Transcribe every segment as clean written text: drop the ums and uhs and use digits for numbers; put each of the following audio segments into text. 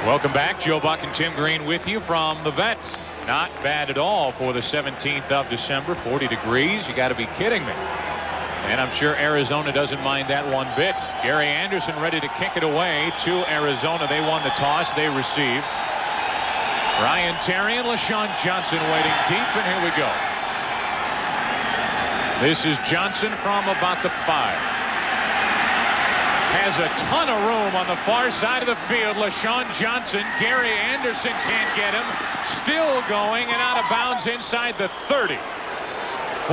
Welcome back. Joe Buck and Tim Green with you from the Vet. Not bad at all for the 17th of December. 40 degrees. You got to be kidding me. And I'm sure Arizona doesn't mind that one bit. Gary Anderson ready to kick it away to Arizona. They won the toss. They receive. Ryan Terry and LaShawn Johnson waiting deep, and here we go. This is Johnson from about the 5. Has a ton of room on the far side of the field. LaShawn Johnson. Gary Anderson can't get him. Still going and out of bounds inside the 30.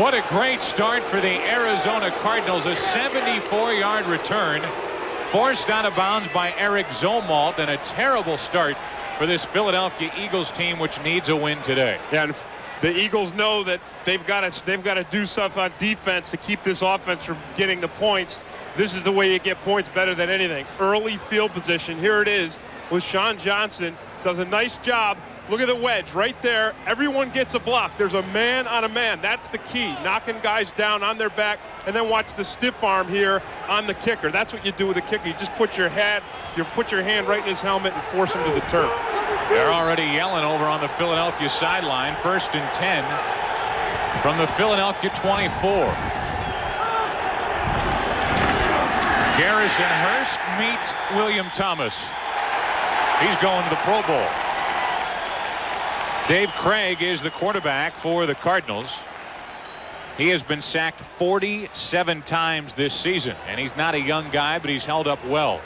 What a great start for the Arizona Cardinals. A 74-yard return forced out of bounds by Eric Zomalt, and a terrible start for this Philadelphia Eagles team, which needs a win today. Yeah, and the Eagles know that they've got to do stuff on defense to keep this offense from getting the points. This is the way you get points better than anything. Early field position. Here it is. LaShawn Johnson does a nice job. Look at the wedge right there. Everyone gets a block. There's a man on a man. That's the key. Knocking guys down on their back, and then watch the stiff arm here on the kicker. That's what you do with a kicker. You just put your hand right in his helmet and force him to the turf. They're already yelling over on the Philadelphia sideline. 1st and 10 from the Philadelphia 24. Garrison Hurst meets William Thomas. He's going to the Pro Bowl. Dave Craig is the quarterback for the Cardinals. He has been sacked 47 times this season, and he's not a young guy, but he's held up well.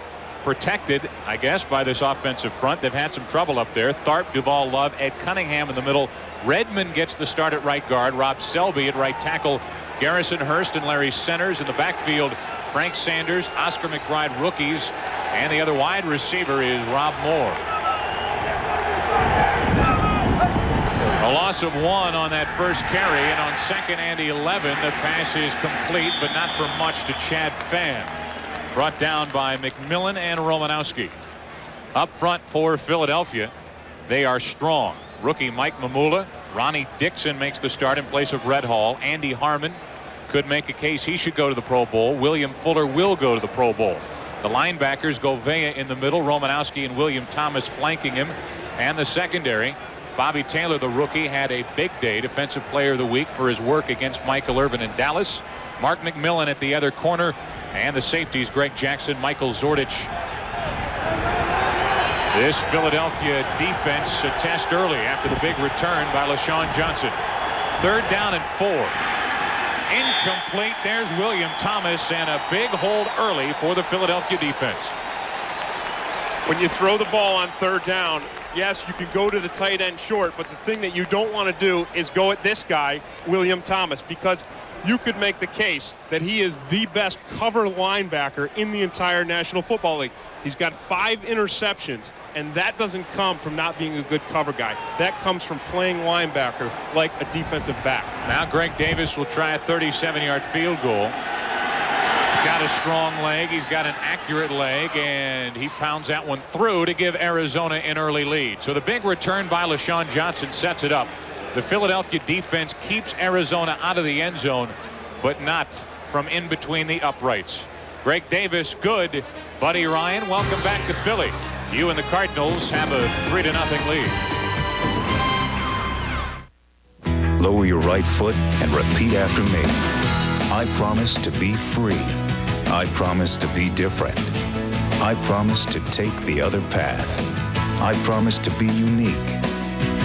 Protected, I guess, by this offensive front. They've had some trouble up there. Tharp, Duval Love, Ed Cunningham in the middle. Redmond gets the start at right guard. Rob Selby at right tackle. Garrison Hurst and Larry Centers in the backfield. Frank Sanders, Oscar McBride rookies, and the other wide receiver is Rob Moore. A loss of 1 on that first carry, and on 2nd and 11, the pass is complete, but not for much to Chad Phan. Brought down by McMillan and Romanowski. Up front for Philadelphia, they are strong. Rookie Mike Mamula. Ronnie Dixon makes the start in place of Red Hall. Andy Harmon could make a case he should go to the Pro Bowl. William Fuller will go to the Pro Bowl. The linebackers, Govea in the middle, Romanowski and William Thomas flanking him. And the secondary, Bobby Taylor, the rookie, had a big day, Defensive Player of the Week for his work against Michael Irvin in Dallas. Mark McMillan at the other corner, and the safeties, Greg Jackson, Michael Zordich. This Philadelphia defense a test early after the big return by LaShawn Johnson. 3rd down and 4. Incomplete. There's William Thomas, and a big hold early for the Philadelphia defense. When you throw the ball on 3rd down, yes, you can go to the tight end short, but the thing that you don't want to do is go at this guy, William Thomas, because you could make the case that he is the best cover linebacker in the entire National Football League. He's got 5 interceptions, and that doesn't come from not being a good cover guy. That comes from playing linebacker like a defensive back. Now Greg Davis will try a 37-yard field goal. He's got a strong leg. He's got an accurate leg, and he pounds that one through to give Arizona an early lead. So the big return by LaShawn Johnson sets it up. The Philadelphia defense keeps Arizona out of the end zone, but not from in between the uprights. Greg Davis, good. Buddy Ryan, welcome back to Philly. You and the Cardinals have a 3-0 lead. Lower your right foot and repeat after me. I promise to be free. I promise to be different. I promise to take the other path. I promise to be unique.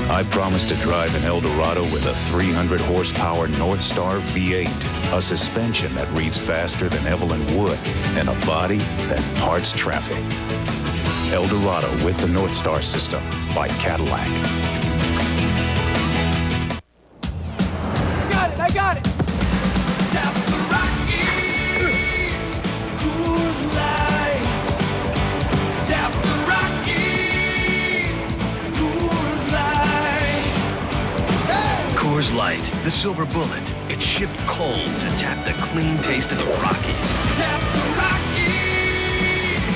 I promise to drive an Eldorado with a 300 horsepower North Star V8, a suspension that reads faster than Evelyn Wood, and a body that parts traffic. Eldorado with the North Star system by Cadillac. I got it! Tap the Rockies, Coors Light. Tap the Rockies, Coors Light. Hey! Coors Light, the silver bullet. It's shipped cold to tap the clean taste of the Rockies. Tap the Rockies,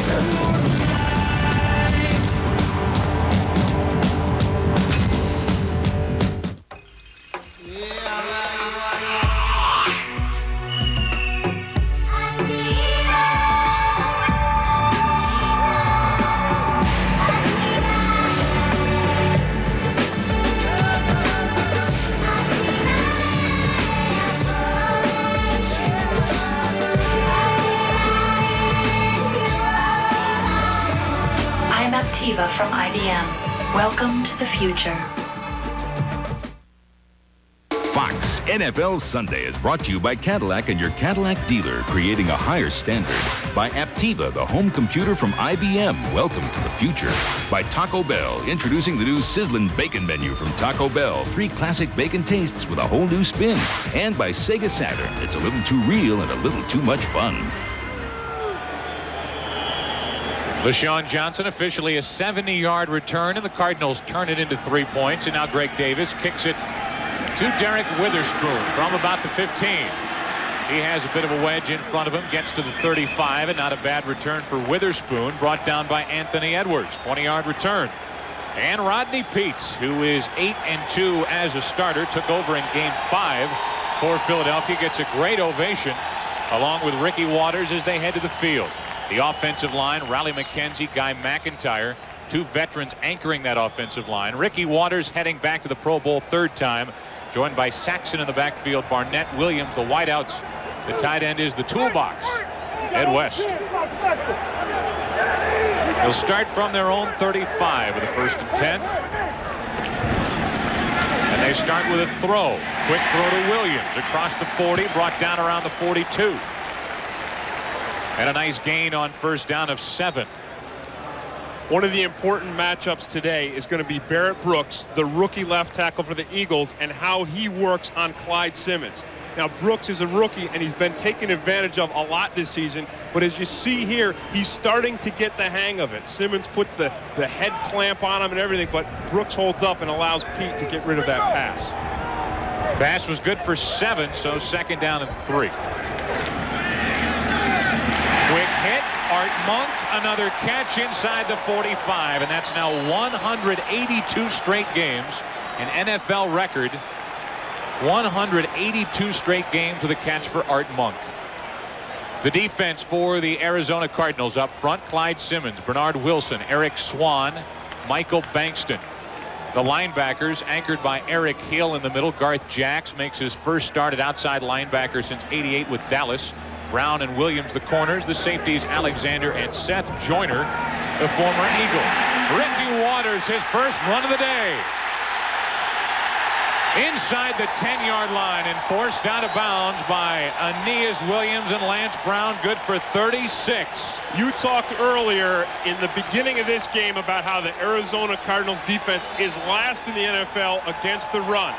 Coors Light. Aptiva from IBM. Welcome to the future. Fox NFL Sunday is brought to you by Cadillac and your Cadillac dealer, creating a higher standard. By Aptiva, the home computer from IBM. Welcome to the future. By Taco Bell, introducing the new Sizzlin' Bacon menu from Taco Bell. 3 classic bacon tastes with a whole new spin. And by Sega Saturn. It's a little too real and a little too much fun. LaShawn Johnson, officially a 70-yard return, and the Cardinals turn it into 3 points. And now Greg Davis kicks it to Derek Witherspoon from about the 15. He has a bit of a wedge in front of him, gets to the 35, and not a bad return for Witherspoon, brought down by Anthony Edwards. 20-yard return. And Rodney Peete, who is 8-2 as a starter, took over in Game 5 for Philadelphia, gets a great ovation along with Ricky Waters as they head to the field. The offensive line, Riley McKenzie, Guy McIntyre, 2 veterans anchoring that offensive line. Ricky Waters heading back to the Pro Bowl 3rd time, joined by Saxon in the backfield, Barnett, Williams, the wideouts. The tight end is the toolbox, Ed West. They'll start from their own 35 with a 1st and 10. And they start with a throw. Quick throw to Williams across the 40, brought down around the 42. And a nice gain on 1st down of 7. One of the important matchups today is going to be Barrett Brooks, the rookie left tackle for the Eagles, and how he works on Clyde Simmons. Now, Brooks is a rookie, and he's been taken advantage of a lot this season. But as you see here, he's starting to get the hang of it. Simmons puts the head clamp on him and everything, but Brooks holds up and allows Pete to get rid of that pass. Pass was good for 7, so 2nd down and 3. Quick hit. Art Monk, another catch inside the 45, and that's now 182 straight games, an NFL record. 182 straight games with a catch for Art Monk. The defense for the Arizona Cardinals up front, Clyde Simmons, Bernard Wilson, Eric Swan, Michael Bankston. The linebackers anchored by Eric Hill in the middle. Garth Jacks makes his first start at outside linebacker since '88 with Dallas. Brown and Williams the corners. The safeties Alexander and Seth Joyner, the former Eagle. Ricky Waters, his first run of the day. Inside the 10-yard line and forced out of bounds by Aeneas Williams and Lance Brown. Good for 36. You talked earlier in the beginning of this game about how the Arizona Cardinals defense is last in the NFL against the run.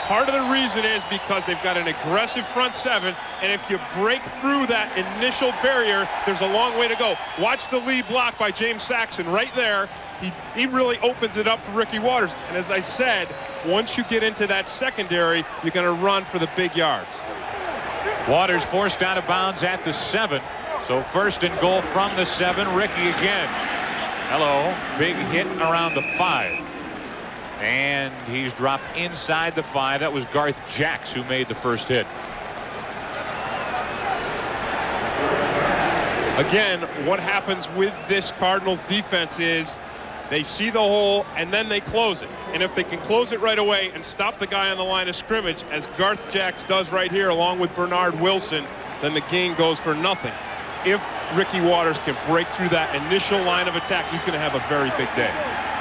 Part of the reason is because they've got an aggressive front 7, and if you break through that initial barrier, there's a long way to go. Watch the lead block by James Saxon right there. He really opens it up for Ricky Waters. And as I said, once you get into that secondary, you're going to run for the big yards. Waters forced out of bounds at the 7. So 1st and goal from the 7. Ricky again. Hello. Big hit around the 5. And he's dropped inside the 5. That was Garth Jacks who made the first hit. Again, what happens with this Cardinals defense is they see the hole and then they close it. And if they can close it right away and stop the guy on the line of scrimmage, as Garth Jacks does right here along with Bernard Wilson, then the game goes for nothing. If Ricky Waters can break through that initial line of attack, he's going to have a very big day.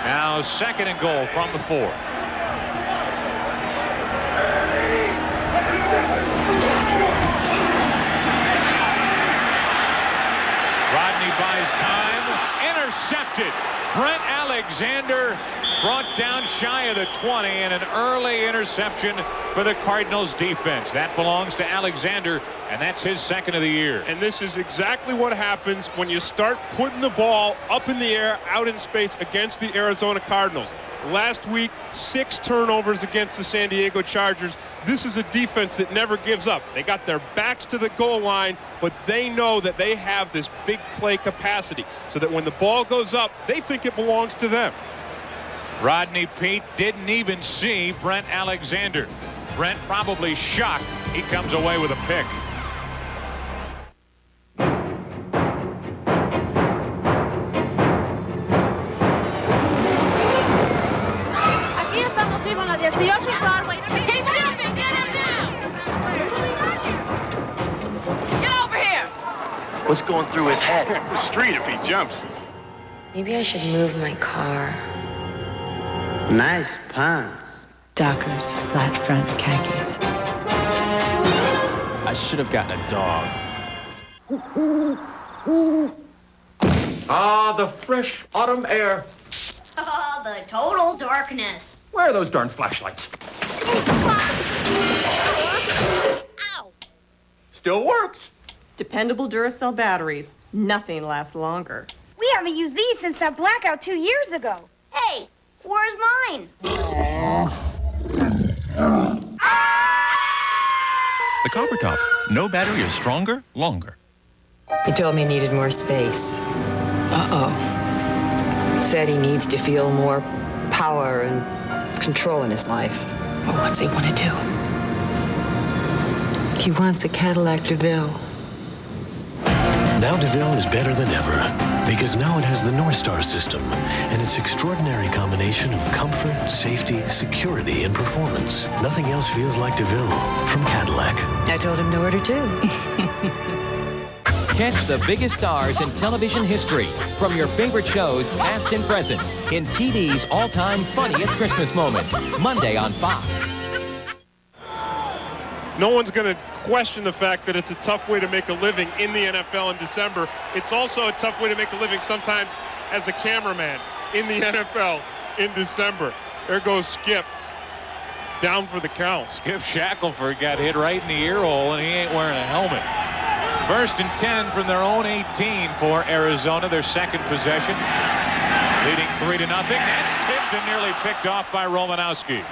Now 2nd and goal from the 4. Rodney buys time. Intercepted. Brent Alexander brought down shy of the 20, and an early interception for the Cardinals defense. That belongs to Alexander, and that's his 2nd of the year. And this is exactly what happens when you start putting the ball up in the air, out in space against the Arizona Cardinals. Last week, 6 turnovers against the San Diego Chargers. This is a defense that never gives up. They got their backs to the goal line, but they know that they have this big play capacity so that when the ball goes up, they think it belongs to them. Rodney Peete didn't even see Brent Alexander. Brent probably shocked. He comes away with a pick. Aquí estamos vivos en la 18 Broadway. He's jumping! Get him down! Get over here! What's going through his head? The street if he jumps. Maybe I should move my car. Nice pants. Dockers, flat front khakis. I should have gotten a dog. Ah, the fresh autumn air. Oh, the total darkness. Where are those darn flashlights? Ow! Still works. Dependable Duracell batteries. Nothing lasts longer. We haven't used these since that blackout 2 years ago. Hey, where's mine? The Copper Top. No battery is stronger, longer. He told me he needed more space. Uh-oh. Said he needs to feel more power and control in his life. Well, what's he want to do? He wants a Cadillac DeVille. Now DeVille is better than ever because now it has the North Star system and its extraordinary combination of comfort, safety, security, and performance. Nothing else feels like DeVille from Cadillac. I told him no order too. Catch the biggest stars in television history from your favorite shows, past and present, in TV's all-time funniest Christmas moments. Monday on Fox. No one's going to question the fact that it's a tough way to make a living in the NFL in December. It's also a tough way to make a living sometimes as a cameraman in the NFL in December. There goes Skip down for the count. Skip Shackelford got hit right in the ear hole, and he ain't wearing a helmet. 1st and 10 from their own 18 for Arizona, their second possession. Leading 3-0. That's tipped and nearly picked off by Romanowski.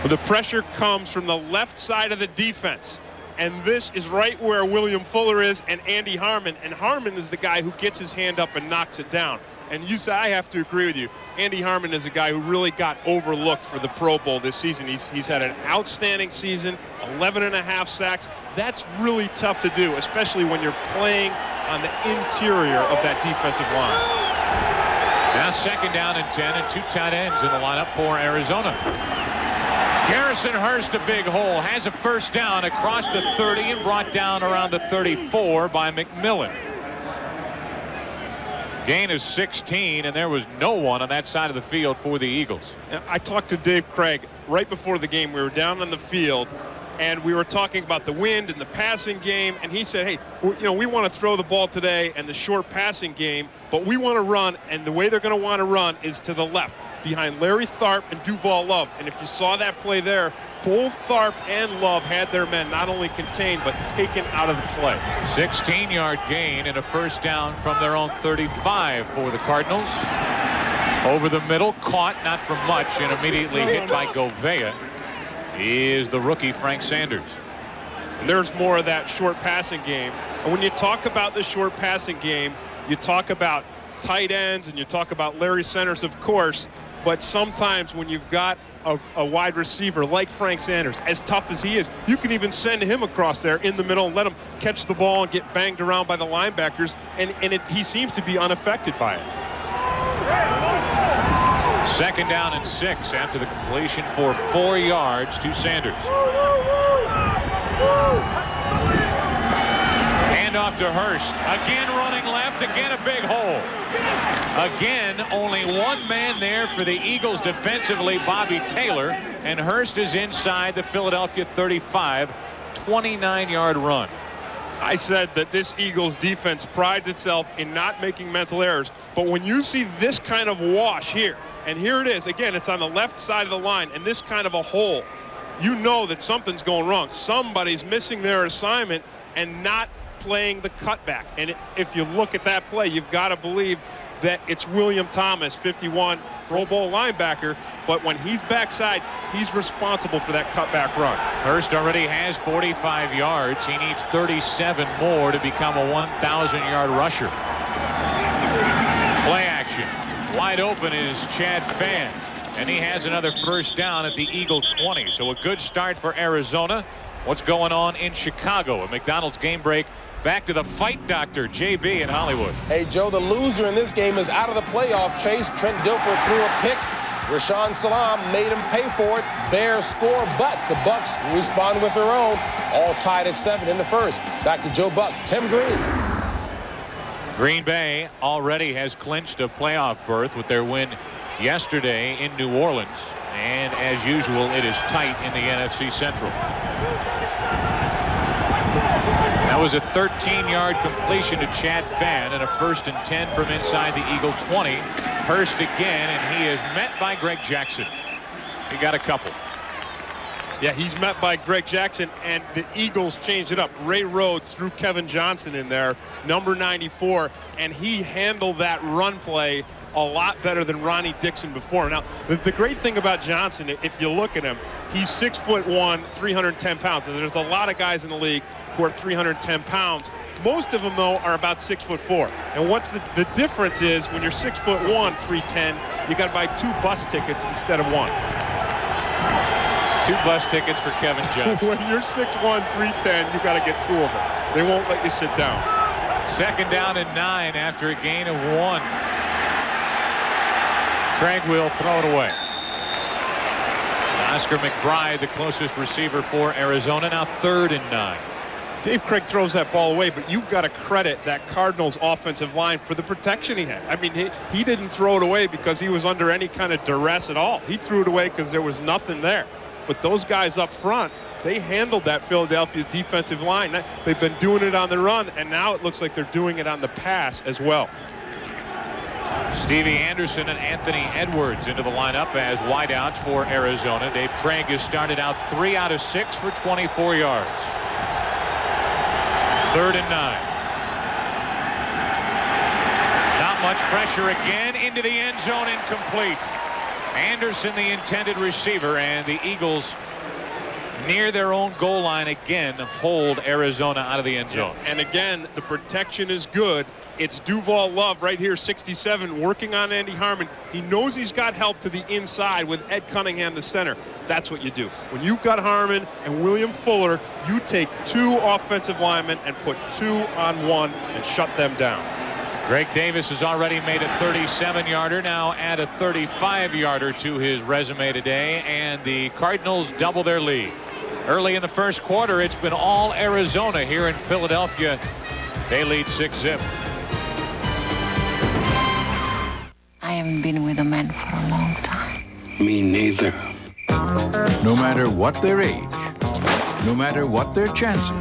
The pressure comes from the left side of the defense. And this is right where William Fuller is and Andy Harmon. And Harmon is the guy who gets his hand up and knocks it down. And you say, I have to agree with you. Andy Harmon is a guy who really got overlooked for the Pro Bowl this season. He's had an outstanding season, 11.5 sacks. That's really tough to do, especially when you're playing on the interior of that defensive line. Now 2nd down and 10 and 2 tight ends in the lineup for Arizona. Garrison Hurst, a big hole, has a first down across the 30 and brought down around the 34 by McMillan. Gain is 16, and there was no one on that side of the field for the Eagles. I talked to Dave Craig right before the game. We were down on the field, and we were talking about the wind and the passing game, and he said, hey, we want to throw the ball today and the short passing game, but we want to run, and the way they're going to want to run is to the left, behind Larry Tharp and Duval Love. And if you saw that play there, both Tharp and Love had their men not only contained but taken out of the play. 16-yard gain and a first down from their own 35 for the Cardinals. Over the middle, caught, not for much, and immediately hit by Govea is the rookie Frank Sanders. And there's more of that short passing game. And when you talk about the short passing game, you talk about tight ends and you talk about Larry Centers, of course, but sometimes when you've got a wide receiver like Frank Sanders, as tough as he is, you can even send him across there in the middle and let him catch the ball and get banged around by the linebackers, and he seems to be unaffected by it. 2nd down and 6 after the completion for 4 yards to Sanders. Hand off to Hurst. Again running left. Again a big hole. Again, only one man there for the Eagles defensively, Bobby Taylor, and Hurst is inside the Philadelphia 35, 29-yard run. I said that this Eagles defense prides itself in not making mental errors, but when you see this kind of wash here, and here it is, again, it's on the left side of the line, and this kind of a hole, you know that something's going wrong. Somebody's missing their assignment and not playing the cutback. And if you look at that play, you've got to believe that it's William Thomas, 51, Pro Bowl linebacker, but when he's backside, he's responsible for that cutback run. Hurst already has 45 yards. He needs 37 more to become a 1,000-yard rusher. Play action. Wide open is Chad Fan, and he has another first down at the Eagle 20. So a good start for Arizona. What's going on in Chicago? A McDonald's game break. Back to the fight doctor, JB in Hollywood. Hey, Joe, the loser in this game is out of the playoff chase. Trent Dilfer threw a pick. Rashawn Salam made him pay for it. Bears score, but the Bucks respond with their own. All tied at 7 in the first. Back to Joe Buck, Tim Green. Green Bay already has clinched a playoff berth with their win yesterday in New Orleans. And as usual, it is tight in the NFC Central. That was a 13-yard completion to Chad Fan and a 1st and 10 from inside the Eagle 20. Hurst again, and he is met by Greg Jackson. He got a couple. Yeah, he's met by Greg Jackson, and the Eagles changed it up. Ray Rhodes threw Kevin Johnson in there, number 94, and he handled that run play a lot better than Ronnie Dixon before. Now, the great thing about Johnson, if you look at him, he's 6'1", 310 pounds, and there's a lot of guys in the league who are 310 pounds. Most of them, though, are about 6'4". And what's the difference is when you're 6'1", 310, you got to buy 2 bus tickets instead of 1. 2 bus tickets for Kevin Johnson. When you're 6'1", 310, you got to get 2 of them. They won't let you sit down. 2nd down and 9 after a gain of 1. Craig will throw it away. Oscar McBride, the closest receiver for Arizona, now 3rd and 9. Dave Craig throws that ball away, but you've got to credit that Cardinals offensive line for the protection he had. I mean, he didn't throw it away because he was under any kind of duress at all. He threw it away because there was nothing there. But those guys up front, they handled that Philadelphia defensive line. They've been doing it on the run, and now it looks like they're doing it on the pass as well. Stevie Anderson and Anthony Edwards into the lineup as wideouts for Arizona. Dave Craig has started out 3 out of 6 for 24 yards. 3rd and 9. Not much pressure again into the end zone, incomplete. Anderson, the intended receiver, and the Eagles near their own goal line again hold Arizona out of the end zone. And again, the protection is good. It's Duval Love right here, 67, working on Andy Harmon. He knows he's got help to the inside with Ed Cunningham, the center. That's what you do. When you've got Harmon and William Fuller, you take 2 offensive linemen and put 2 on 1 and shut them down. Greg Davis has already made a 37-yarder, now add a 35-yarder to his resume today, and the Cardinals double their lead. Early in the first quarter, it's been all Arizona here in Philadelphia. They lead 6-0. I haven't been with a man for a long time. Me neither. No matter what their age, no matter what their chances,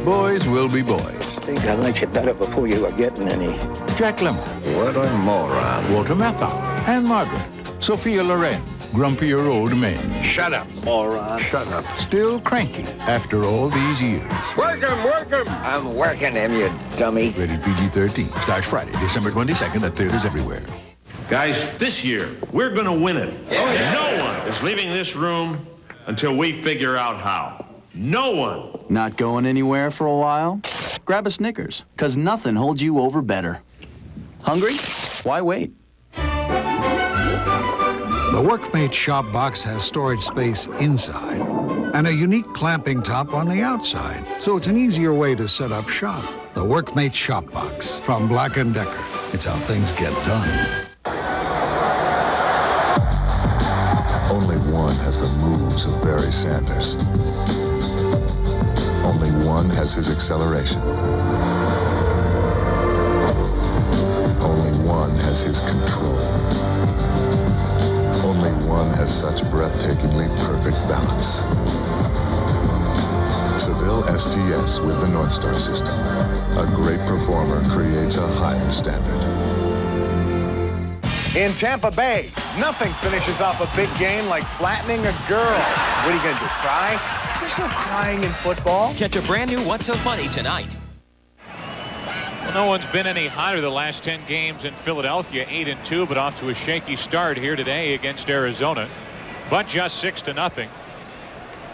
boys will be boys. I think I liked you better before you were getting any. Jack Lemmon. What a moron. Walter Matthau. Anne Margaret. Sophia Loren. Grumpier old men. Shut up, moron. Shut up. Still cranky after all these years. Work him, work him. I'm working him, you dummy. Rated PG-13. Starts Friday, December 22nd at theaters everywhere. Guys, this year, we're going to win it. Yeah. No one is leaving this room until we figure out how. No one. Not going anywhere for a while? Grab a Snickers, because nothing holds you over better. Hungry? Why wait? The Workmate Shop Box has storage space inside and a unique clamping top on the outside, so it's an easier way to set up shop. The Workmate Shop Box from Black & Decker. It's how things get done. Only one has the moves of Barry Sanders. Only one has his acceleration. Only one has his control. Only one has such breathtakingly perfect balance. Seville STS with the North Star system. A great performer creates a higher standard. In Tampa Bay, nothing finishes off a big game like flattening a girl. What are you going to do, cry? There's no crying in football. Catch a brand new What's So Funny tonight. Well, no one's been any hotter the last 10 games in Philadelphia, 8-2, but off to a shaky start here today against Arizona, but just 6-0.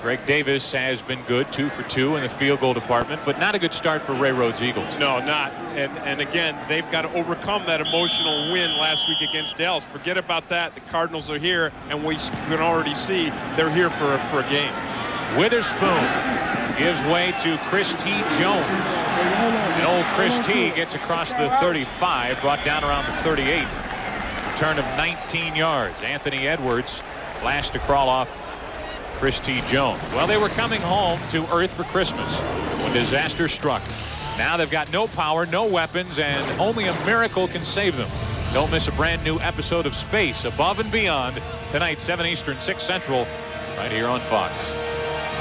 Greg Davis has been good, 2 for 2 in the field goal department, but not a good start for Ray Rhodes' Eagles. No, not. And again, they've got to overcome that emotional win last week against Dallas. Forget about that. The Cardinals are here, and we can already see they're here for a game. Witherspoon gives way to Chris T. Jones. And old Chris T. gets across the 35, brought down around the 38. return of 19 yards. Anthony Edwards last to crawl off Chris T. Jones. Well, they were coming home to earth for Christmas when disaster struck. Now they've got no power, no weapons, and only a miracle can save them. Don't miss a brand new episode of Space Above and Beyond tonight, 7 Eastern, 6 Central, right here on Fox.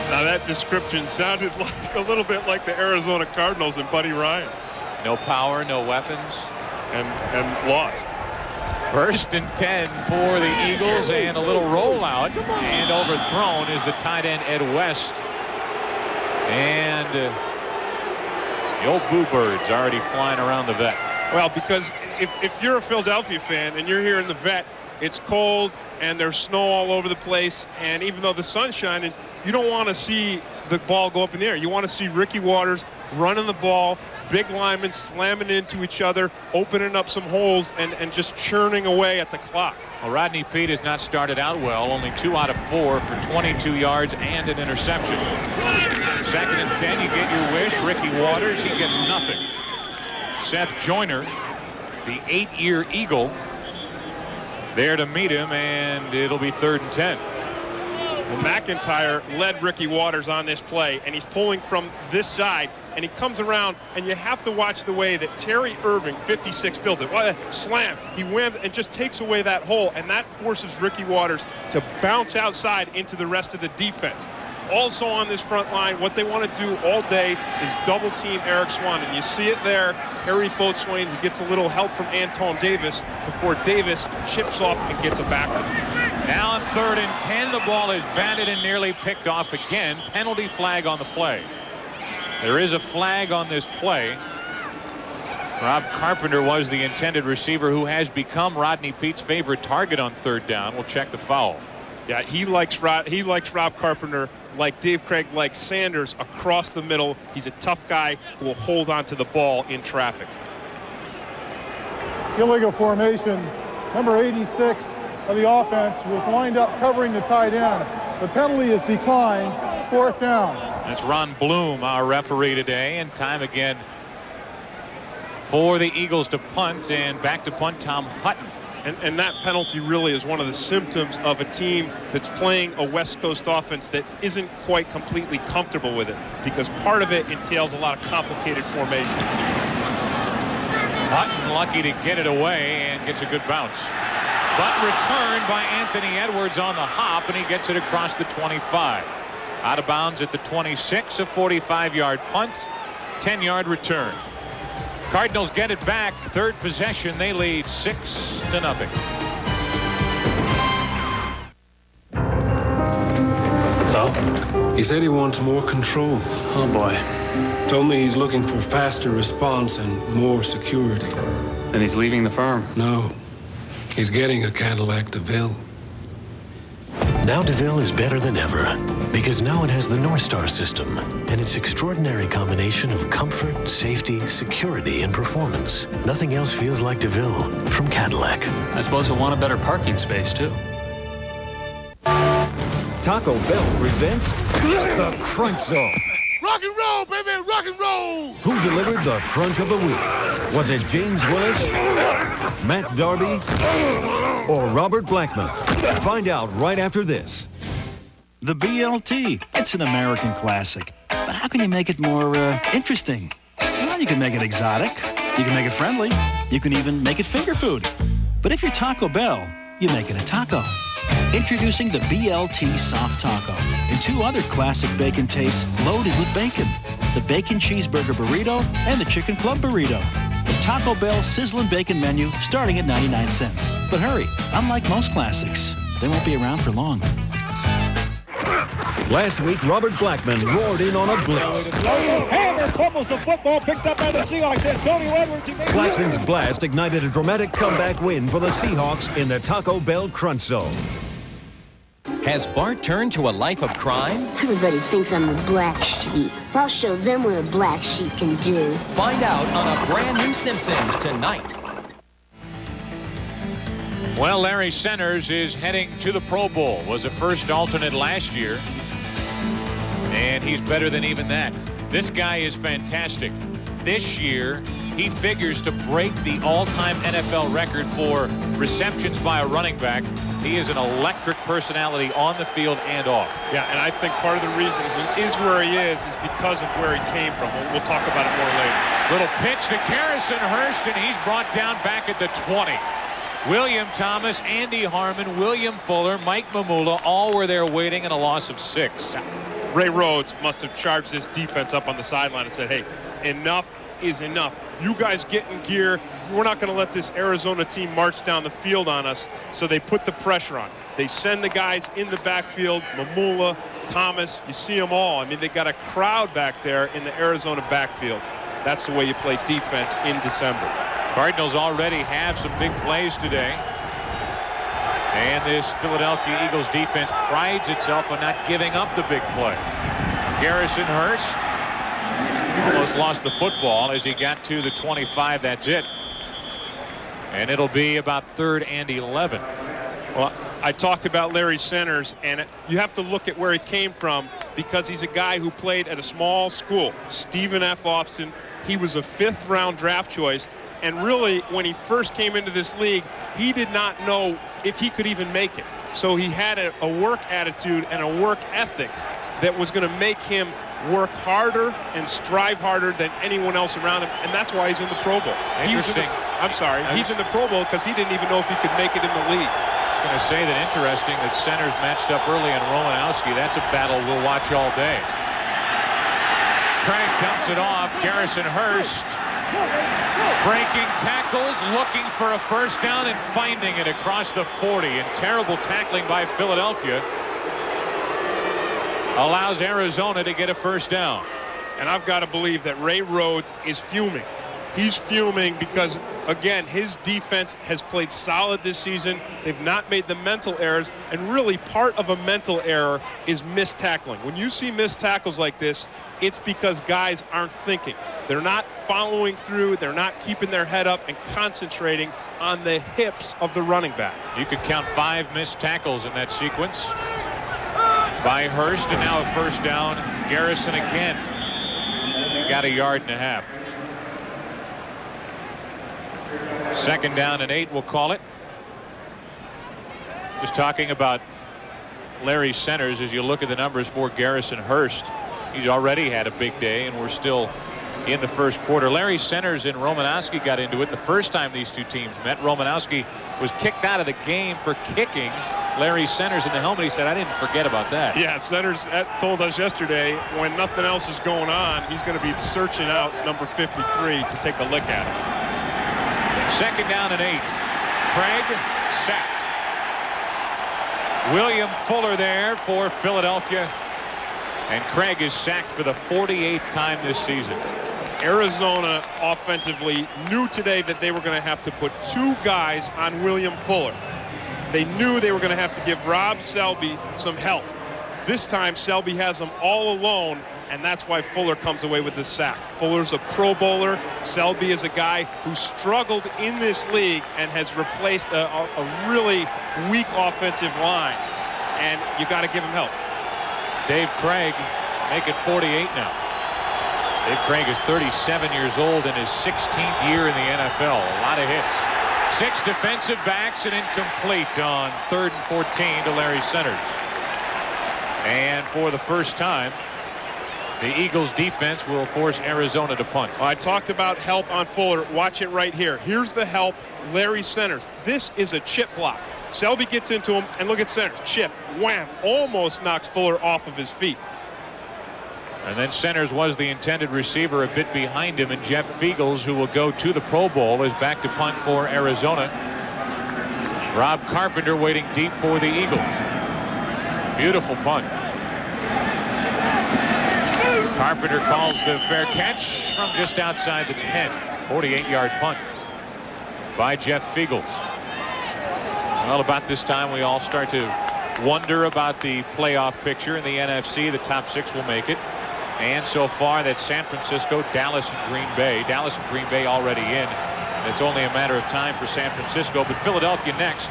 Now that description sounded like a little bit like the Arizona Cardinals and Buddy Ryan. No power, no weapons. And lost. 1st and 10 for the Eagles, and a little rollout, and overthrown is the tight end Ed West. And the old Boo Bird's already flying around the vet. Well, because if you're a Philadelphia fan and you're here in the vet, it's cold and there's snow all over the place, and even though the sun's shining, you don't want to see the ball go up in the air. You want to see Ricky Waters running the ball, big linemen slamming into each other, opening up some holes, and just churning away at the clock. Well, Rodney Peete has not started out well. Only 2 out of 4 for 22 yards and an interception. 2nd and 10, you get your wish. Ricky Waters, he gets nothing. Seth Joyner, the 8-year Eagle, there to meet him, and it'll be 3rd and 10. Well, McIntyre led Ricky Waters on this play, and he's pulling from this side, and he comes around, and you have to watch the way that Terry Irving, 56, filled it. Slam. He wins and just takes away that hole, and that forces Ricky Waters to bounce outside into the rest of the defense. Also on this front line, what they want to do all day is double team Eric Swan, and you see it there. Harry Boatswain, he gets a little help from Anton Davis before Davis chips off and gets a backup. Now on 3rd and 10, the ball is batted and nearly picked off again. Penalty flag on the play. There is a flag on this play. Rob Carpenter was the intended receiver, who has become Rodney Peete's favorite target on 3rd down. We'll check the foul. Yeah, he likes Rob Carpenter like Dave Craig likes Sanders across the middle. He's a tough guy who will hold on to the ball in traffic. Illegal formation. Number 86 of the offense was lined up covering the tight end. The penalty is declined. 4th down. That's Ron Bloom, our referee today, and time again for the Eagles to punt, and back to punt Tom Hutton. And that penalty really is one of the symptoms of a team that's playing a West Coast offense that isn't quite completely comfortable with it, because part of it entails a lot of complicated formation. Hutton lucky to get it away and gets a good bounce. But returned by Anthony Edwards on the hop, and he gets it across the 25. Out of bounds at the 26, a 45-yard punt, 10-yard return. Cardinals get it back. 3rd possession. They lead 6-0. So? He said he wants more control. Oh, boy. Told me he's looking for faster response and more security. Then he's leaving the firm? No. He's getting a Cadillac DeVille. Now DeVille is better than ever, because now it has the North Star system and its extraordinary combination of comfort, safety, security, and performance. Nothing else feels like DeVille from Cadillac. I suppose he'll want a better parking space, too. Taco Bell presents the Crunch Zone. Rock and roll, baby, rock and roll! Who delivered the crunch of the week? Was it James Willis, Matt Darby, or Robert Blackman? Find out right after this. The BLT. It's an American classic. But how can you make it more interesting? Well, you can make it exotic. You can make it friendly. You can even make it finger food. But if you're Taco Bell, you make it a taco. Introducing the BLT Soft Taco and 2 other classic bacon tastes loaded with bacon. The Bacon Cheeseburger Burrito and the Chicken Club Burrito. The Taco Bell Sizzlin' Bacon menu starting at 99 cents. But hurry, unlike most classics, they won't be around for long. Last week, Robert Blackman roared in on a blitz. Hammer fumbles the football picked up by the Seahawks. Antonio Edwards. Blackman's blast ignited a dramatic comeback win for the Seahawks in the Taco Bell Crunch Zone. Has Bart turned to a life of crime? Everybody thinks I'm a black sheep. I'll show them what a black sheep can do. Find out on a brand new Simpsons tonight. Well, Larry Centers is heading to the Pro Bowl. Was a first alternate last year, and he's better than even that. This guy is fantastic. This year, he figures to break the all-time NFL record for receptions by a running back. He is an electric personality on the field and off. Yeah, and I think part of the reason he is where he is because of where he came from. We'll talk about it more later. Little pitch to Garrison Hurst, and he's brought down back at the 20. William Thomas, Andy Harmon, William Fuller, Mike Mamula, all were there waiting, and a loss of 6. Ray Rhodes must have charged this defense up on the sideline and said, hey, enough is enough. You guys get in gear. We're not going to let this Arizona team march down the field on us. So they put the pressure on. They send the guys in the backfield, Mamula, Thomas, you see them all. I mean, they got a crowd back there in the Arizona backfield. That's the way you play defense in December. Cardinals already have some big plays today. And this Philadelphia Eagles defense prides itself on not giving up the big play. Garrison Hurst almost lost the football as he got to the 25. That's it. And it'll be about 3rd and 11. Well, I talked about Larry Centers, and you have to look at where he came from because he's a guy who played at a small school, Stephen F. Austin. He was a 5th-round draft choice. And really, when he first came into this league, he did not know if he could even make it. So he had a work attitude and a work ethic that was going to make him work harder and strive harder than anyone else around him. And that's why he's in the Pro Bowl. Interesting. He's in the Pro Bowl because he didn't even know if he could make it in the league. I was going to say that interesting that Centers matched up early on Romanowski. That's a battle we'll watch all day. Craig dumps it off. Garrison Hurst breaking tackles, looking for a first down and finding it across the 40. And terrible tackling by Philadelphia allows Arizona to get a first down. And I've got to believe that Ray Rhodes is fuming. He's fuming because, again, his defense has played solid this season. They've not made the mental errors, and really part of a mental error is missed tackling. When you see missed tackles like this, it's because guys aren't thinking. They're not following through. They're not keeping their head up and concentrating on the hips of the running back. You could count 5 missed tackles in that sequence by Hurst, and now a first down. Garrison again. He got 1.5 yards. 2nd down and 8, we'll call it. Just talking about Larry Centers, as you look at the numbers for Garrison Hurst, he's already had a big day, and we're still in the first quarter. Larry Centers and Romanowski got into it the first time these two teams met. Romanowski was kicked out of the game for kicking Larry Centers in the helmet. He said, I didn't forget about that. Yeah, Centers told us yesterday when nothing else is going on, he's going to be searching out number 53 to take a look at it. 2nd down and 8. Craig sacked. William Fuller there for Philadelphia. And Craig is sacked for the 48th time this season. Arizona offensively knew today that they were going to have to put 2 guys on William Fuller. They knew they were going to have to give Rob Selby some help. This time Selby has them all alone, and that's why Fuller comes away with the sack. Fuller's a Pro Bowler. Selby is a guy who struggled in this league and has replaced a really weak offensive line, and you got to give him help. Dave Craig make it 48 now. Dave Craig is 37 years old in his 16th year in the NFL. A lot of hits. 6 defensive backs and incomplete on 3rd and 14 to Larry Centers. And for the first time, the Eagles defense will force Arizona to punt. I talked about help on Fuller. Watch it right here. Here's the help, Larry Centers. This is a chip block. Selby gets into him, and look at Centers. Chip, wham, almost knocks Fuller off of his feet. And then Centers was the intended receiver a bit behind him, and Jeff Fiegels, who will go to the Pro Bowl, is back to punt for Arizona. Rob Carpenter waiting deep for the Eagles. Beautiful punt. Carpenter calls the fair catch from just outside the 10. 48-yard punt by Jeff Fiegels. Well, about this time we all start to wonder about the playoff picture in the NFC. The top 6 will make it. And so far that's San Francisco, Dallas, and Green Bay. Dallas and Green Bay already in. And it's only a matter of time for San Francisco. But Philadelphia next.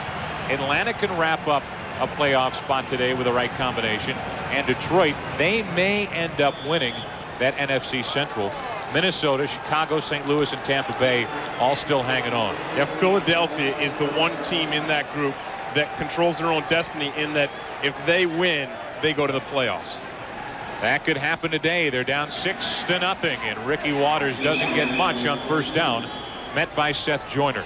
Atlanta can wrap up a playoff spot today with the right combination. And Detroit, they may end up winning that NFC Central. Minnesota, Chicago, St. Louis, and Tampa Bay all still hanging on. Yeah, Philadelphia is the one team in that group that controls their own destiny in that if they win, they go to the playoffs. That could happen today. They're down 6-0, and Ricky Waters doesn't get much on first down, met by Seth Joyner.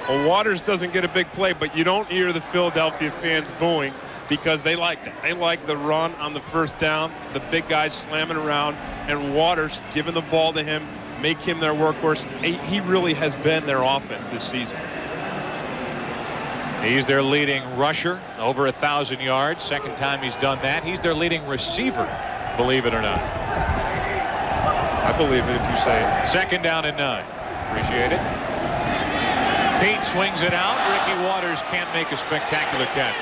Well, Waters doesn't get a big play, but you don't hear the Philadelphia fans booing because they like that. They like the run on the first down, the big guys slamming around, and Waters giving the ball to him, make him their workhorse. He really has been their offense this season. He's their leading rusher, over 1,000 yards. Second time he's done that. He's their leading receiver, believe it or not. I believe it if you say it. Second down and 9. Appreciate it. Pete swings it out. Ricky Waters can't make a spectacular catch.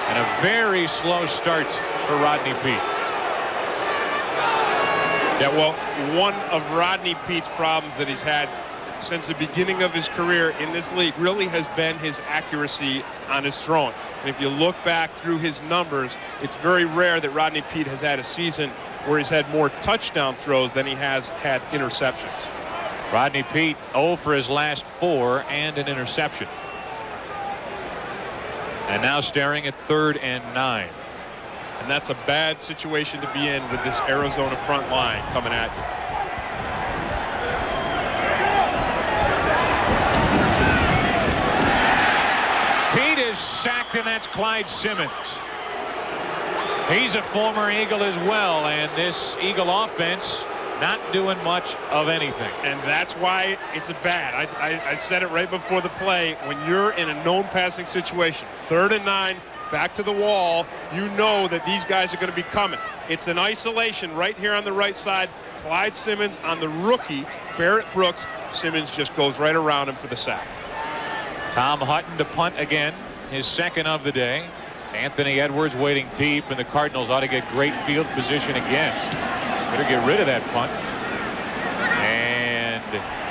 And a very slow start for Rodney Peete. Yeah, well, one of Rodney Pete's problems that he's had since the beginning of his career in this league really has been his accuracy on his throwing. And if you look back through his numbers, it's very rare that Rodney Peete has had a season where he's had more touchdown throws than he has had interceptions. Rodney Peete 0 for his last 4 and an interception. And now staring at 3rd and 9. And that's a bad situation to be in with this Arizona front line coming at you. Peete is sacked, and that's Clyde Simmons. He's a former Eagle as well, and this Eagle offense not doing much of anything. And that's why it's bad. I said it right before the play. When you're in a known passing situation, 3rd and 9, back to the wall, you know that these guys are going to be coming. It's an isolation right here on the right side. Clyde Simmons on the rookie, Barrett Brooks. Simmons just goes right around him for the sack. Tom Hutton to punt again, his second of the day. Anthony Edwards waiting deep, and the Cardinals ought to get great field position again. Better get rid of that punt. And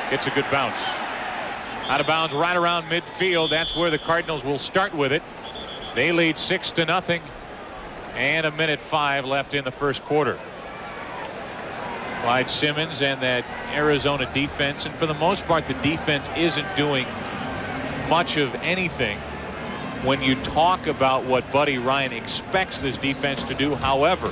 gets a good bounce. Out of bounds right around midfield. That's where the Cardinals will start with it. They lead 6-0, and 1:05 left in the first quarter. Clyde Simmons and that Arizona defense, and for the most part the defense isn't doing much of anything when you talk about what Buddy Ryan expects this defense to do. However,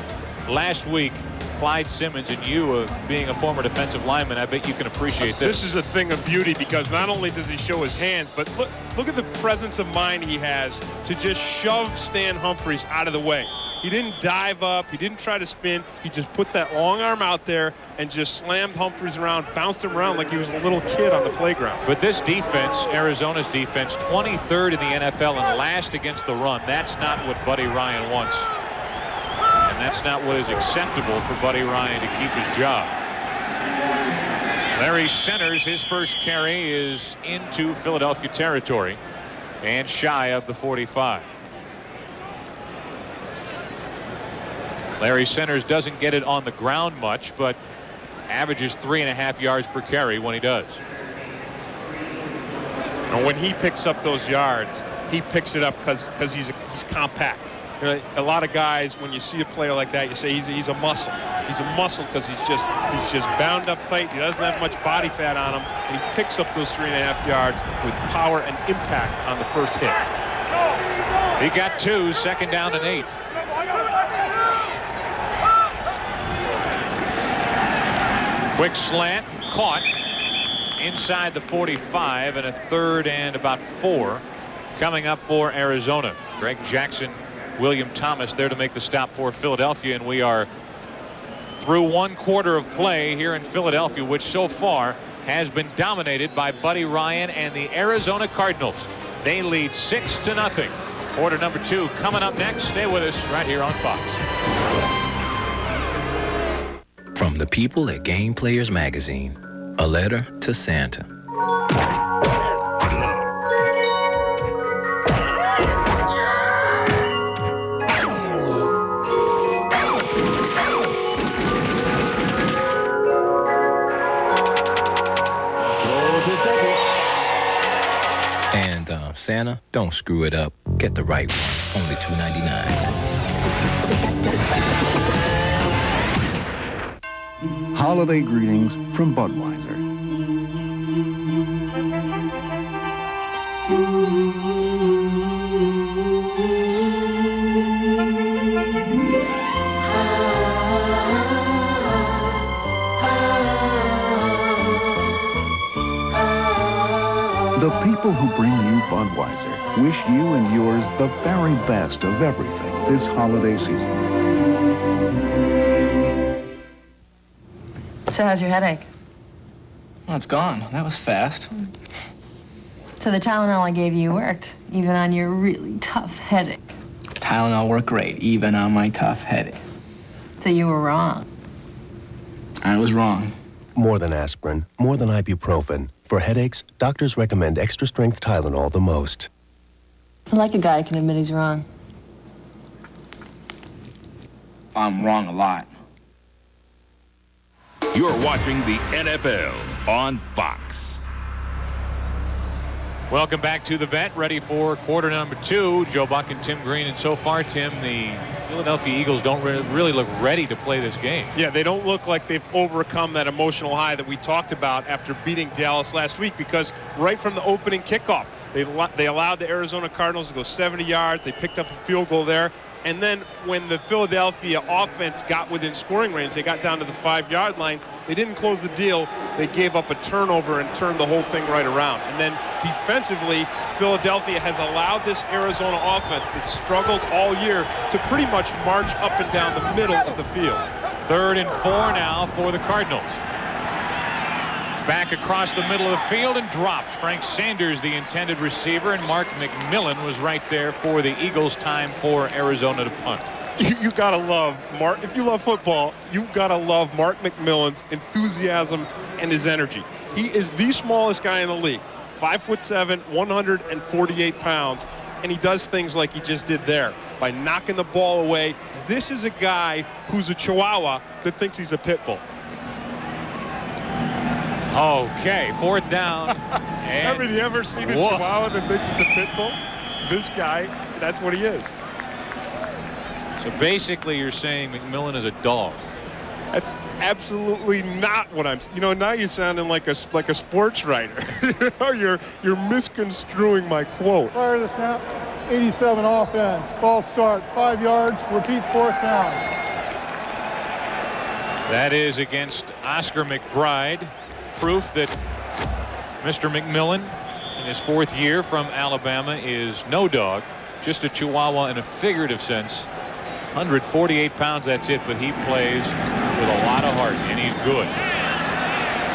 last week Clyde Simmons, and you being a former defensive lineman, I bet you can appreciate this. This is a thing of beauty because not only does he show his hands, but look at the presence of mind he has to just shove Stan Humphries out of the way. He didn't dive up. He didn't try to spin. He just put that long arm out there and just slammed Humphries around, bounced him around like he was a little kid on the playground. But this defense, Arizona's defense, 23rd in the NFL and last against the run. That's not what Buddy Ryan wants. And that's not what is acceptable for Buddy Ryan to keep his job. Larry Centers, his first carry is into Philadelphia territory and shy of the 45. Larry Centers doesn't get it on the ground much, but averages 3.5 yards per carry when he does. And when he picks up those yards, he picks it up because he's compact. You know, a lot of guys, when you see a player like that, you say he's a muscle. He's a muscle because he's just bound up tight. He doesn't have much body fat on him, and he picks up those 3.5 yards with power and impact on the first hit. He got 2, second down and 8. Quick slant, caught inside the 45, and a 3rd and about 4 coming up for Arizona. Greg Jackson, William Thomas there to make the stop for Philadelphia, and we are through 1 quarter of play here in Philadelphia, which so far has been dominated by Buddy Ryan and the Arizona Cardinals. They lead 6-0. Quarter number 2 coming up next. Stay with us right here on Fox. From the people at Game Players Magazine, a letter to Santa. And Santa, don't screw it up. Get the right one. Only $2.99. Holiday greetings from Budweiser. The people who bring you Budweiser wish you and yours the very best of everything this holiday season. So how's your headache? Well, it's gone. That was fast. So the Tylenol I gave you worked, even on your really tough headache. Tylenol worked great, even on my tough headache. So you were wrong. I was wrong. More than aspirin, more than ibuprofen. For headaches, doctors recommend extra-strength Tylenol the most. I like a guy who can admit he's wrong. I'm wrong a lot. You're watching the NFL on Fox. Welcome back to the Vet, ready for quarter number 2. Joe Buck and Tim Green. And so far, Tim, the Philadelphia Eagles don't really look ready to play this game. Yeah, they don't look like they've overcome that emotional high that we talked about after beating Dallas last week, because right from the opening kickoff, they allowed the Arizona Cardinals to go 70 yards. They picked up a field goal there. And then when the Philadelphia offense got within scoring range, they got down to the 5-yard line. They didn't close the deal. They gave up a turnover and turned the whole thing right around. And then defensively, Philadelphia has allowed this Arizona offense that struggled all year to pretty much march up and down the middle of the field. 3rd and 4 now for the Cardinals. Back across the middle of the field and dropped. Frank Sanders, the intended receiver, and Mark McMillan was right there for the Eagles. Time for Arizona to punt. You gotta love Mark. If you love football, you've gotta love Mark McMillan's enthusiasm and his energy. He is the smallest guy in the league, 5'7", 148 pounds, and he does things like he just did there by knocking the ball away. This is a guy who's a Chihuahua that thinks he's a pit bull. Okay, 4th down. Have you ever seen a Chihuahua that thinks it's a pit bull? This guy, that's what he is. So basically you're saying McMillan is a dog. That's absolutely not what I'm. Now you're sounding like a sports writer. You're misconstruing my quote. Prior to the snap, 87 offense, false start, 5 yards, repeat 4th down. That is against Oscar McBride. Proof that Mr. McMillan, in his 4th year from Alabama, is no dog, just a Chihuahua in a figurative sense. 148 pounds, that's it, but he plays with a lot of heart, and he's good.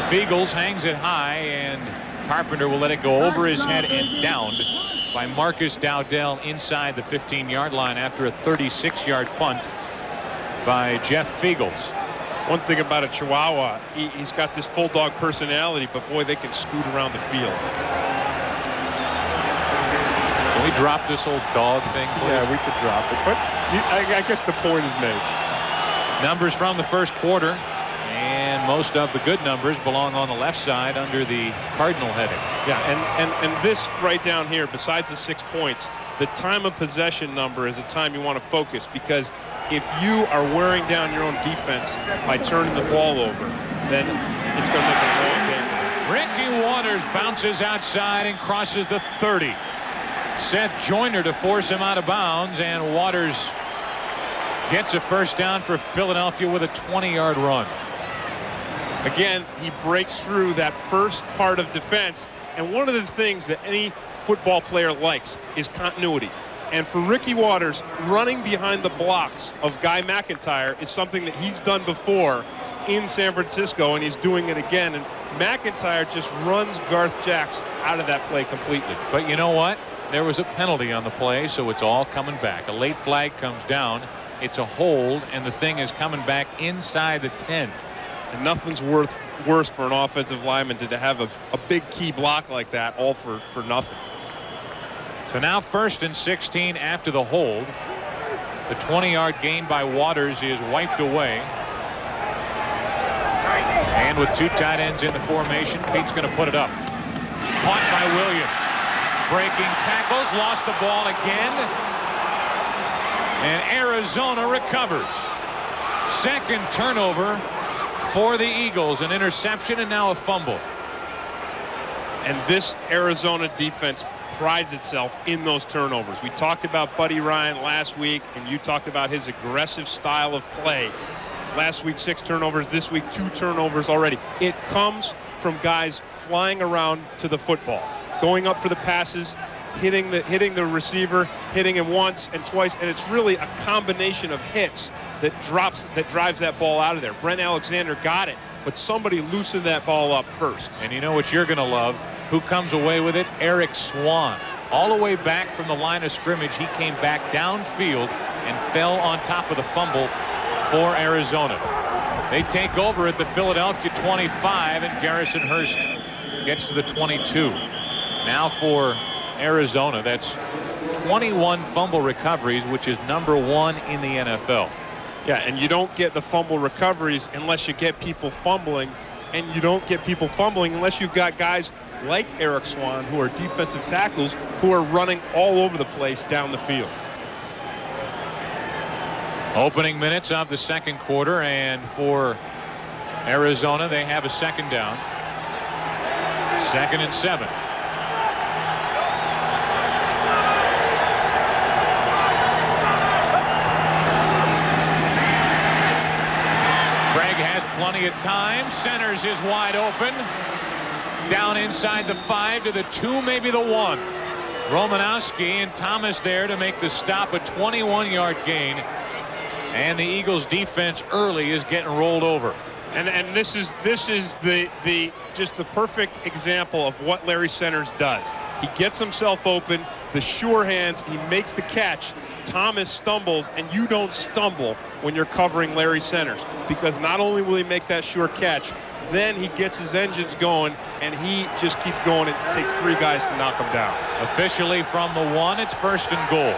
Fiegels hangs it high, and Carpenter will let it go over his head and downed by Marcus Dowdell inside the 15-yard line after a 36-yard punt by Jeff Fiegels. One thing about a Chihuahua, he's got this full dog personality, but boy, they can scoot around the field. Can we drop this whole dog thing, please? Yeah, we could drop it, but I guess the point is made. Numbers from the first quarter, and most of the good numbers belong on the left side under the Cardinal heading. Yeah, and this right down here, besides the 6 points, the time of possession number is a time you want to focus, because if you are wearing down your own defense by turning the ball over, then it's going to make a long day for them. Ricky Waters bounces outside and crosses the 30. Seth Joyner to force him out of bounds, and Waters gets a first down for Philadelphia with a 20-yard run. Again, he breaks through that first part of defense, and one of the things that any football player likes is continuity. And for Ricky Waters, running behind the blocks of Guy McIntyre is something that he's done before in San Francisco, and he's doing it again. And McIntyre just runs Garth Jacks out of that play completely. But you know what? There was a penalty on the play, so it's all coming back. A late flag comes down. It's a hold, and the thing is coming back inside the 10. And nothing's worse for an offensive lineman to have a big key block like that, all for nothing. So now 1st and 16 after the hold. The 20-yard gain by Waters is wiped away. And with 2 tight ends in the formation, Pete's going to put it up. Caught by Williams. Breaking tackles, lost the ball again. And Arizona recovers. 2nd turnover for the Eagles. An interception and now a fumble. And this Arizona defense prides itself in those turnovers. We talked about Buddy Ryan last week, and you talked about his aggressive style of play. Last week, 6 turnovers. This week, 2 turnovers already. It comes from guys flying around to the football, going up for the passes, hitting the receiver, hitting him once and twice, and it's really a combination of hits that drives that ball out of there. Brent Alexander got it, but somebody loosened that ball up first. And you know what you're going to love? Who comes away with it? Eric Swan. All the way back from the line of scrimmage, he came back downfield and fell on top of the fumble for Arizona. They take over at the Philadelphia 25, and Garrison Hurst gets to the 22. Now for Arizona, that's 21 fumble recoveries, which is #1 in the NFL. Yeah, and you don't get the fumble recoveries unless you get people fumbling, and you don't get people fumbling unless you've got guys like Eric Swan, who are defensive tackles, who are running all over the place down the field. Opening minutes of the second quarter, and for Arizona, they have a second down. 2nd and 7. Plenty of time. Centers is wide open. Down inside the 5 to the 2, maybe the 1. Romanowski and Thomas there to make the stop, a 21-yard gain. And the Eagles defense early is getting rolled over. And this is the just the perfect example of what Larry Centers does. He gets himself open, the sure hands, he makes the catch. Thomas stumbles, and you don't stumble when you're covering Larry Centers, because not only will he make that sure catch, then he gets his engines going, and he just keeps going. It takes 3 guys to knock him down. Officially from the 1, it's 1st and goal.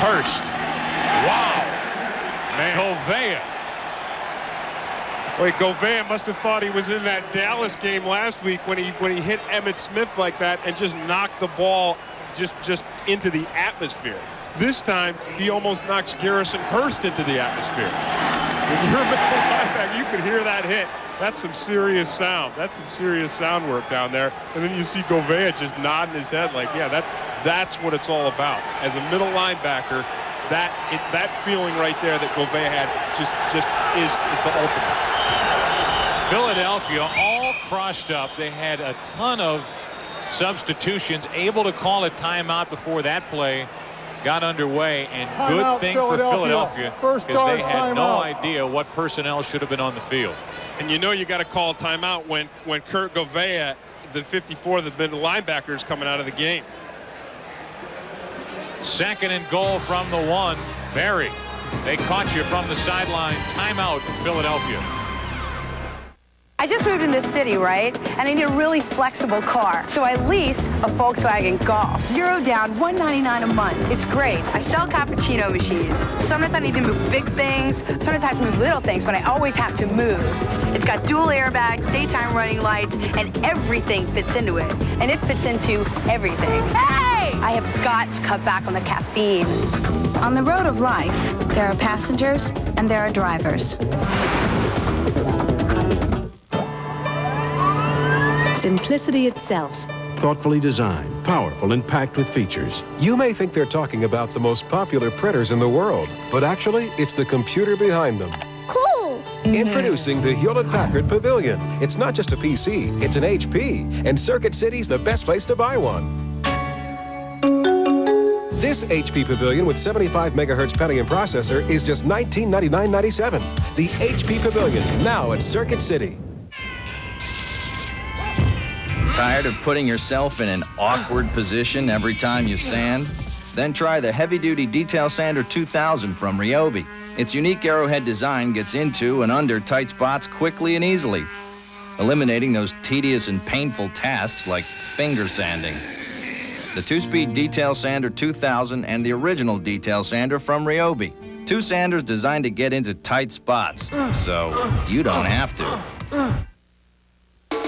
Hurst. Wow. Man. Govea. Wait, Govea must have thought he was in that Dallas game last week when he hit Emmitt Smith like that and just knocked the ball just into the atmosphere. This time, he almost knocks Garrison Hurst into the atmosphere. When you're a middle linebacker, you can hear that hit. That's some serious sound. That's some serious sound work down there. And then you see Govea just nodding his head like, yeah, that's what it's all about. As a middle linebacker, that feeling right there that Govea had just is the ultimate. Philadelphia all crossed up. They had a ton of substitutions, able to call a timeout before that play got underway, and good thing for Philadelphia because they had no idea what personnel should have been on the field. And you know you got to call a timeout when Kurt Govea, the 54, the middle linebacker, is coming out of the game. 2nd and goal from the 1. Barry, they caught you from the sideline. Timeout, Philadelphia. I just moved in this city, right? And I need a really flexible car. So I leased a Volkswagen Golf. 0 down, $199 a month. It's great. I sell cappuccino machines. Sometimes I need to move big things. Sometimes I have to move little things, but I always have to move. It's got dual airbags, daytime running lights, and everything fits into it. And it fits into everything. Hey! I have got to cut back on the caffeine. On the road of life, there are passengers and there are drivers. Simplicity itself. Thoughtfully designed, powerful, and packed with features. You may think they're talking about the most popular printers in the world, but actually, it's the computer behind them. Cool! Introducing the Hewlett-Packard Pavilion. It's not just a PC, it's an HP, and Circuit City's the best place to buy one. This HP Pavilion with 75 megahertz Pentium processor is just $1999.97. The HP Pavilion, now at Circuit City. Tired of putting yourself in an awkward position every time you sand? Then try the heavy-duty Detail Sander 2000 from Ryobi. Its unique arrowhead design gets into and under tight spots quickly and easily, eliminating those tedious and painful tasks like finger sanding. The 2-speed Detail Sander 2000 and the original Detail Sander from Ryobi. 2 sanders designed to get into tight spots, so you don't have to.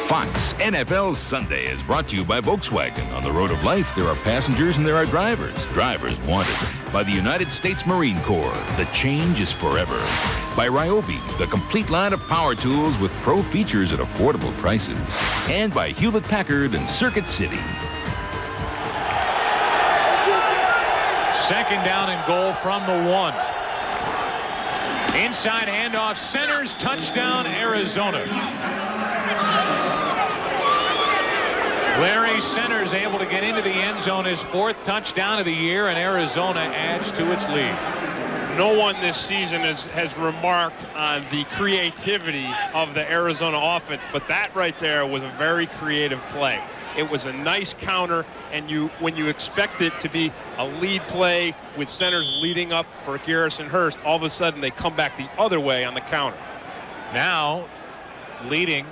Fox NFL Sunday is brought to you by Volkswagen. On the road of life, there are passengers and there are drivers. Drivers wanted. By the United States Marine Corps, the change is forever. By Ryobi, the complete line of power tools with pro features at affordable prices. And by Hewlett-Packard and Circuit City. Second down and goal from the 1. Inside handoff, centers, touchdown, Arizona. Larry Centers able to get into the end zone, his 4th touchdown of the year, and Arizona adds to its lead. No one this season has remarked on the creativity of the Arizona offense, but that right there was a very creative play. It was a nice counter, and when you expect it to be a lead play with Centers leading up for Garrison Hurst, all of a sudden they come back the other way on the counter. Now leading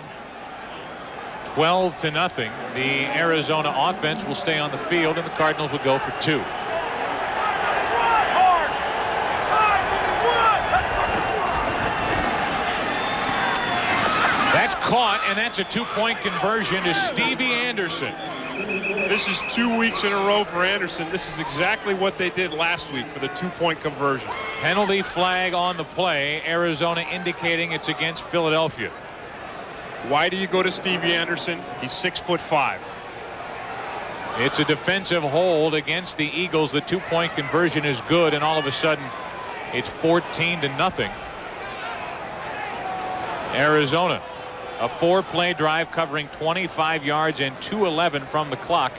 12-0. The Arizona offense will stay on the field, and the Cardinals will go for 2. That's caught, and that's a 2-point conversion to Stevie Anderson. This is 2 weeks in a row for Anderson. This is exactly what they did last week for the 2-point conversion. Penalty flag on the play. Arizona indicating it's against Philadelphia. Why do you go to Stevie Anderson? He's 6'5". It's a defensive hold against the Eagles. The 2-point conversion is good, and all of a sudden it's 14-0. Arizona. A 4-play drive covering 25 yards and 2:11 from the clock.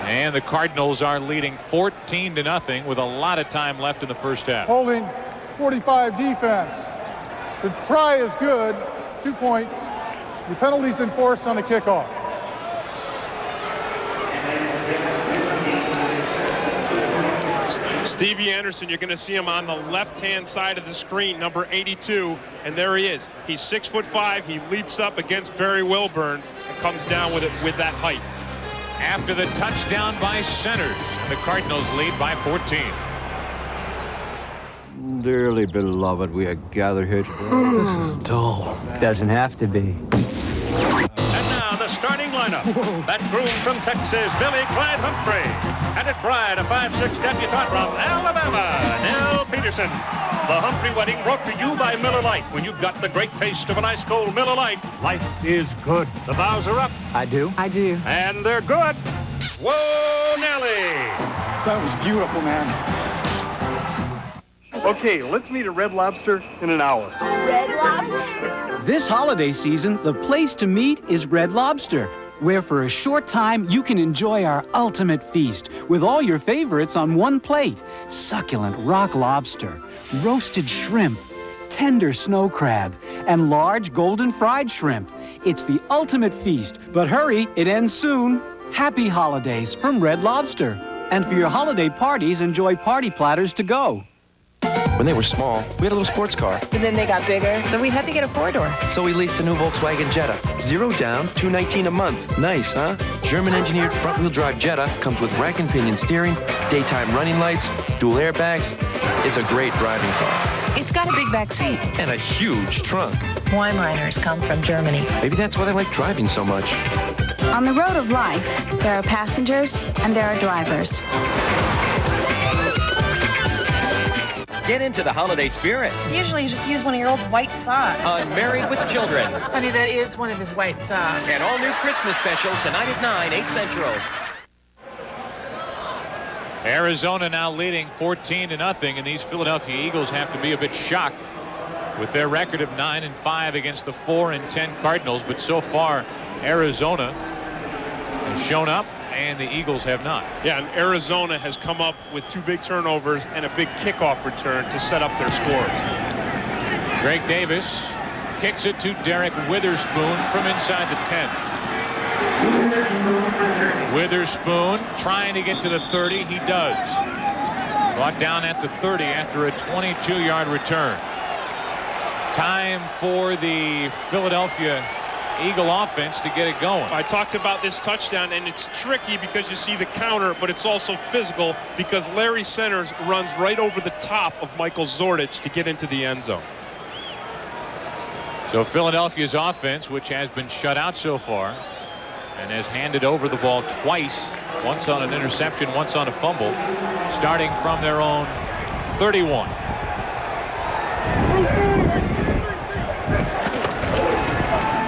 And the Cardinals are leading 14-0 with a lot of time left in the first half. Holding 45 defense. The try is good, 2 points. The penalty's enforced on the kickoff. Stevie Anderson, you're going to see him on the left-hand side of the screen, number 82, and there he is. He's 6'5". He leaps up against Barry Wilburn and comes down with it with that height. After the touchdown by Centers, the Cardinals lead by 14. Dearly beloved, we are gathered here today. This is dull. Doesn't have to be. And now the starting lineup. That groom from Texas, Billy Clyde Humphrey. And at Bride, a 5'6" debutante from Alabama, Nell Peterson. The Humphrey wedding brought to you by Miller Lite. When you've got the great taste of an ice cold Miller Lite, life is good. The vows are up. I do. I do. And they're good. Whoa, Nelly. That was beautiful, man. Okay, let's meet at Red Lobster in an hour. Red Lobster? This holiday season, the place to meet is Red Lobster, where for a short time you can enjoy our ultimate feast with all your favorites on one plate. Succulent rock lobster, roasted shrimp, tender snow crab, and large golden fried shrimp. It's the ultimate feast, but hurry, it ends soon. Happy holidays from Red Lobster. And for your holiday parties, enjoy party platters to go. When they were small, we had a little sports car. But then they got bigger, so we had to get a 4-door. So we leased a new Volkswagen Jetta. 0 down, $219 a month. Nice, huh? German-engineered front-wheel drive Jetta comes with rack and pinion steering, daytime running lights, dual airbags. It's a great driving car. It's got a big back seat. And a huge trunk. Weimaraners come from Germany. Maybe that's why they like driving so much. On the road of life, there are passengers and there are drivers. Get into the holiday spirit. Usually you just use one of your old white socks. On Married with Children. Honey, that is one of his white socks. An all-new Christmas special tonight at 9, 8 Central. Arizona now leading 14-0, and these Philadelphia Eagles have to be a bit shocked with their record of 9-5 against the 4-10 Cardinals. But so far, Arizona has shown up, and the Eagles have not. Yeah, and Arizona has come up with 2 big turnovers and a big kickoff return to set up their scores. Greg Davis kicks it to Derek Witherspoon from inside the 10. Witherspoon trying to get to the 30. He does. Brought down at the 30 after a 22-yard return. Time for the Philadelphia Eagle offense to get it going. I talked about this touchdown, and it's tricky because you see the counter, but it's also physical because Larry Centers runs right over the top of Michael Zordich to get into the end zone. So Philadelphia's offense, which has been shut out so far and has handed over the ball twice, once on an interception, once on a fumble, starting from their own 31.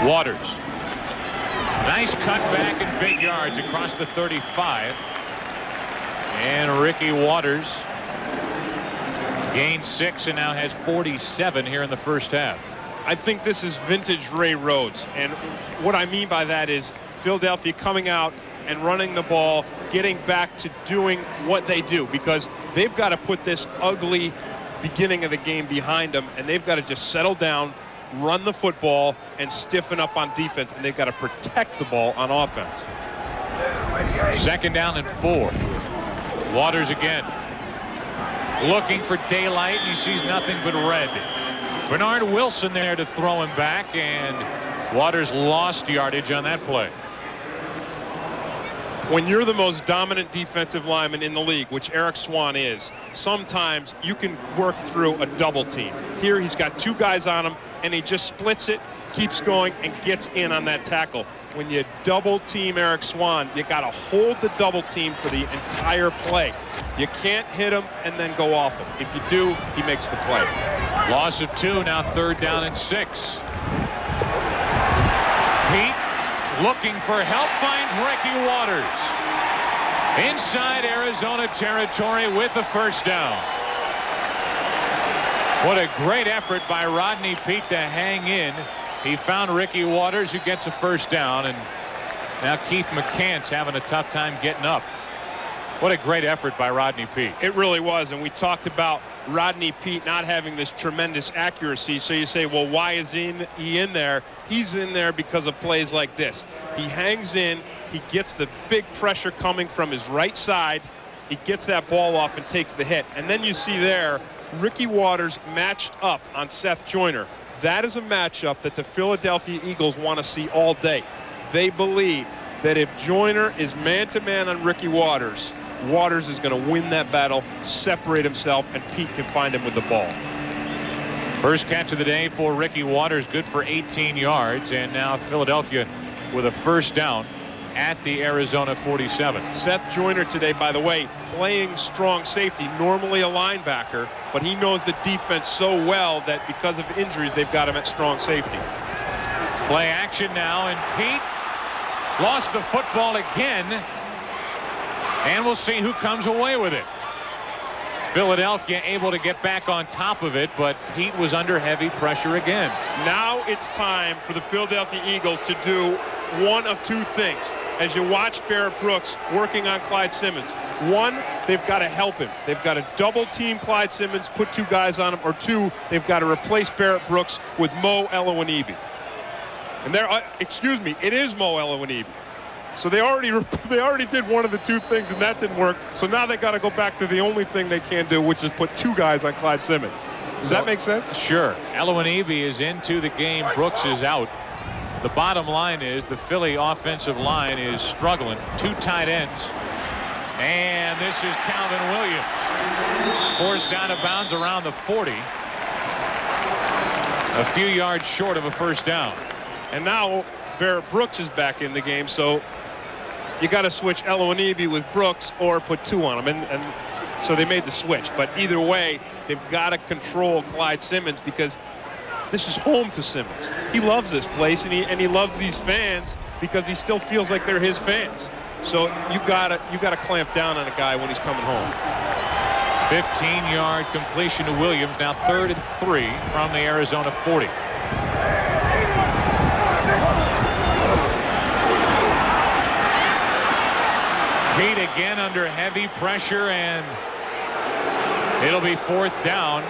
Waters. Nice cut back and big yards across the 35. And Ricky Waters gained 6 and now has 47 here in the first half. I think this is vintage Ray Rhodes. And what I mean by that is Philadelphia coming out and running the ball, getting back to doing what they do, because they've got to put this ugly beginning of the game behind them, and they've got to just settle down, run the football, and stiffen up on defense, and they've got to protect the ball on offense. 2nd down and 4. Waters again. Looking for daylight, and he sees nothing but red. Bernard Wilson there to throw him back, and Waters lost yardage on that play. When you're the most dominant defensive lineman in the league, which Eric Swan is, sometimes you can work through a double team. Here he's got 2 guys on him, and he just splits it, keeps going, and gets in on that tackle. When you double team Eric Swan, you got to hold the double team for the entire play. You can't hit him and then go off him. If you do, he makes the play. Loss of 2, now 3rd down and 6. Pete looking for help, finds Ricky Waters inside Arizona territory with a 1st down. What a great effort by Rodney Pete to hang in. He found Ricky Waters, who gets a 1st down, and now Keith McCant's having a tough time getting up. What a great effort by Rodney Pete. It really was, and we talked about Rodney Pete not having this tremendous accuracy. So you say, well, why is he in there? He's in there because of plays like this. He hangs in, he gets the big pressure coming from his right side, he gets that ball off and takes the hit. And then you see there Ricky Waters matched up on Seth Joyner. That is a matchup that the Philadelphia Eagles want to see all day. They believe that if Joyner is man-to-man on Ricky Waters, Waters is going to win that battle, separate himself, and Pete can find him with the ball. First catch of the day for Ricky Waters, good for 18 yards, and now Philadelphia with a 1st down at the Arizona 47. Seth Joyner today, by the way, playing strong safety, normally a linebacker, but he knows the defense so well that because of injuries, they've got him at strong safety. Play action now, and Pete lost the football again, and we'll see who comes away with it. Philadelphia able to get back on top of it, but Pete was under heavy pressure again. Now it's time for the Philadelphia Eagles to do one of 2 things. As you watch Barrett Brooks working on Clyde Simmons, 1, they've got to help him. They've got to double team Clyde Simmons, put 2 guys on him, or 2, they've got to replace Barrett Brooks with Mo Elowanibi. And there, excuse me, it is Mo Elowanibi. So they already did one of the 2 things, and that didn't work. So now they got to go back to the only thing they can do, which is put 2 guys on Clyde Simmons. Does that make sense? Sure. Elowanibi is into the game. Brooks is out. The bottom line is the Philly offensive line is struggling. 2 tight ends. And this is Calvin Williams. Forced out of bounds around the 40. A few yards short of a 1st down. And now Barrett Brooks is back in the game, so you got to switch Elowanibi with Brooks or put 2 on him. And so they made the switch. But either way, they've got to control Clyde Simmons because this is home to Simmons. He loves this place, and he loves these fans because he still feels like they're his fans. So you gotta clamp down on a guy when he's coming home. 15-yard completion to Williams, now 3rd and 3 from the Arizona 40. Pete again under heavy pressure, and it'll be 4th down.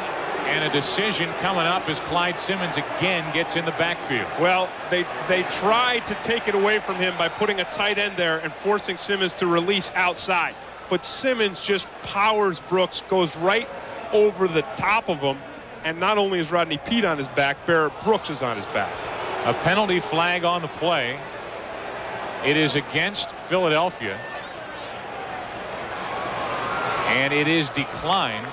And a decision coming up as Clyde Simmons again gets in the backfield. Well, they tried to take it away from him by putting a tight end there and forcing Simmons to release outside. But Simmons just powers Brooks, goes right over the top of him, and not only is Rodney Pete on his back, Barrett Brooks is on his back. A penalty flag on the play. It is against Philadelphia, and it is declined.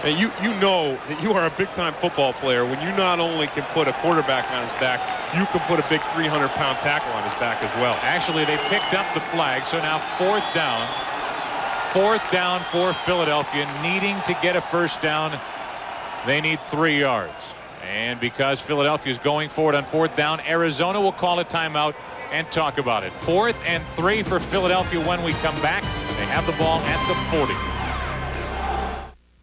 And you know that you are a big-time football player when you not only can put a quarterback on his back, you can put a big 300-pound tackle on his back as well. Actually, they picked up the flag, so now fourth down. Fourth down for Philadelphia, needing to get a first down. They need 3 yards. And because Philadelphia is going for it on fourth down, Arizona will call a timeout and talk about it. 4th and 3 for Philadelphia when we come back. They have the ball at the 40.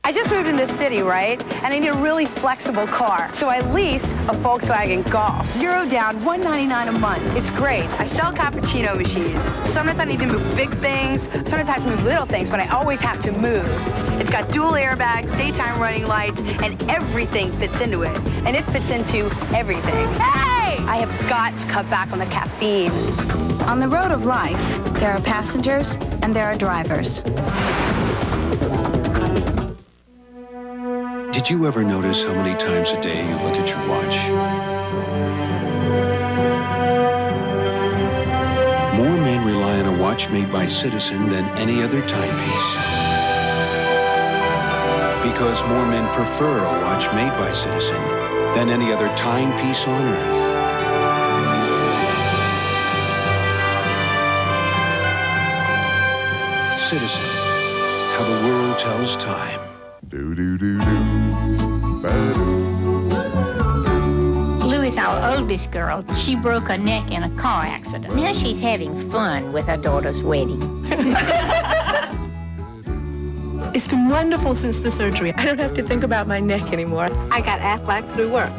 I just moved in this city, right? And I need a really flexible car. So I leased a Volkswagen Golf. 0 down, $199 a month. It's great. I sell cappuccino machines. Sometimes I need to move big things. Sometimes I have to move little things, but I always have to move. It's got dual airbags, daytime running lights, and everything fits into it. And it fits into everything. Hey! I have got to cut back on the caffeine. On the road of life, there are passengers and there are drivers. Did you ever notice how many times a day you look at your watch? More men rely on a watch made by Citizen than any other timepiece. Because more men prefer a watch made by Citizen than any other timepiece on Earth. Citizen, how the world tells time. Louis, our oldest girl, she broke her neck in a car accident. Now she's having fun with her daughter's wedding. It's been wonderful since the surgery. I don't have to think about my neck anymore. I got Aflac through work.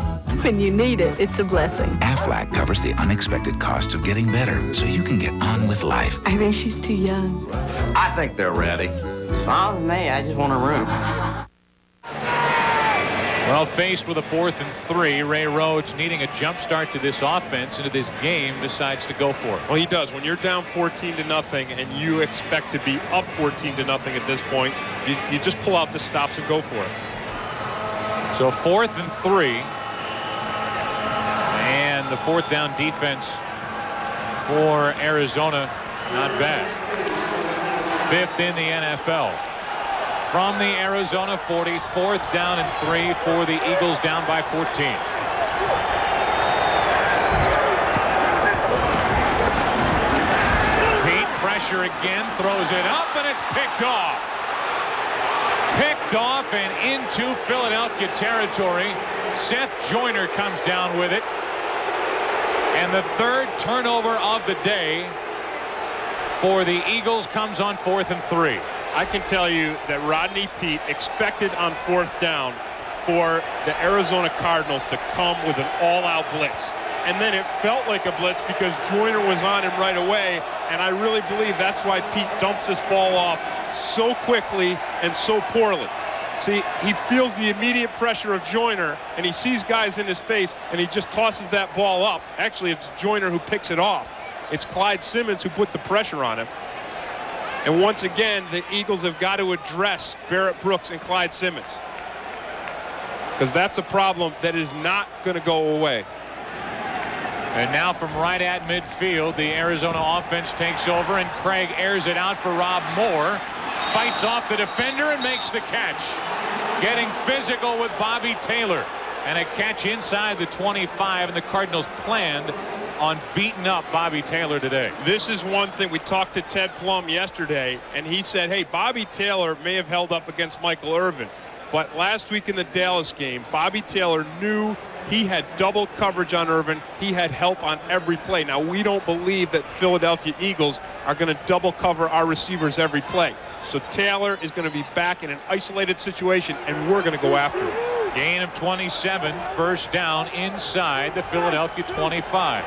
When you need it, it's a blessing. Aflac covers the unexpected costs of getting better so you can get on with life. I think she's too young. I think they're ready. It's fine with me. I just want a room. Well, faced with a 4th and 3, Ray Rhodes, needing a jump start to this offense, into this game, decides to go for it. Well, he does. When you're down 14-0 and you expect to be up 14-0 at this point, you just pull out the stops and go for it. So 4th and 3. And the 4th down defense for Arizona, not bad. 5th in the NFL. From the Arizona 40, 4th down and 3 for the Eagles, down by 14. Pete, pressure again, throws it up, and it's picked off. Picked off and into Philadelphia territory. Seth Joyner comes down with it. And the 3rd turnover of the day for the Eagles comes on 4th and 3. I can tell you that Rodney Peete expected on 4th down for the Arizona Cardinals to come with an all-out blitz. And then it felt like a blitz because Joyner was on him right away. And I really believe that's why Peete dumps this ball off so quickly and so poorly. See, he feels the immediate pressure of Joyner, and he sees guys in his face, and he just tosses that ball up. Actually, it's Joyner who picks it off. It's Clyde Simmons who put the pressure on him. And once again, the Eagles have got to address Barrett Brooks and Clyde Simmons, because that's a problem that is not going to go away. And now from right at midfield, the Arizona offense takes over, and Craig airs it out for Rob Moore. Fights off the defender and makes the catch. Getting physical with Bobby Taylor. And a catch inside the 25, and the Cardinals planned on beating up Bobby Taylor today. This is one thing. We talked to Ted Plum yesterday, and he said, hey, Bobby Taylor may have held up against Michael Irvin, but last week in the Dallas game, Bobby Taylor knew he had double coverage on Irvin. He had help on every play. Now, we don't believe that Philadelphia Eagles are going to double cover our receivers every play. So Taylor is going to be back in an isolated situation, and we're going to go after him. Gain of 27, first down inside the Philadelphia 25.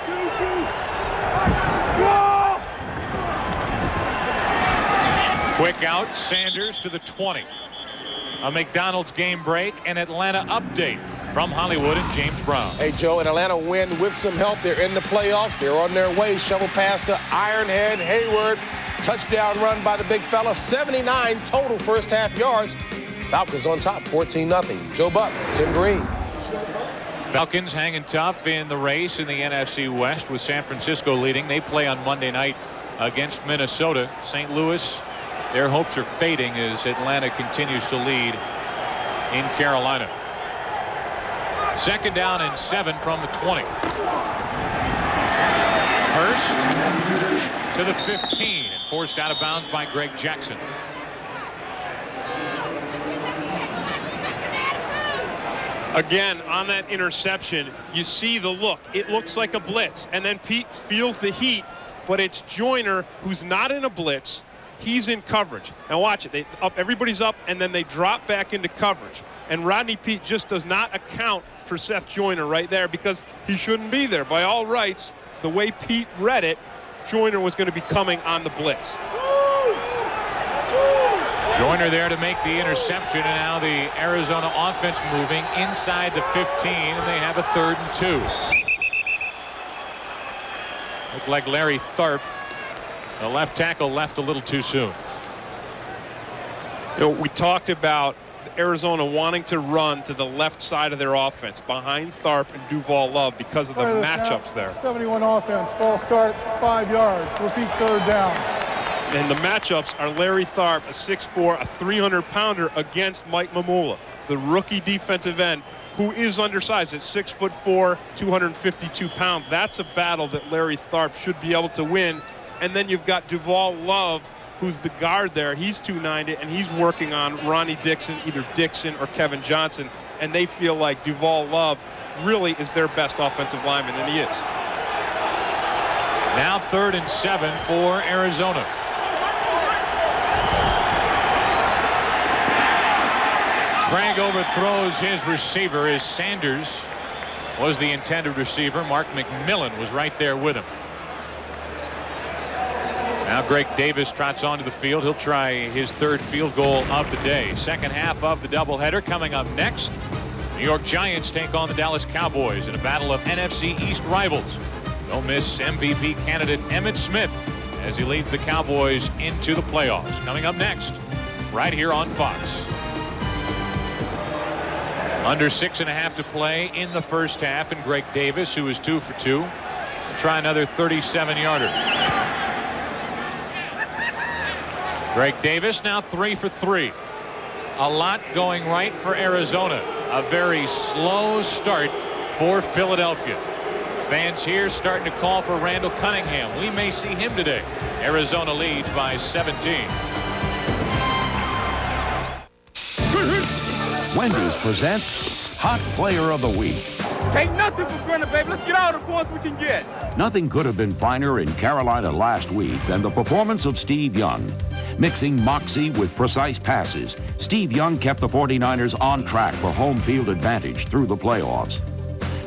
Quick out, Sanders to the 20. A McDonald's game break, and Atlanta update from Hollywood and James Brown. Hey, Joe, and Atlanta win with some help. They're in the playoffs. They're on their way. Shovel pass to Ironhead Hayward. Touchdown run by the big fella. 79 total first half yards. Falcons on top, 14-0. Joe Buck, Tim Green. Falcons hanging tough in the race in the NFC West with San Francisco leading. They play on Monday night against Minnesota. St. Louis, their hopes are fading as Atlanta continues to lead in Carolina. 2nd down and 7 from the 20. Hurst to the 15 and forced out of bounds by Greg Jackson. Again, on that interception, you see the look. It looks like a blitz, and then Pete feels the heat, but it's Joyner who's not in a blitz. He's in coverage. Now watch it. Everybody's up, and then they drop back into coverage. And Rodney Peete just does not account for Seth Joyner right there because he shouldn't be there. By all rights, the way Pete read it, Joyner was going to be coming on the blitz. Joyner there to make the interception, and now the Arizona offense moving inside the 15, and they have a 3rd and 2. Looked like Larry Tharp, the left tackle, left a little too soon. You know, we talked about Arizona wanting to run to the left side of their offense behind Tharp and Duval Love because of the matchups there. 71 offense, false start, 5 yards, repeat 3rd down. And the matchups are Larry Tharp, a 6'4", a 300-pounder against Mike Mamula, the rookie defensive end who is undersized at 6'4", 252 pounds. That's a battle that Larry Tharp should be able to win. And then you've got Duval Love, who's the guard there. He's 290, and he's working on Ronnie Dixon, either Dixon or Kevin Johnson. And they feel like Duval Love really is their best offensive lineman, and he is. Now 3rd and 7 for Arizona. Craig overthrows his receiver as Sanders was the intended receiver. Mark McMillan was right there with him. Now Greg Davis trots onto the field. He'll try his 3rd field goal of the day. 2nd half of the doubleheader coming up next. New York Giants take on the Dallas Cowboys in a battle of NFC East rivals. Don't miss MVP candidate Emmitt Smith as he leads the Cowboys into the playoffs. Coming up next, right here on Fox. Under 6.5 to play in the 1st half, and Greg Davis, who is 2 for 2, will try another 37-yarder. Greg Davis now 3 for 3. A lot going right for Arizona. A very slow start for Philadelphia. Fans here starting to call for Randall Cunningham. We may see him today. Arizona leads by 17. Wendy's presents Hot Player of the Week. Take nothing for granted, baby. Let's get all the points we can get. Nothing could have been finer in Carolina last week than the performance of Steve Young. Mixing moxie with precise passes, Steve Young kept the 49ers on track for home field advantage through the playoffs.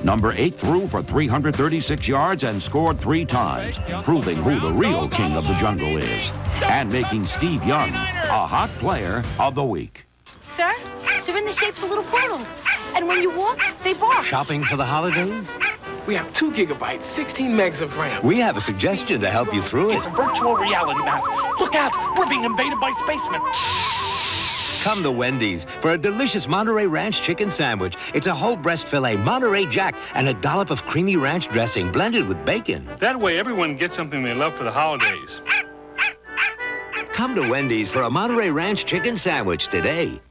Number 8 threw for 336 yards and scored 3 times, proving who the real king of the jungle is, and making Steve Young a Hot Player of the Week. Sir, they're in the shapes of little portals. And when you walk, they bark. Shopping for the holidays? We have 2 gigabytes, 16 megs of RAM. We have a suggestion to help you through it. It's a virtual reality mask. Look out, we're being invaded by spacemen. Come to Wendy's for a delicious Monterey Ranch chicken sandwich. It's a whole breast filet, Monterey Jack, and a dollop of creamy ranch dressing blended with bacon. That way everyone gets something they love for the holidays. Come to Wendy's for a Monterey Ranch chicken sandwich today.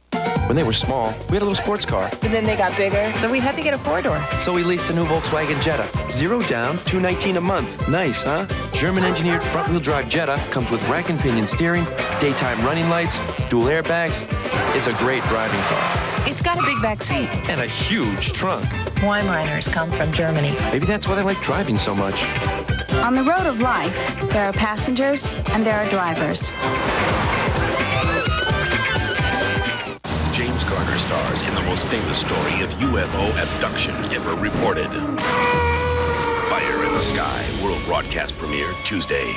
When they were small, we had a little sports car. But then they got bigger, so we had to get a 4-door. So we leased a new Volkswagen Jetta. 0 down, $219 a month. Nice, huh? German-engineered front-wheel drive Jetta comes with rack and pinion steering, daytime running lights, dual airbags. It's a great driving car. It's got a big back seat. And a huge trunk. Weimaraners come from Germany. Maybe that's why they like driving so much. On the road of life, there are passengers and there are drivers. James Garner stars in the most famous story of UFO abduction ever reported. Fire in the Sky, world broadcast premiere Tuesday.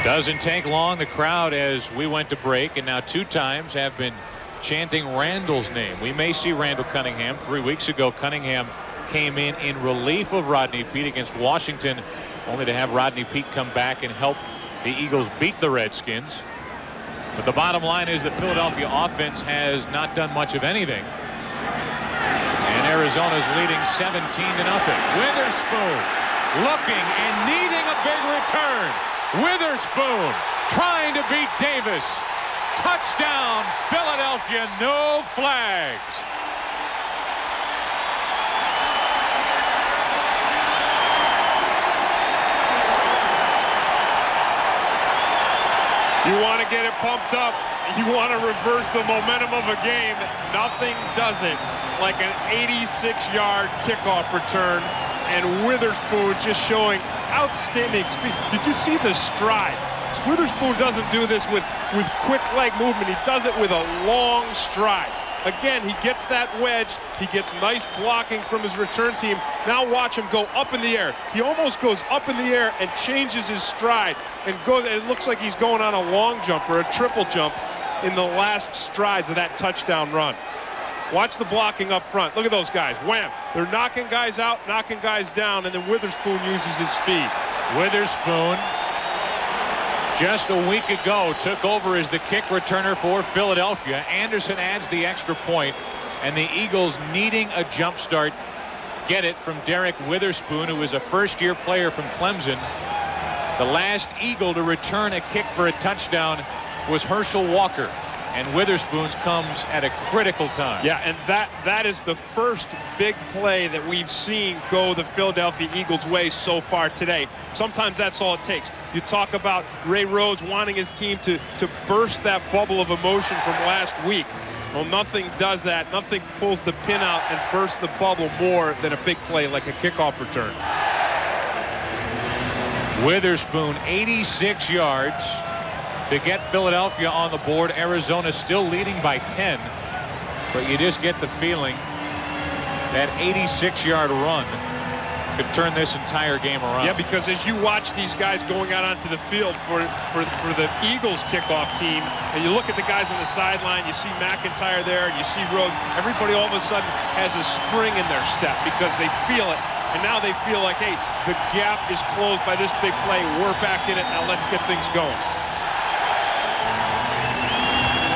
Doesn't take long. The crowd, as we went to break, and now 2 times have been chanting Randall's name. We may see Randall Cunningham. 3 weeks ago, Cunningham came in relief of Rodney Peete against Washington, only to have Rodney Peete come back and help the Eagles beat the Redskins. But the bottom line is the Philadelphia offense has not done much of anything. And Arizona's leading 17-0. Witherspoon looking and needing a big return. Witherspoon trying to beat Davis. Touchdown, Philadelphia, no flags. You want to get it pumped up. You want to reverse the momentum of a game. Nothing does it like an 86-yard kickoff return, and Witherspoon just showing outstanding speed. Did you see the stride? Witherspoon doesn't do this with quick leg movement. He does it with a long stride. Again, he gets that wedge. He gets nice blocking from his return team. Now watch him go up in the air. He almost goes up in the air and changes his stride and goes. It looks like he's going on a long jump or a triple jump in the last strides of that touchdown run. Watch the blocking up front. Look at those guys. Wham! They're knocking guys out, knocking guys down, and then Witherspoon uses his speed. Witherspoon, just a week ago, took over as the kick returner for Philadelphia. Anderson adds the extra point, and the Eagles, needing a jump start, get it from Derek Witherspoon, who is a first-year player from Clemson. The last Eagle to return a kick for a touchdown was Herschel Walker, and Witherspoon's comes at a critical time. Yeah, and that is the first big play that we've seen go the Philadelphia Eagles' way so far today. Sometimes that's all it takes. You talk about Ray Rhodes wanting his team to burst that bubble of emotion from last week. Well, nothing does that. Nothing pulls the pin out and bursts the bubble more than a big play like a kickoff return. Witherspoon, 86 yards to get Philadelphia on the board. Arizona still leading by 10, but you just get the feeling that 86-yard run could turn this entire game around. Yeah, because as you watch these guys going out onto the field for the Eagles kickoff team, and you look at the guys on the sideline, you see McIntyre there, you see Rhodes, everybody all of a sudden has a spring in their step because they feel it. And now they feel like, hey, the gap is closed by this big play. We're back in it. Now let's get things going.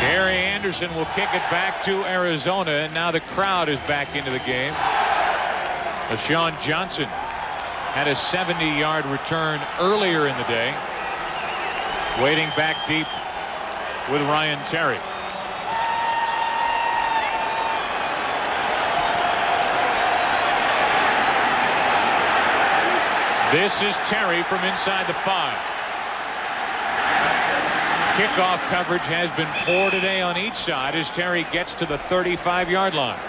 Gary Anderson will kick it back to Arizona, and now the crowd is back into the game. LaShawn Johnson had a 70-yard return earlier in the day, waiting back deep with Ryan Terry. This is Terry from inside the 5. Kickoff coverage has been poor today on each side as Terry gets to the 35-yard line.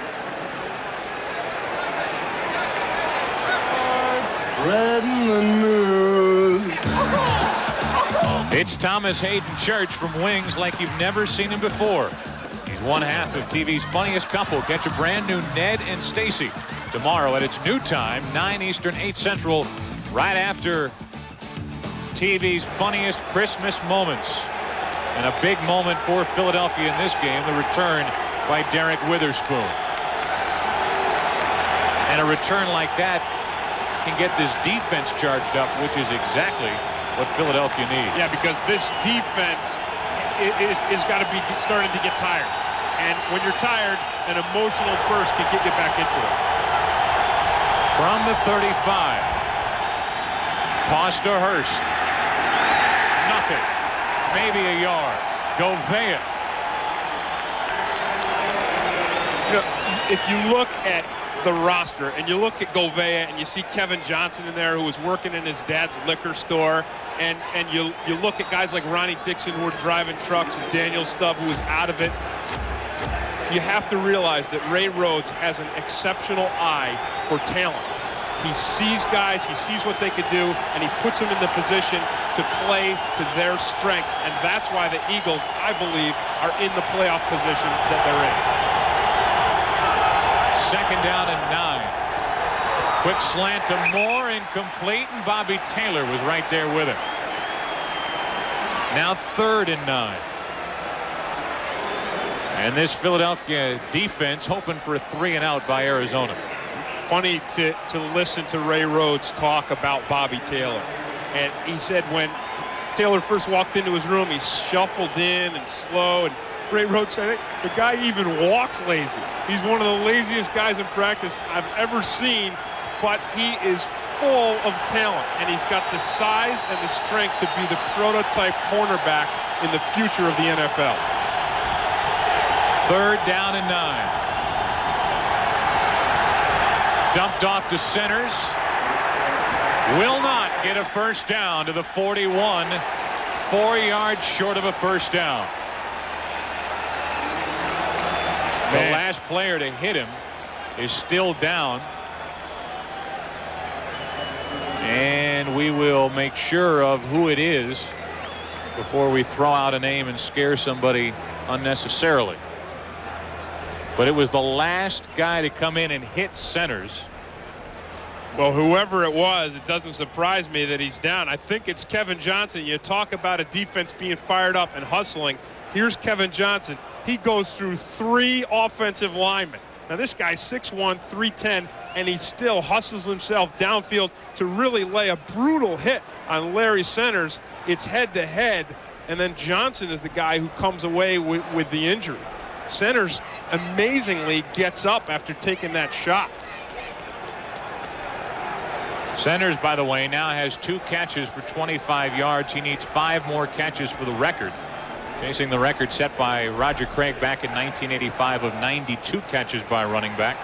Spreading the news. It's Thomas Hayden Church from Wings like you've never seen him before. He's one half of TV's funniest couple. Catch a brand new Ned and Stacy tomorrow at its new time, 9 Eastern, 8 Central, right after TV's funniest Christmas moments. And a big moment for Philadelphia in this game, the return by Derek Witherspoon. And a return like that can get this defense charged up, which is exactly what Philadelphia needs. Yeah, because this defense is got to be starting to get tired. And when you're tired, an emotional burst can get you back into it. From the 35. Toss to Hurst. Nothing. Maybe a yard. Govea. You know, if you look at the roster and you look at Govea and you see Kevin Johnson in there who was working in his dad's liquor store, and you look at guys like Ronnie Dixon who are driving trucks and Daniel Stubb who is out of it, you have to realize that Ray Rhodes has an exceptional eye for talent. He sees guys, he sees what they could do, and he puts them in the position to play to their strengths. And that's why the Eagles, I believe, are in the playoff position that they're in. 2nd down and 9. Quick slant to Moore, incomplete, and Bobby Taylor was right there with him. Now 3rd and 9. And this Philadelphia defense hoping for a 3-and-out by Arizona. Funny to listen to Ray Rhodes talk about Bobby Taylor. And he said when Taylor first walked into his room, he shuffled in and slow. And Ray Rhodes said, hey, the guy even walks lazy. He's one of the laziest guys in practice I've ever seen, but he is full of talent. And he's got the size and the strength to be the prototype cornerback in the future of the NFL. 3rd down and 9. Dumped off to Centers. Will not get a first down to the 41. 4 yards short of a first down. The last player to hit him is still down. And we will make sure of who it is before we throw out a name and scare somebody unnecessarily. But it was the last guy to come in and hit Centers. Well, whoever it was, it doesn't surprise me that he's down. I think it's Kevin Johnson. You talk about a defense being fired up and hustling. Here's Kevin Johnson. He goes through 3 offensive linemen. Now, this guy's 6'1", 310, and he still hustles himself downfield to really lay a brutal hit on Larry Centers. It's head-to-head, and then Johnson is the guy who comes away with the injury. Centers amazingly gets up after taking that shot. Centers, by the way, now has 2 catches for 25 yards. He needs 5 more catches for the record. Chasing the record set by Roger Craig back in 1985 of 92 catches by a running back.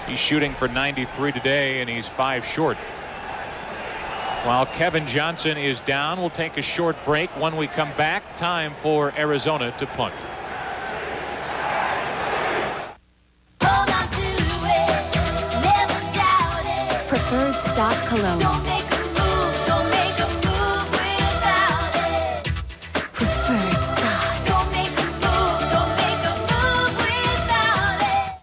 He's shooting for 93 today, and he's 5 short. While Kevin Johnson is down, we'll take a short break. When we come back, time for Arizona to punt. Preferred stock cologne. Don't make a move, don't make a move without it. Preferred stock. Don't make a move, don't make a move without it.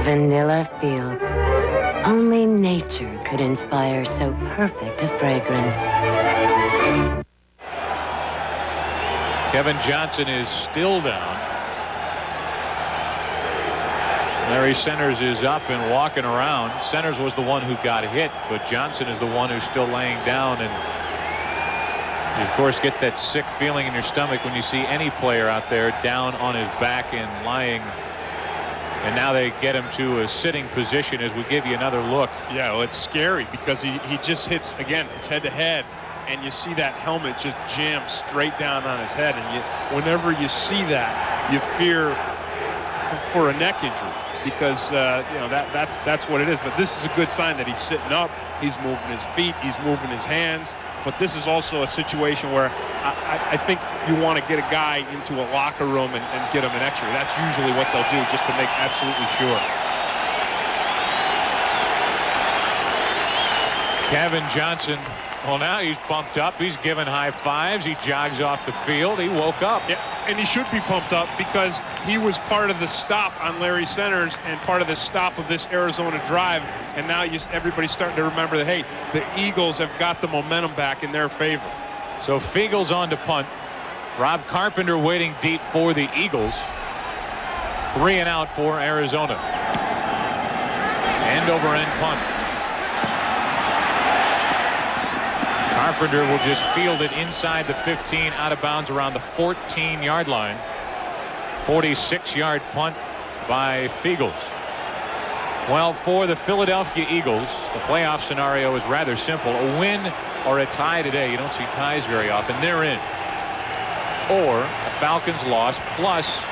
Vanilla Fields. Only nature could inspire so perfect a fragrance. Kevin Johnson is still down. Larry Centers is up and walking around. Centers was the one who got hit, but Johnson is the one who's still laying down. And you, of course, get that sick feeling in your stomach when you see any player out there down on his back and lying. And now they get him to a sitting position as we give you another look. Yeah, well, it's scary because he just hits, again, it's head-to-head. And you see that helmet just jam straight down on his head, and whenever you see that, you fear for a neck injury because you know that's what it is. But this is a good sign that he's sitting up, he's moving his feet, he's moving his hands. But this is also a situation where I think you want to get a guy into a locker room and get him an X-ray. That's usually what they'll do, just to make absolutely sure. Kevin Johnson. Well, now he's pumped up. He's giving high fives. He jogs off the field. He woke up. Yeah, and he should be pumped up because he was part of the stop on Larry Centers and part of the stop of this Arizona drive. And now everybody's starting to remember that, hey, the Eagles have got the momentum back in their favor. So Fiegel's on to punt. Rob Carpenter waiting deep for the Eagles. 3 and out for Arizona. End over end punt. Carpenter will just field it inside the 15, out of bounds around the 14-yard line. 46-yard punt by Fiegel's. Well, for the Philadelphia Eagles, the playoff scenario is rather simple. A win or a tie today. You don't see ties very often. They're in. Or a Falcons loss plus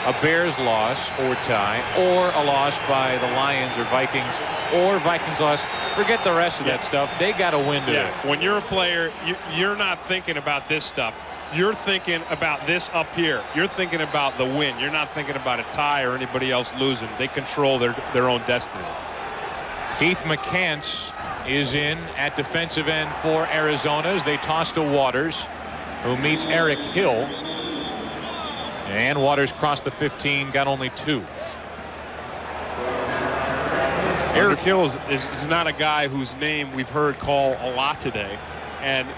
a Bears loss or tie, or a loss by the Lions or Vikings, or Vikings loss. Forget the rest of that stuff. They got to win today. Yeah. When you're a player, you're not thinking about this stuff. You're thinking about this up here. You're thinking about the win. You're not thinking about a tie or anybody else losing. They control their own destiny. Keith McCants is in at defensive end for Arizona as they toss to Waters, who meets Eric Hill. And Waters crossed the 15, got only 2. Eric Hill is not a guy whose name we've heard call a lot today. And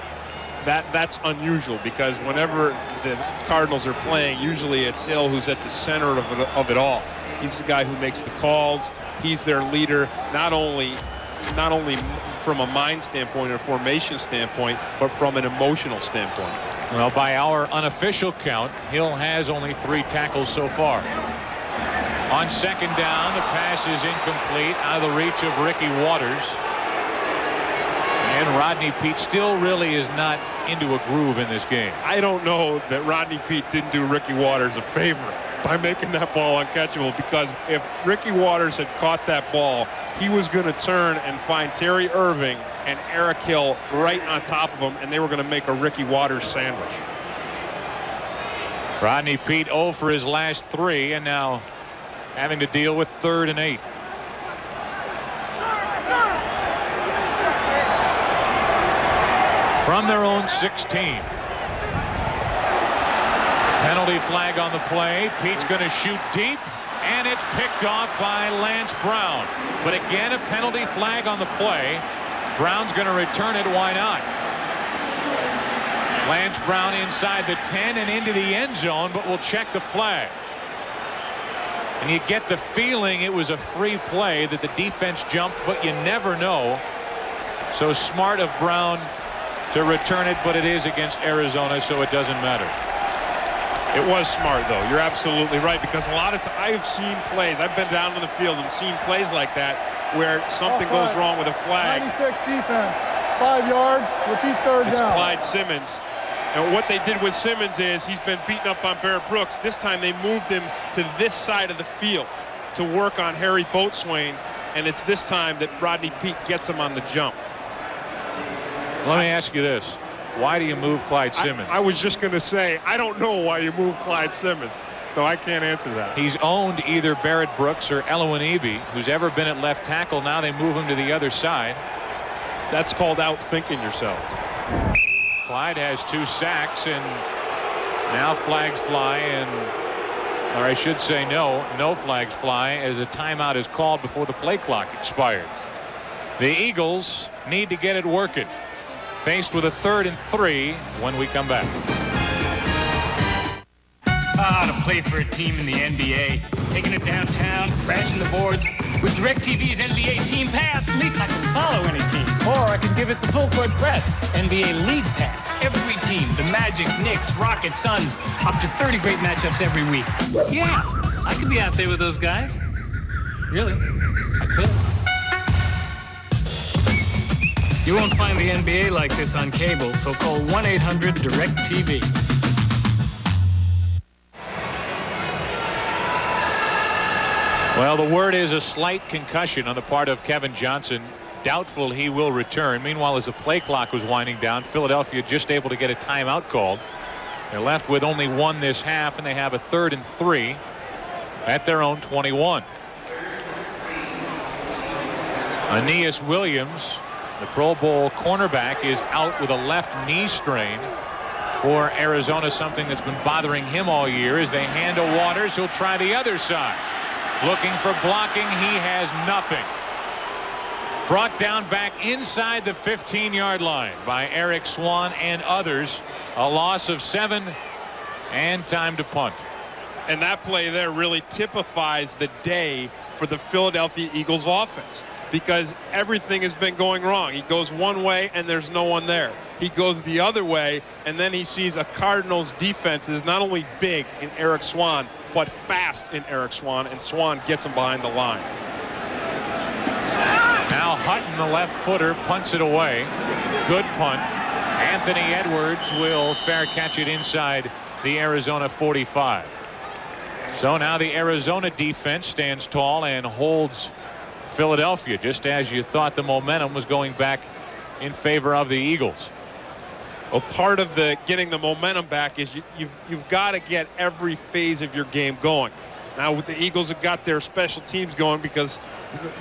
that's unusual because whenever the Cardinals are playing, usually it's Hill who's at the center of it all. He's the guy who makes the calls. He's their leader, not only from a mind standpoint or formation standpoint, but from an emotional standpoint. Well, by our unofficial count, Hill has only 3 tackles so far. On second down, the pass is incomplete, out of the reach of Ricky Waters. And Rodney Peete still really is not into a groove in this game. I don't know that Rodney Peete didn't do Ricky Waters a favor by making that ball uncatchable, because if Ricky Waters had caught that ball, he was going to turn and find Terry Irving and Eric Hill right on top of him, and they were going to make a Ricky Waters sandwich. Rodney Peete 0 for his last 3, and now having to deal with 3rd and 8. From their own 16. Penalty flag on the play. Pete's going to shoot deep, and it's picked off by Lance Brown. But again, a penalty flag on the play. Brown's going to return it. Why not? Lance Brown inside the 10 and into the end zone, but we'll check the flag. And you get the feeling it was a free play, that the defense jumped, but you never know. So smart of Brown to return it, but it is against Arizona, so it doesn't matter. It was smart, though. You're absolutely right, because a lot of I've seen plays. I've been down on the field and seen plays like that where something goes wrong with a flag. 96 defense, 5 yards, repeat 3rd down. It's Clyde Simmons. And what they did with Simmons is he's been beaten up on Barrett Brooks. This time they moved him to this side of the field to work on Harry Boatswain, and it's this time that Rodney Peete gets him on the jump. Let me ask you this. Why do you move Clyde Simmons? I was just going to say, I don't know why you move Clyde Simmons, so I can't answer that. He's owned either Barrett Brooks or Elowinebi, who's ever been at left tackle. Now they move him to the other side. That's called outthinking yourself. Clyde has 2 sacks, and now flags fly, or I should say no flags fly, as a timeout is called before the play clock expired. The Eagles need to get it working. Faced with a 3rd and 3 when we come back. To play for a team in the NBA, taking it downtown, crashing the boards. With DirecTV's NBA Team Pass, at least I can follow any team. Or I can give it the full court press, NBA League Pass. Every team, the Magic, Knicks, Rockets, Suns, up to 30 great matchups every week. Yeah, I could be out there with those guys. Really, I could. You won't find the NBA like this on cable, so call 1-800-DIRECTV. Well, the word is a slight concussion on the part of Kevin Johnson. Doubtful he will return. Meanwhile, as the play clock was winding down, Philadelphia just able to get a timeout called. They're left with only 1 this half, and they have a 3rd and 3 at their own 21. Aeneas Williams, the Pro Bowl cornerback, is out with a left knee strain for Arizona, something that's been bothering him all year. As they hand to Waters, he'll try the other side. Looking for blocking, he has nothing. Brought down back inside the 15-yard line by Eric Swan and others. A loss of 7 and time to punt. And that play there really typifies the day for the Philadelphia Eagles offense, because everything has been going wrong. He goes one way and there's no one there. He goes the other way, and then he sees a Cardinals defense that is not only big in Eric Swan, but fast in Eric Swan, and Swan gets him behind the line. Now Hutton, the left footer, punts it away. Good punt. Anthony Edwards will fair catch it inside the Arizona 45. So now the Arizona defense stands tall and holds Philadelphia, just as you thought the momentum was going back in favor of the Eagles. Well, part of the getting the momentum back is you've got to get every phase of your game going. Now with the Eagles have got their special teams going because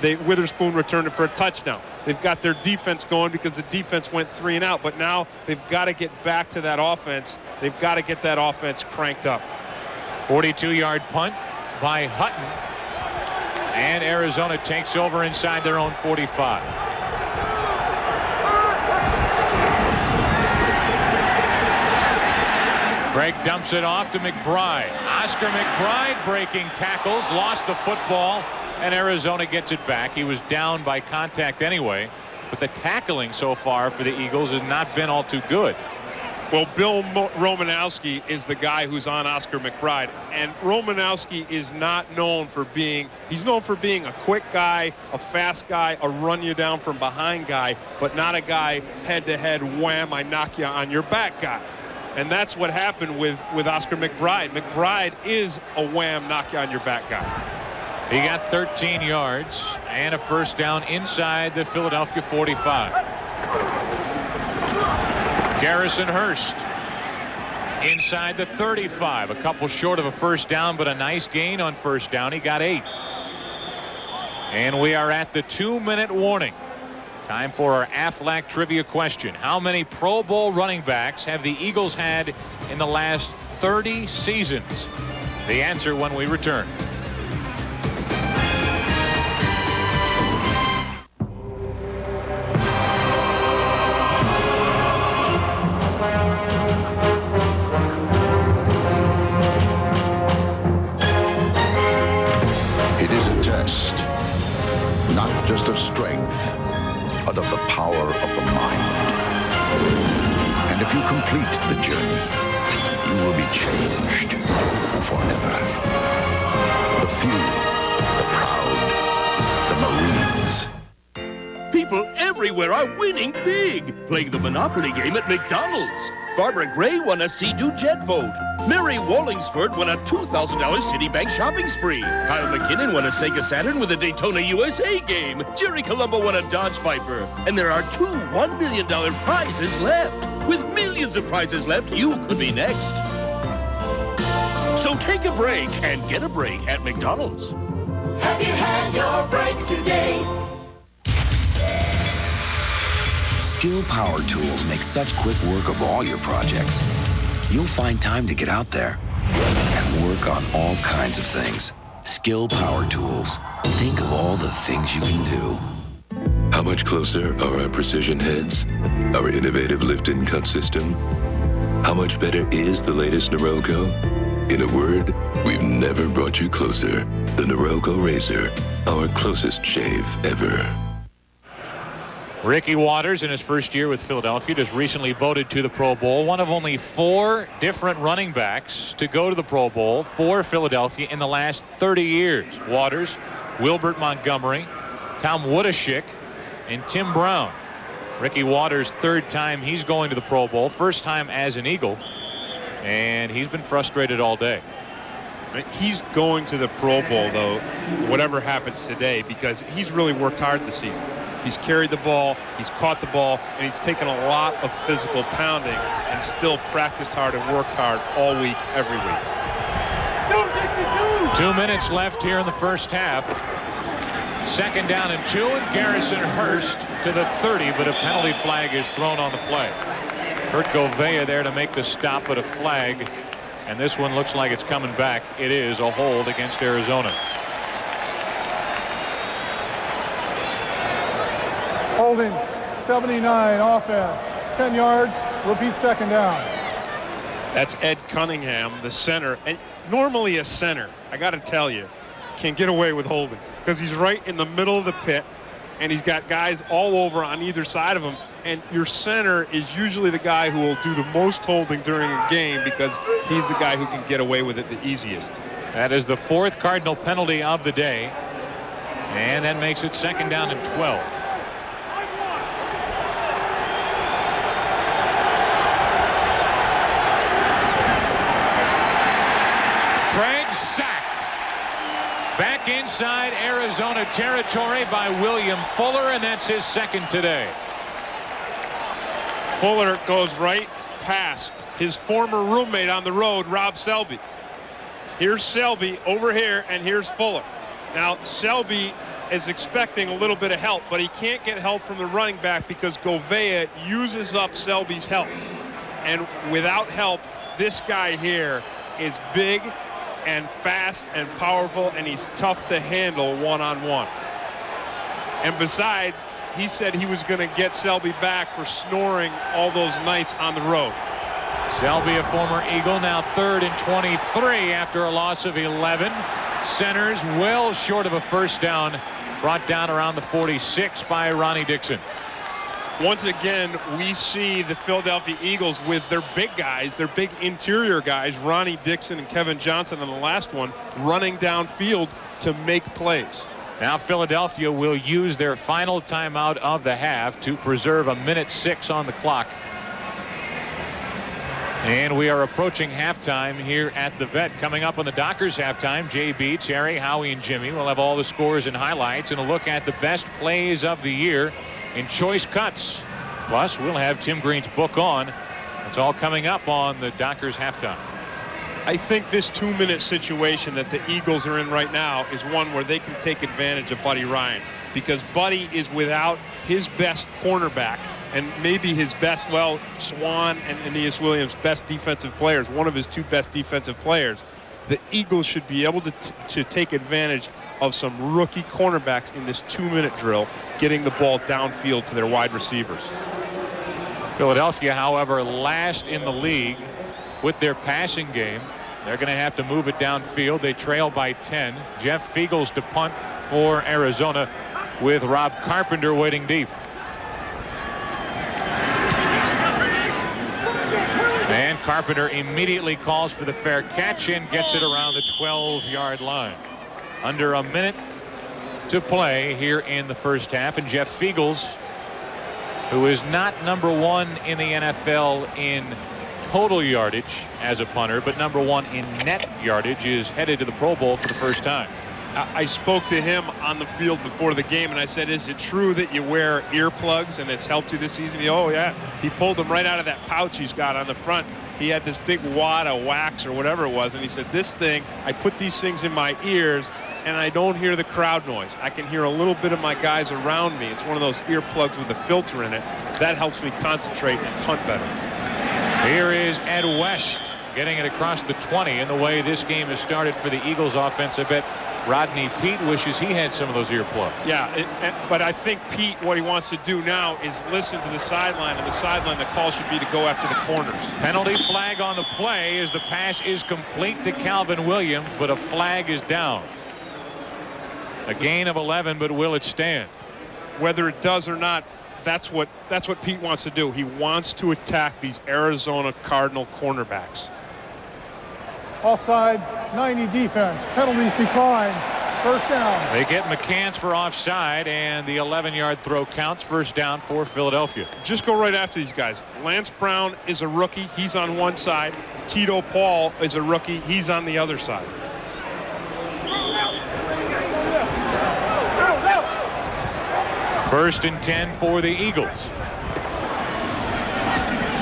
Witherspoon returned it for a touchdown. They've got their defense going because the defense went 3 and out, but now they've got to get back to that offense. They've got to get that offense cranked up. 42-yard punt by Hutton, and Arizona takes over inside their own 45. Greg dumps it off to McBride. Oscar McBride breaking tackles, lost the football, and Arizona gets it back. He was down by contact anyway, but the tackling so far for the Eagles has not been all too good. Well, Bill Romanowski is the guy who's on Oscar McBride, and Romanowski is not known for being, he's known for being a quick guy, a fast guy, a run you down from behind guy, but not a guy head-to-head wham, I knock you on your back guy. And that's what happened with Oscar McBride. McBride is a wham, knock you on your back guy. He got 13 yards and a first down inside the Philadelphia 45. Garrison Hurst inside the 35, a couple short of a first down, but a nice gain on first down. He got 8. And we are at the 2-minute warning. Time for our Aflac trivia question. How many Pro Bowl running backs have the Eagles had in the last 30 seasons? The answer when we return. It is a test, not just of strength, but of the power of the mind. And if you complete the journey, you will be changed forever. The few, the proud, the Marines. People everywhere are winning big, playing the Monopoly game at McDonald's. Barbara Gray won a Sea-Doo jet boat. Mary Wallingsford won a $2,000 Citibank shopping spree. Kyle McKinnon won a Sega Saturn with a Daytona USA game. Jerry Colombo won a Dodge Viper. And there are 2 $1 million prizes left. With millions of prizes left, you could be next. So take a break and get a break at McDonald's. Have you had your break today? Skill Power Tools make such quick work of all your projects. You'll find time to get out there and work on all kinds of things. Skill Power Tools. Think of all the things you can do. How much closer are our precision heads? Our innovative lift and cut system? How much better is the latest Norelco? In a word, we've never brought you closer. The Norelco Razor, our closest shave ever. Ricky Watters, in his first year with Philadelphia, just recently voted to the Pro Bowl. One of only 4 different running backs to go to the Pro Bowl for Philadelphia in the last 30 years. Watters, Wilbert Montgomery, Tom Woodashick, and Tim Brown. Ricky Watters' 3rd time he's going to the Pro Bowl, 1st time as an Eagle, and he's been frustrated all day. He's going to the Pro Bowl, though, whatever happens today, because he's really worked hard this season. He's carried the ball, he's caught the ball, and he's taken a lot of physical pounding and still practiced hard and worked hard all week, every week. 2 minutes left here in the first half. 2nd down and 2, and Garrison Hurst to the 30, but a penalty flag is thrown on the play. Kurt Govea there to make the stop, but a flag, and this one looks like it's coming back. It is a hold against Arizona. Holding 79 offense, 10 yards, repeat 2nd down. That's Ed Cunningham, the center. And normally a center, I got to tell you, can get away with holding because he's right in the middle of the pit and he's got guys all over on either side of him. And your center is usually the guy who will do the most holding during a game because he's the guy who can get away with it the easiest. That is the 4th Cardinal penalty of the day. And that makes it 2nd down and 12. Sacked. Back inside Arizona territory by William Fuller, and that's his 2nd today. Fuller goes right past his former roommate on the road, Rob Selby. Here's Selby over here, and here's Fuller. Now, Selby is expecting a little bit of help, but he can't get help from the running back because Govea uses up Selby's help. And without help, this guy here is big and fast and powerful, and he's tough to handle one-on-one. And besides, he said he was going to get Selby back for snoring all those nights on the road. Selby, a former Eagle, now 3rd and 23 after a loss of 11. Centers well short of a first down, brought down around the 46 by Ronnie Dixon. Once again, we see the Philadelphia Eagles with their big guys, their big interior guys, Ronnie Dixon and Kevin Johnson on the last one, running downfield to make plays. Now Philadelphia will use their final timeout of the half to preserve 1:06 on the clock. And we are approaching halftime here at the Vet. Coming up on the Dockers halftime, JB, Terry, Howie, and Jimmy will have all the scores and highlights and a look at the best plays of the year in choice cuts. Plus, we'll have Tim Green's book on. It's all coming up on the Dockers halftime. I think this 2-minute situation that the Eagles are in right now is one where they can take advantage of Buddy Ryan, because Buddy is without his best cornerback and maybe his best, well, Swan and Aeneas Williams' best defensive players, one of his 2 best defensive players. The Eagles should be able to take advantage of some rookie cornerbacks in this 2-minute drill, getting the ball downfield to their wide receivers. Philadelphia, however, last in the league with their passing game. They're going to have to move it downfield. They trail by 10. Jeff Fiegels to punt for Arizona with Rob Carpenter waiting deep. And Carpenter immediately calls for the fair catch and gets it around the 12-yard line. Under a minute to play here in the first half, and Jeff Fiegels, who is not #1 in the NFL in total yardage as a punter, but #1 in net yardage, is headed to the Pro Bowl for the first time. I spoke to him on the field before the game, and I said, is it true that you wear earplugs and it's helped you this season? Oh, yeah. He pulled them right out of that pouch he's got on the front. He had this big wad of wax or whatever it was, and he said, this thing, I put these things in my ears, and I don't hear the crowd noise. I can hear a little bit of my guys around me. It's one of those earplugs with a filter in it. That helps me concentrate and punt better. Here is Ed West getting it across the 20. And the way this game has started for the Eagles offense, I bet Rodney Peete wishes he had some of those earplugs. Yeah, but I think Pete, what he wants to do now is listen to the sideline. And the sideline, the call should be to go after the corners. Penalty flag on the play as the pass is complete to Calvin Williams, but a flag is down. A gain of 11, but will it stand? Whether it does or not, that's what Pete wants to do. He wants to attack these Arizona Cardinal cornerbacks. Offside, 90 defense. Penalties decline. First down. They get McCants for offside, and the 11-yard throw counts. First down for Philadelphia. Just go right after these guys. Lance Brown is a rookie. He's on one side. Tito Paul is a rookie. He's on the other side. First and 10 for the Eagles.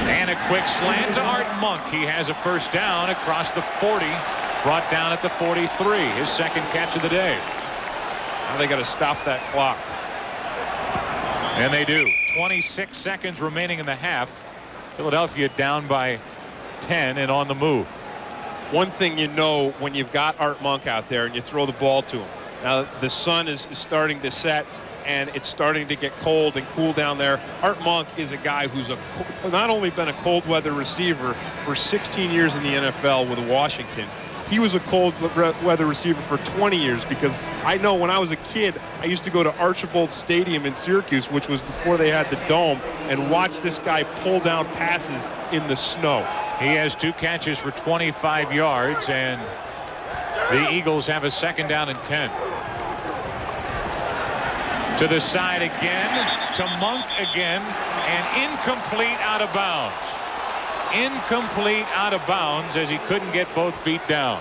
And a quick slant to Art Monk. He has a first down across the 40. Brought down at the 43. His second catch of the day. Now they got to stop that clock. And they do. 26 seconds remaining in the half. Philadelphia down by 10 and on the move. One thing you know when you've got Art Monk out there and you throw the ball to him. Now the sun is starting to set, and it's starting to get cold and cool down there. Art Monk is a guy who's not only been a cold weather receiver for 16 years in the NFL with Washington. He was a cold weather receiver for 20 years, because I know when I was a kid, I used to go to Archibald Stadium in Syracuse, which was before they had the dome, and watch this guy pull down passes in the snow. He has 2 catches for 25 yards, and the Eagles have a second down and 10. To the side again, to Monk again, and incomplete out of bounds. Incomplete out of bounds as he couldn't get both feet down.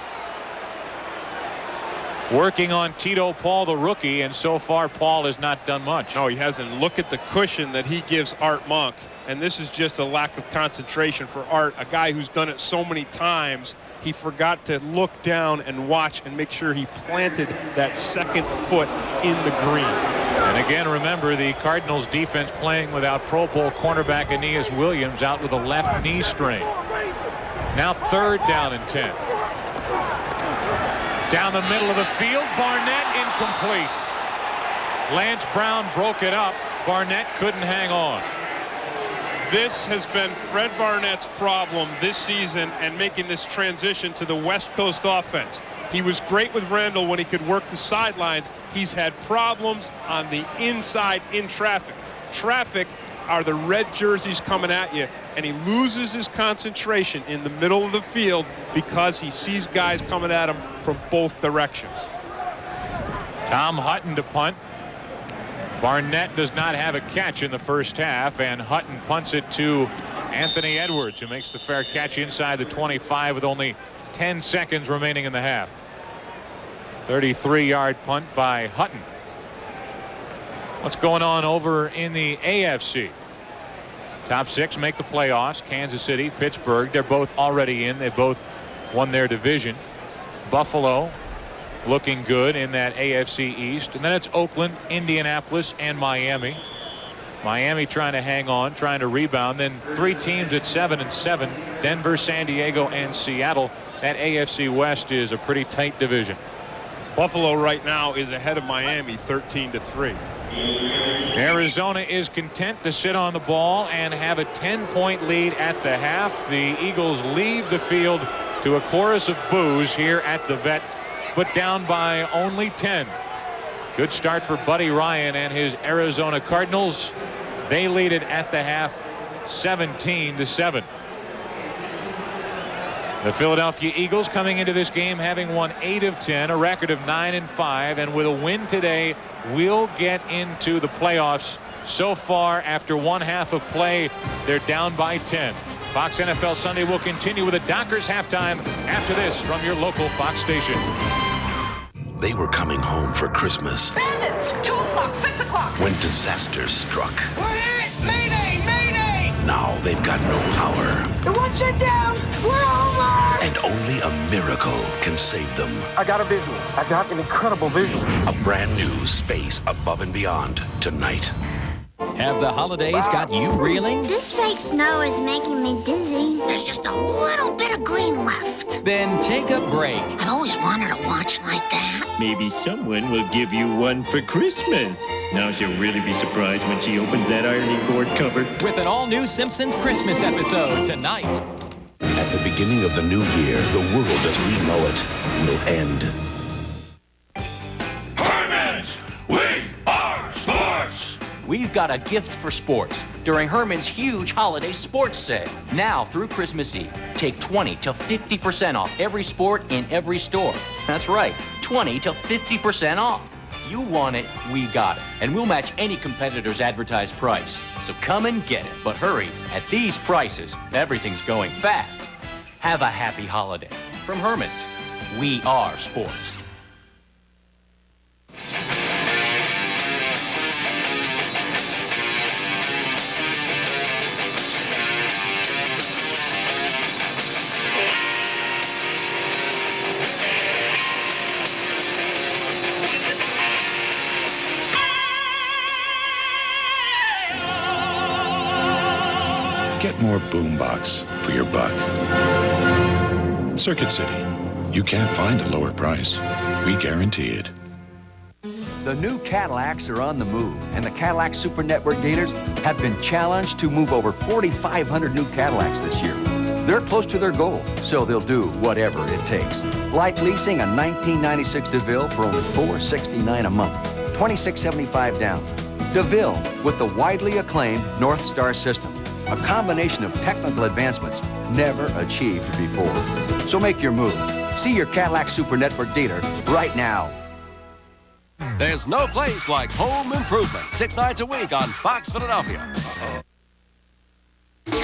Working on Tito Paul, the rookie, and so far Paul has not done much. No, he hasn't. Look at the cushion that he gives Art Monk, and this is just a lack of concentration for Art, a guy who's done it so many times. He forgot to look down and watch and make sure he planted that second foot in the green. And again, remember, the Cardinals defense playing without Pro Bowl cornerback Aeneas Williams out with a left knee strain. Now third down and 10. Down the middle of the field, Barnett incomplete. Lance Brown broke it up. Barnett couldn't hang on. This has been Fred Barnett's problem this season, and making this transition to the West Coast offense. He was great with Randall when he could work the sidelines. He's had problems on the inside in traffic. are the red jerseys coming at you, and he loses his concentration in the middle of the field because he sees guys coming at him from both directions. Tom Hutton to punt. Barnett does not have a catch in the first half, and Hutton punts it to Anthony Edwards, who makes the fair catch inside the 25 with only 10 seconds remaining in the half. 33-yard punt by Hutton. What's going on over in the AFC? Top 6 make the playoffs. Kansas City, Pittsburgh, they're both already in. They both won their division. Buffalo looking good in that AFC East. And then it's Oakland, Indianapolis, and Miami. Miami trying to hang on, trying to rebound. Then 3 teams at 7-7. Denver, San Diego, and Seattle. That AFC West is a pretty tight division. Buffalo right now is ahead of Miami 13-3. Arizona is content to sit on the ball and have a 10-point lead at the half. The Eagles leave the field to a chorus of boos here at the Vet, but down by only 10. Good start for Buddy Ryan and his Arizona Cardinals. They lead it at the half 17-7. The Philadelphia Eagles coming into this game having won 8 of 10, a record of 9-5, and with a win today will get into the playoffs. So far, after one half of play, they're down by 10. Fox NFL Sunday will continue with a Dockers halftime after this from your local Fox station. They were coming home for Christmas. Bandits! 2 o'clock, 6 o'clock. When disaster struck. We're hit! Mayday! Mayday! Now they've got no power. The one shut down! We're over! And only a miracle can save them. I got a visual. I got an incredible visual. A brand new Space Above and Beyond tonight. Have the holidays got you reeling? This fake snow is making me dizzy. There's just a little bit of green left. Then take a break. I've always wanted to watch like that. Maybe someone will give you one for Christmas. Now she'll really be surprised when she opens that ironing board cover. With an all-new Simpsons Christmas episode tonight. At the beginning of the new year, the world as we know it will end. Herman's, we are sports! We've got a gift for sports during Herman's huge holiday sports sale. Now through Christmas Eve, take 20 to 50% off every sport in every store. That's right, 20 to 50% off. You want it, we got it. And we'll match any competitor's advertised price. So come and get it. But hurry, at these prices, everything's going fast. Have a happy holiday. From Herman's, we are sports. Get more boombox for your buck. Circuit City. You can't find a lower price. We guarantee it. The new Cadillacs are on the move, and the Cadillac Super Network dealers have been challenged to move over 4,500 new Cadillacs this year. They're close to their goal, so they'll do whatever it takes. Like leasing a 1996 DeVille for only $469 a month, $2675 down. DeVille with the widely acclaimed North Star system, a combination of technical advancements never achieved before. So make your move. See your Cadillac Super Network dealer right now. There's no place like home improvement. 6 nights a week on Fox Philadelphia.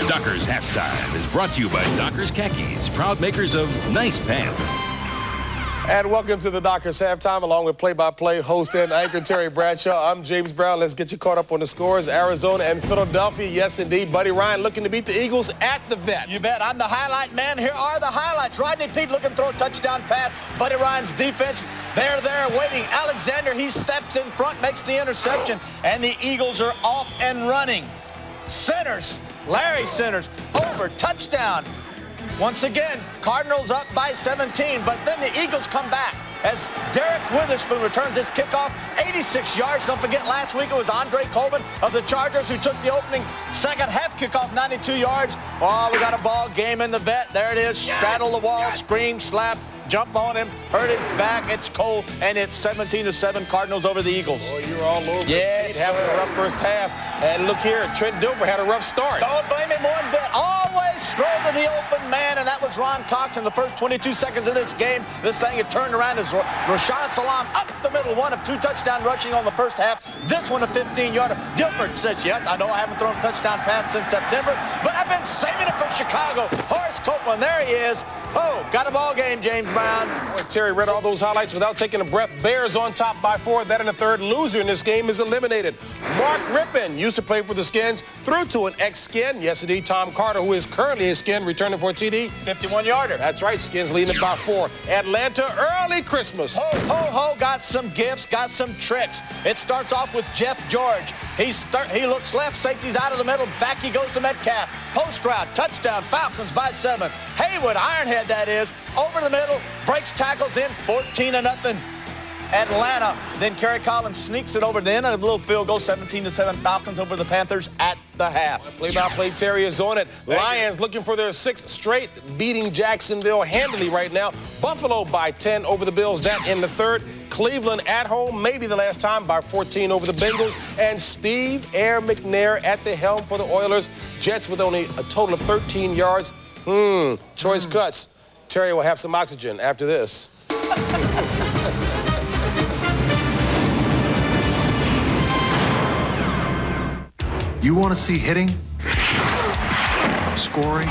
Dockers Halftime is brought to you by Dockers Khakis, proud makers of nice pants. And welcome to the Dockers Halftime, along with play-by-play host and anchor Terry Bradshaw. I'm James Brown. Let's get you caught up on the scores. Arizona and Philadelphia, yes, indeed. Buddy Ryan looking to beat the Eagles at the Vet. You bet. I'm the highlight man. Here are the highlights. Rodney Peete looking to throw a touchdown pass. Buddy Ryan's defense, they're there waiting. Alexander, he steps in front, makes the interception, and the Eagles are off and running. Centers, Larry Centers, over, touchdown. Once again, Cardinals up by 17, but then the Eagles come back as Derek Witherspoon returns his kickoff, 86 yards. Don't forget, last week it was Andre Coleman of the Chargers who took the opening second half kickoff, 92 yards. Oh, we got a ball game in the Vet. There it is. Straddle the wall, scream, slap. jump on him, hurt his back. It's cold, and it's 17-7 Cardinals over the Eagles. Oh, you're all over. Yes, it. Having a rough first half. And look here, Trent Dilfer had a rough start. Don't blame him one bit. Always throw to the open man, and that was Ron Cox in the first 22 seconds of this game. This thing had turned around as Rashaan Salam up the middle, one of 2 touchdown rushing on the first half. This one a 15-yarder. Dilfer says, yes, I know I haven't thrown a touchdown pass since September, but I've been saving it for Chicago. Horace Copeland, there he is. Oh, got a ball game, James Brown. Boy, Terry read all those highlights without taking a breath. Bears on top by 4. That in the third. Loser in this game is eliminated. Mark Rippon used to play for the Skins, threw to an ex-Skin. Yes, indeed, Tom Carter, who is currently a Skin, returning for a TD. 51-yarder. That's right, Skins leading it by 4. Atlanta, early Christmas. Ho, ho, ho, got some gifts, got some tricks. It starts off with Jeff George. He looks left, safety's out of the middle, back he goes to Metcalf. Post route, touchdown, Falcons by 7. Haywood, Ironhead that is, over the middle, breaks tackles in, 14-0. Atlanta. Then Kerry Collins sneaks it over. Then a little field goal, 17-7 Falcons over the Panthers at the half. Play-by-play, Terry is on it. Lions looking for their 6th straight, beating Jacksonville handily right now. Buffalo by 10 over the Bills, that in the third. Cleveland at home, maybe the last time, by 14 over the Bengals. And Steve Air McNair at the helm for the Oilers. Jets with only a total of 13 yards. Choice cuts. Terry will have some oxygen after this. You want to see hitting, scoring?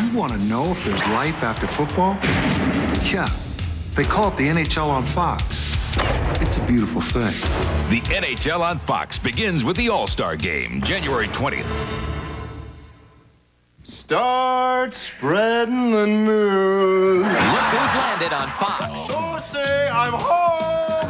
You want to know if there's life after football? Yeah, they call it the NHL on Fox. It's a beautiful thing. The NHL on Fox begins with the All-Star Game, January 20th. Start spreading the news. Look who's landed on Fox. So say I'm home.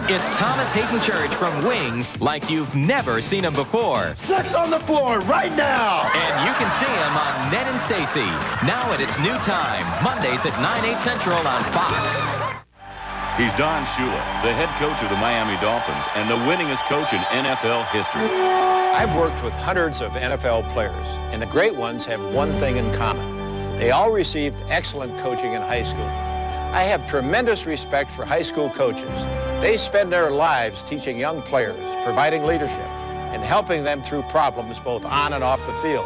It's Thomas Hayden Church from Wings, like you've never seen him before. 6 on the floor right now. And you can see him on Ned and Stacy, now at its new time, Mondays at 9/8 Central on Fox. He's Don Shula, the head coach of the Miami Dolphins and the winningest coach in NFL history. I've worked with hundreds of NFL players, and the great ones have one thing in common. They all received excellent coaching in high school. I have tremendous respect for high school coaches. They spend their lives teaching young players, providing leadership, and helping them through problems both on and off the field.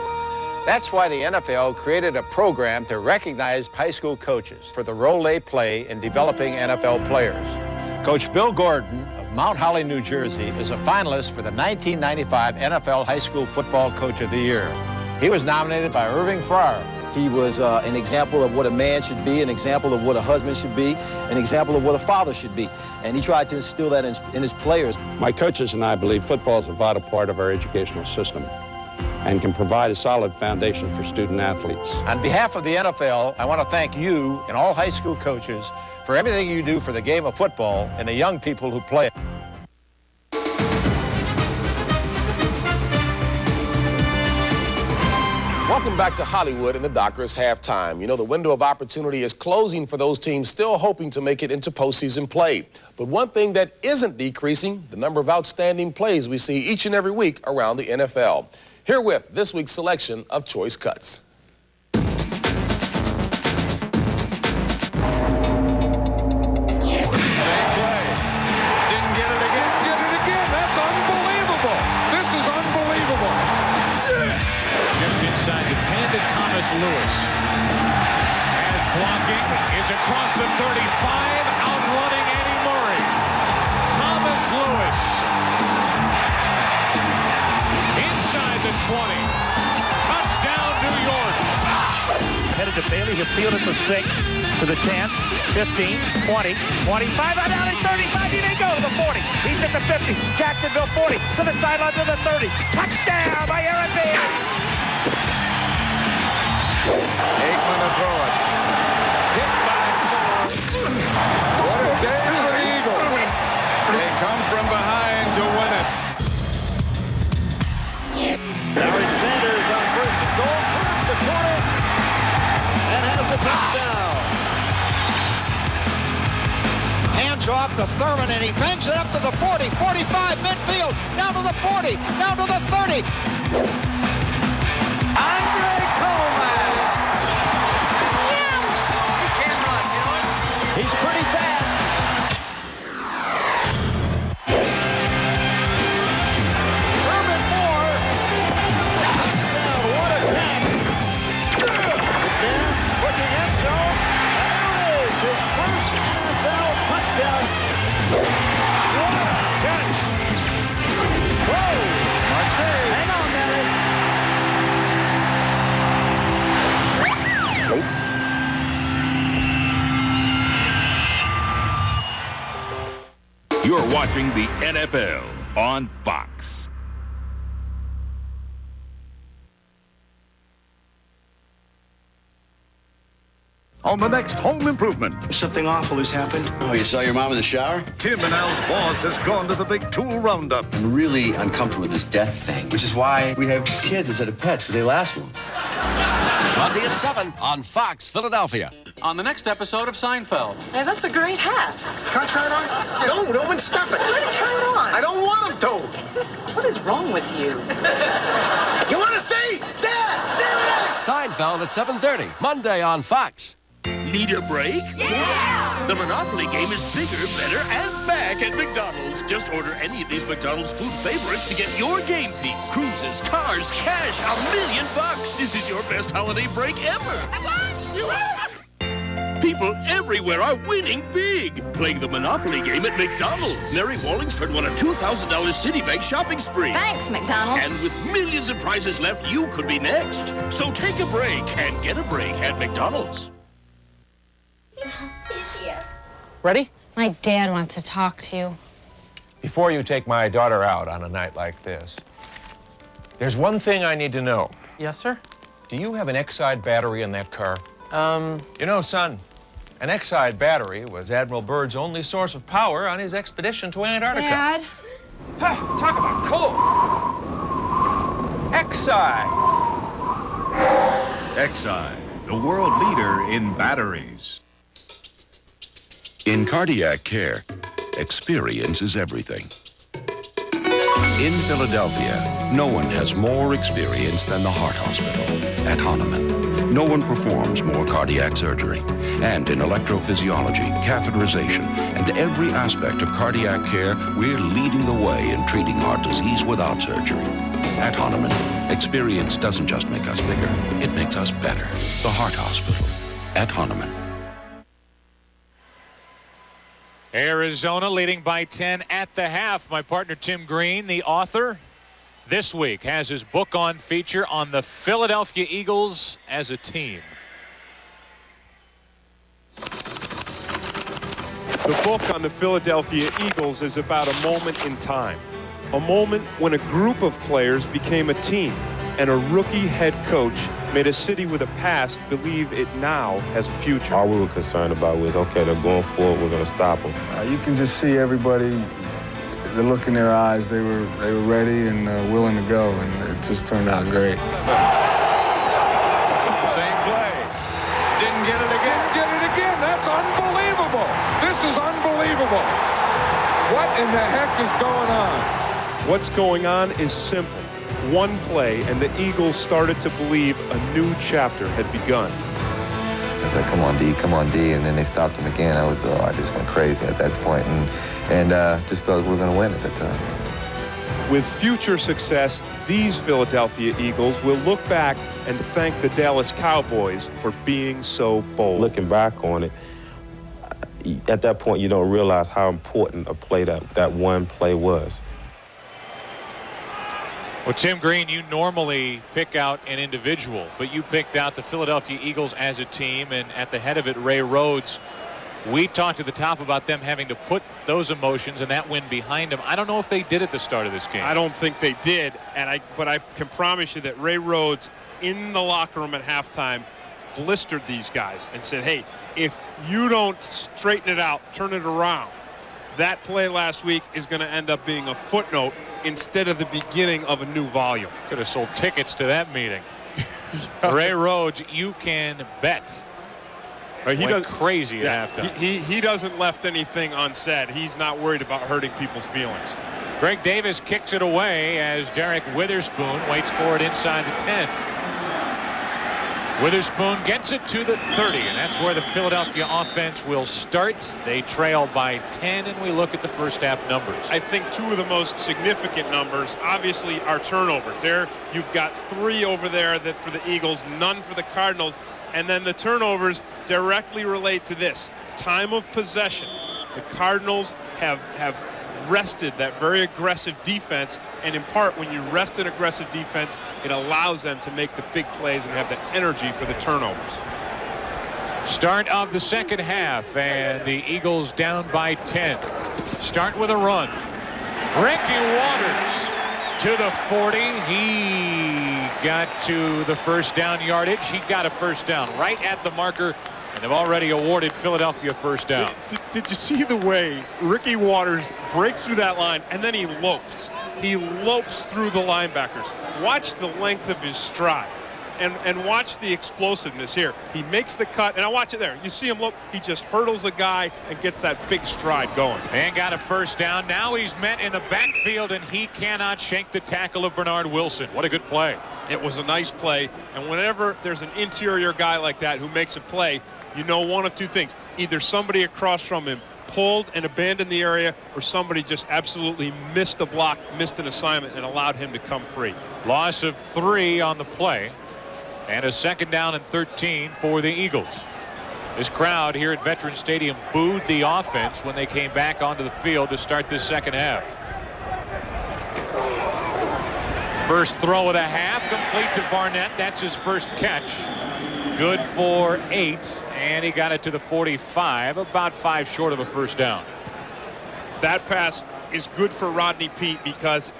That's why the NFL created a program to recognize high school coaches for the role they play in developing NFL players. Coach Bill Gordon of Mount Holly, New Jersey, is a finalist for the 1995 NFL High School Football Coach of the Year. He was nominated by Irving Farr. He was an example of what a man should be, an example of what a husband should be, an example of what a father should be. And he tried to instill that in his players. My coaches and I believe football is a vital part of our educational system and can provide a solid foundation for student athletes. On behalf of the NFL, I want to thank you and all high school coaches for everything you do for the game of football and the young people who play it. Welcome back to Hollywood and the Dockers halftime. You know, the window of opportunity is closing for those teams still hoping to make it into postseason play. But one thing that isn't decreasing, the number of outstanding plays we see each and every week around the NFL. Herewith, this week's selection of Choice Cuts. Lewis as blocking is across the 35, outrunning Eddie Murray. Thomas Lewis inside the 20. Touchdown, New York. Headed to Bailey. He'll field it for 6, to the 10, 15, 20, 25. Down at 35. He may go to the 40. He's at the 50. Jacksonville 40 to the sideline to the 30. Touchdown by Aaron Bailey. Aikman to throw it. Hit by Ford. What a day for the Eagles. They come from behind to win it. Barry Sanders on 1st and goal, turns the corner, and has the touchdown. Hands off to Thurman, and he bangs it up to the 40, 45, midfield, down to the 40, down to the 30. Andre Coleman. Catch. Whoa! Mark save. Hang on, Nelly. You're watching the NFL on Fox. On the next Home Improvement. Something awful has happened. Oh, you saw your mom in the shower? Tim and Al's boss has gone to the big tool roundup. I'm really uncomfortable with this death thing, which is why we have kids instead of pets, because they last long. Monday at 7 on Fox Philadelphia. On the next episode of Seinfeld. Hey, that's a great hat. Can I try it on? No, Roman, stop it. Let him try it on. I don't want him to. What is wrong with you? You want to see? There it is! Seinfeld at 7:30, Monday on Fox. Need a break? Yeah! The Monopoly game is bigger, better, and back at McDonald's. Just order any of these McDonald's food favorites to get your game piece. Cruises, cars, cash, $1 million. This is your best holiday break ever. I won! You won! People everywhere are winning big. Playing the Monopoly game at McDonald's. Mary Wallingsford won a $2,000 Citibank shopping spree. Thanks, McDonald's. And with millions of prizes left, you could be next. So take a break and get a break at McDonald's. Ready? My dad wants to talk to you. Before you take my daughter out on a night like this, there's one thing I need to know. Yes, sir? Do you have an Exide battery in that car? You know, son, an Exide battery was Admiral Byrd's only source of power on his expedition to Antarctica. Dad? Talk about cool. Exide. Exide, the world leader in batteries. In cardiac care, experience is everything. In Philadelphia, no one has more experience than the Heart Hospital at Hahnemann. No one performs more cardiac surgery. And in electrophysiology, catheterization, and every aspect of cardiac care, we're leading the way in treating heart disease without surgery. At Hahnemann, experience doesn't just make us bigger, it makes us better. The Heart Hospital at Hahnemann. Arizona leading by 10 at the half. My partner Tim Green, the author, this week has his book on feature on the Philadelphia Eagles as a team. The book on the Philadelphia Eagles is about a moment in time. A moment when a group of players became a team and a rookie head coach made a city with a past believe it now has a future. All we were concerned about was, okay, they're going forward, we're going to stop them. You can just see everybody, the look in their eyes, they were ready and willing to go, and it just turned out great. Same play. Didn't get it again. Get it again. That's unbelievable. This is unbelievable. What in the heck is going on? What's going on is simple. One play, and the Eagles started to believe a new chapter had begun. I said, come on, D, and then they stopped him again. I just went crazy at that point, and just felt we were going to win at that time. With future success, these Philadelphia Eagles will look back and thank the Dallas Cowboys for being so bold. Looking back on it, at that point, you don't realize how important a play that one play was. Well, Tim Green, you normally pick out an individual, but you picked out the Philadelphia Eagles as a team, and at the head of it, Ray Rhodes. We talked at the top about them having to put those emotions and that win behind them. I don't know if they did at the start of this game. I don't think they did, but I can promise you that Ray Rhodes in the locker room at halftime blistered these guys and said, hey, if you don't straighten it out, turn it around, that play last week is going to end up being a footnote instead of the beginning of a new volume. Could have sold tickets to that meeting. Ray Rhodes, you can bet. He went crazy at halftime. He doesn't left anything unsaid. He's not worried about hurting people's feelings. Greg Davis kicks it away as Derek Witherspoon waits for it inside the 10. Witherspoon gets it to the 30, and that's where the Philadelphia offense will start. They trail by 10, and we look at the first half numbers. I think two of the most significant numbers, obviously, are turnovers. There, you've got 3 over there that for the Eagles, none for the Cardinals, and then the turnovers directly relate to this. Time of possession. the Cardinals have rested that very aggressive defense, and in part, when you rest an aggressive defense, it allows them to make the big plays and have the energy for the turnovers. Start of the second half, and the Eagles down by 10. Start with a run. Ricky Waters to the 40. He got to the first down yardage. He got a first down right at the marker, and they've already awarded Philadelphia first down. Did you see the way Ricky Waters breaks through that line and then he lopes? He lopes through the linebackers. Watch the length of his stride. And watch the explosiveness here. He makes the cut, and I watch it there. You see him look, he just hurdles a guy and gets that big stride going. And got a first down. Now he's met in the backfield, and he cannot shake the tackle of Bernard Wilson. What a good play. It was a nice play, and whenever there's an interior guy like that who makes a play, you know one of two things. Either somebody across from him pulled and abandoned the area, or somebody just absolutely missed a block, missed an assignment, and allowed him to come free. Loss of 3 on the play. And a second down and 13 for the Eagles. This crowd here at Veterans Stadium booed the offense when they came back onto the field to start this second half. First throw of the half, complete to Barnett. That's his first catch. Good for 8, and he got it to the 45, about 5 short of a first down. That pass is good for Rodney Peete because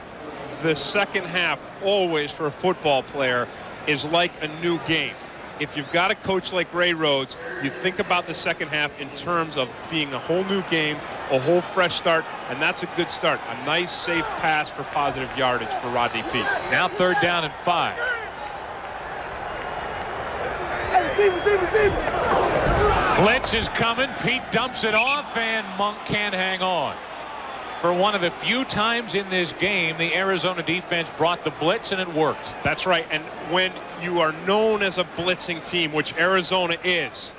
the second half always for a football player is like a new game. If you've got a coach like Ray Rhodes, you think about the second half in terms of being a whole new game, a whole fresh start, and that's a good start. A nice, safe pass for positive yardage for Rodney Peete. Now third down and 5. Blitz is coming. Peete dumps it off, and Monk can't hang on. For one of the few times in this game, the Arizona defense brought the blitz, and it worked. That's right. And when you are known as a blitzing team, which Arizona is,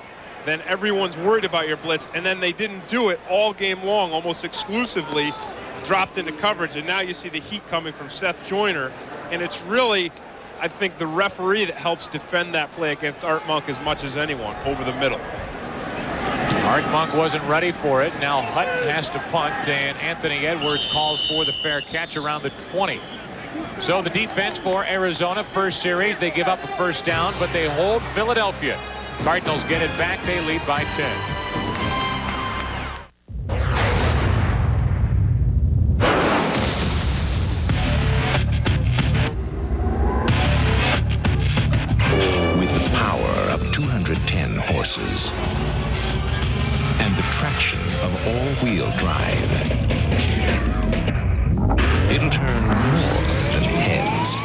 then everyone's worried about your blitz. And then they didn't do it all game long, almost exclusively dropped into coverage. And now you see the heat coming from Seth Joyner. And it's really, I think, the referee that helps defend that play against Art Monk as much as anyone over the middle. Art Monk wasn't ready for it. Now Hutton has to punt, and Anthony Edwards calls for the fair catch around the 20. So the defense for Arizona, first series, they give up a first down, but they hold Philadelphia. Cardinals get it back. They lead by 10. With the power of 210 horses and the traction of all-wheel drive, it'll turn more than heads.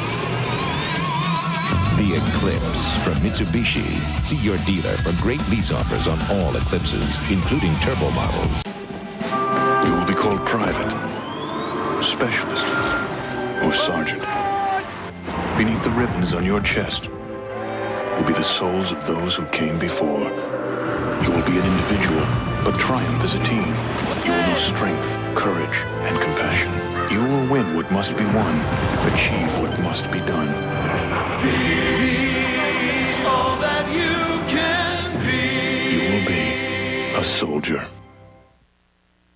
The Eclipse from Mitsubishi. See your dealer for great lease offers on all Eclipses, including turbo models. You will be called private, specialist, or sergeant. Beneath the ribbons on your chest will be the souls of those who came before. You will be an individual, but triumph as a team. You will know strength, courage, and compassion. You will win what must be won, achieve what must be done. Be all that you can be. You will be a soldier.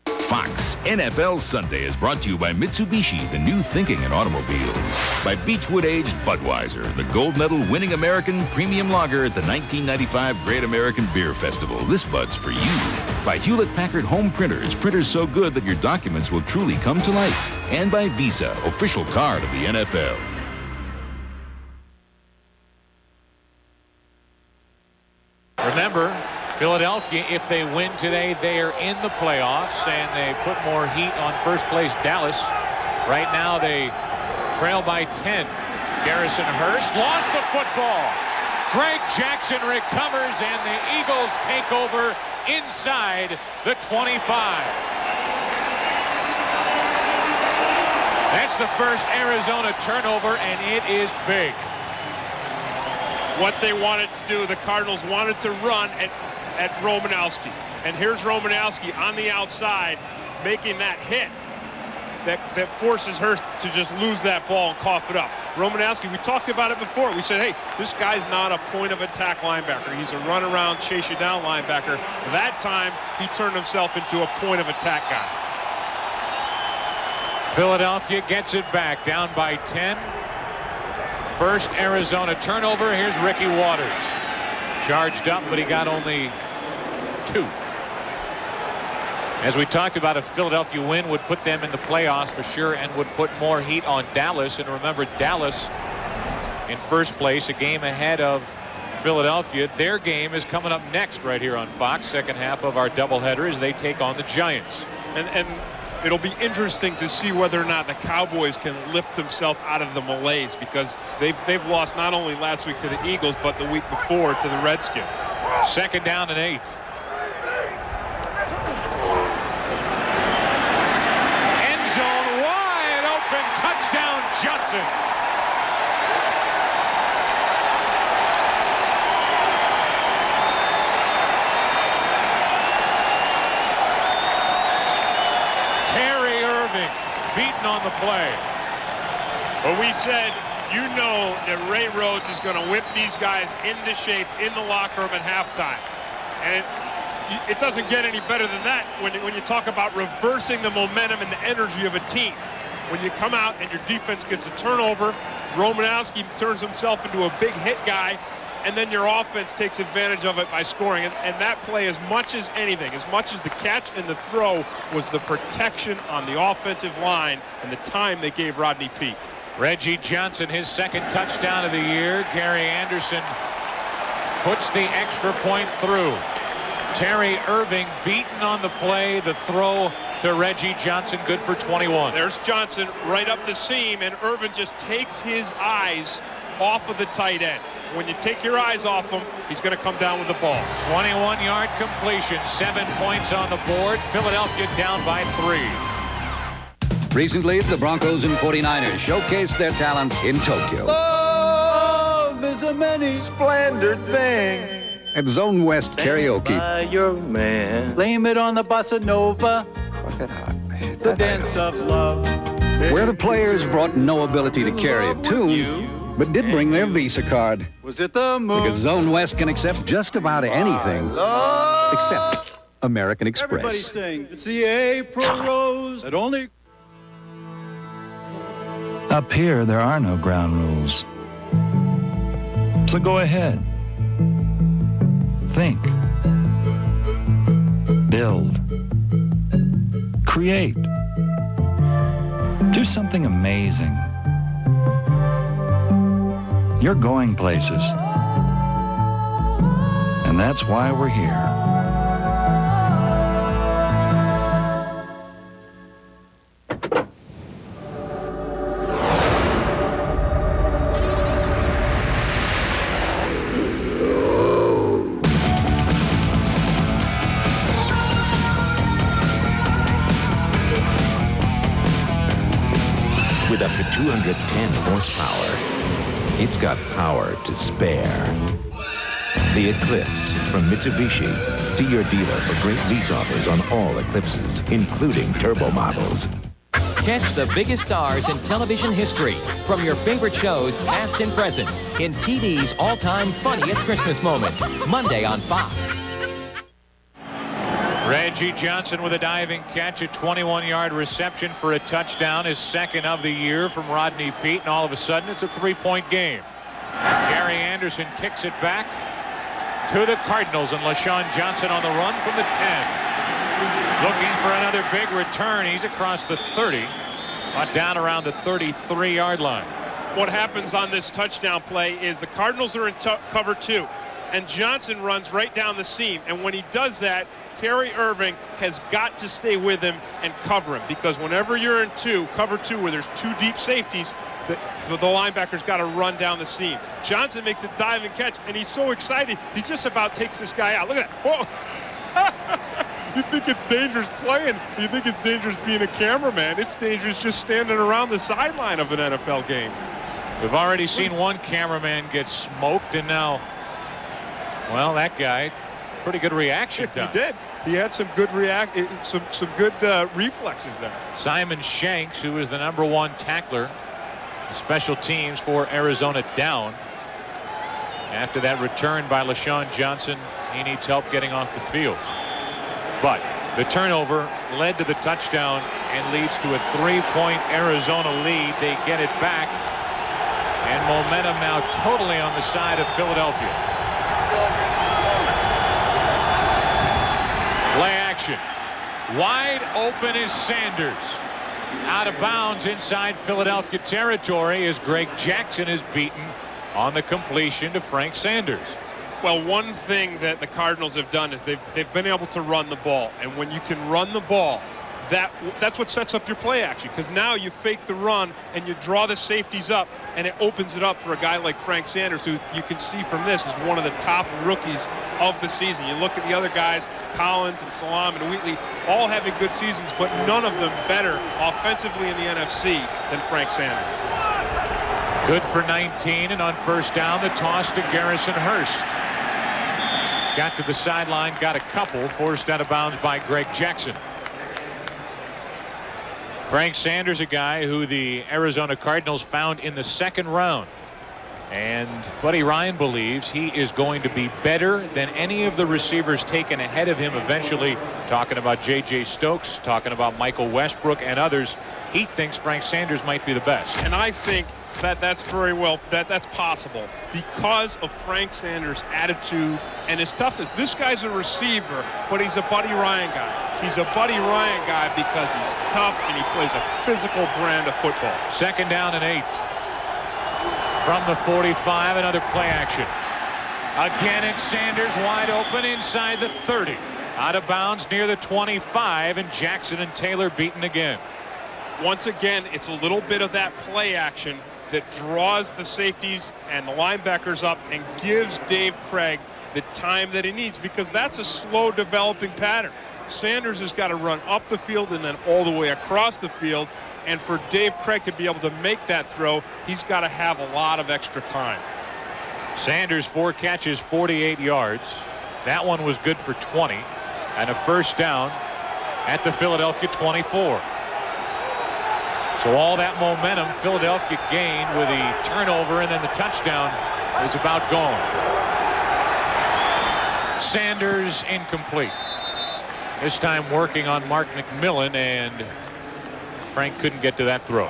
Fox NFL Sunday is brought to you by Mitsubishi, the new thinking in automobiles. By Beechwood-aged Budweiser, the gold medal-winning American premium lager at the 1995 Great American Beer Festival. This Bud's for you. By Hewlett-Packard Home Printers, printers so good that your documents will truly come to life. And by Visa, official card of the NFL. Remember, Philadelphia, if they win today, they are in the playoffs, and they put more heat on first place Dallas. Right now, they trail by 10. Garrison Hurst lost the football. Greg Jackson recovers, and the Eagles take over inside the 25. That's the first Arizona turnover, and it is big. What they wanted to do, the Cardinals wanted to run at Romanowski. And here's Romanowski on the outside making that hit that forces Hurst to just lose that ball and cough it up. Romanowski, we talked about it before. We said, hey, this guy's not a point of attack linebacker. He's a run around, chase you down linebacker. That time, he turned himself into a point of attack guy. Philadelphia gets it back, down by 10. First Arizona turnover. Here's Ricky Waters. Charged up, but he got only 2. As we talked about, a Philadelphia win would put them in the playoffs for sure and would put more heat on Dallas. And remember, Dallas in first place, a game ahead of Philadelphia. Their game is coming up next right here on Fox. Second half of our doubleheader as they take on the Giants. And it'll be interesting to see whether or not the Cowboys can lift themselves out of the malaise, because they've lost not only last week to the Eagles, but the week before to the Redskins. Second down and 8. End zone wide open. Touchdown Johnson. Beaten on the play. But we said, you know that Ray Rhodes is going to whip these guys into shape in the locker room at halftime. And it doesn't get any better than that when you talk about reversing the momentum and the energy of a team. When you come out and your defense gets a turnover, Romanowski turns himself into a big hit guy, and then your offense takes advantage of it by scoring. And that play, as much as anything, as much as the catch and the throw, was the protection on the offensive line and the time they gave Rodney Peete. Reggie Johnson, his second touchdown of the year. Gary Anderson puts the extra point through. Terry Irving beaten on the play. The throw to Reggie Johnson, good for 21. There's Johnson right up the seam, and Irvin just takes his eyes off of the tight end. When you take your eyes off him, he's going to come down with the ball. 21-yard completion, 7 points on the board. Philadelphia down by 3. Recently, the Broncos and 49ers showcased their talents in Tokyo. Love is a many splendid thing. At Zone West Karaoke. By your man. Blame it on the bossa nova. The dance of love. Where the players brought no ability to carry a tune, but did bring their Visa card. Was it the moon? Because Zone West can accept just about anything except American Express. Everybody sing. It's the April rose that only... Up here, there are no ground rules. So go ahead. Think. Build. Create. Do something amazing. You're going places. And that's why we're here. With up to 210 horsepower, it's got power to spare. The Eclipse from Mitsubishi. See your dealer for great lease offers on all Eclipses, including turbo models. Catch the biggest stars in television history from your favorite shows, past and present, in TV's all-time funniest Christmas moments. Monday on Fox. Reggie Johnson with a diving catch, a 21-yard reception for a touchdown, his second of the year from Rodney Peete, and all of a sudden it's a 3-point game. Gary Anderson kicks it back to the Cardinals, and LaShawn Johnson on the run from the 10. Looking for another big return. He's across the 30, down around the 33-yard line. What happens on this touchdown play is the Cardinals are in cover 2, and Johnson runs right down the seam, and when he does that, Terry Irving has got to stay with him and cover him, because whenever you're in cover 2, where there's 2 deep safeties, the linebacker's got to run down the seam. Johnson makes a dive and catch, and he's so excited, he just about takes this guy out. Look at that. Whoa. You think it's dangerous playing. You think it's dangerous being a cameraman. It's dangerous just standing around the sideline of an NFL game. We've already seen one cameraman get smoked, and now, well, that guy, pretty good reaction time. He did. He had some good reflexes there. Simon Shanks, who is the #1 tackler Special teams for Arizona down. After that return by LaShawn Johnson, he needs help getting off the field. But the turnover led to the touchdown and leads to a 3-point Arizona lead. They get it back. And momentum now totally on the side of Philadelphia. Play action. Wide open is Sanders. Out of bounds inside Philadelphia territory as Greg Jackson is beaten on the completion to Frank Sanders. Well, one thing that the Cardinals have done is they've been able to run the ball. And when you can run the ball, that's what sets up your play action, because now you fake the run and you draw the safeties up, and it opens it up for a guy like Frank Sanders, who you can see from this is one of the top rookies of the season. You look at the other guys, Collins and Salam and Wheatley, all having good seasons, but none of them better offensively in the NFC than Frank Sanders. Good for 19, and on first down, the toss to Garrison Hurst. Got to the sideline, got a couple, forced out of bounds by Greg Jackson. Frank Sanders, a guy who the Arizona Cardinals found in the second round. And Buddy Ryan believes he is going to be better than any of the receivers taken ahead of him eventually. Talking about J.J. Stokes, talking about Michael Westbrook and others. He thinks Frank Sanders might be the best. And I think that's very well, that's possible because of Frank Sanders' attitude and his toughness. This guy's a receiver, but he's a Buddy Ryan guy. He's a Buddy Ryan guy because he's tough and he plays a physical brand of football. Second down and 8. From the 45, another play action. Again, it's Sanders wide open inside the 30. Out of bounds near the 25, and Jackson and Taylor beaten again. Once again, it's a little bit of that play action that draws the safeties and the linebackers up and gives Dave Craig the time that he needs, because that's a slow developing pattern. Sanders has got to run up the field and then all the way across the field. And for Dave Craig to be able to make that throw, he's got to have a lot of extra time. Sanders 4 catches, 48 yards. That one was good for 20. And a first down at the Philadelphia 24. So all that momentum Philadelphia gained with the turnover and then the touchdown is about gone. Sanders incomplete. This time working on Mark McMillan, and Frank couldn't get to that throw.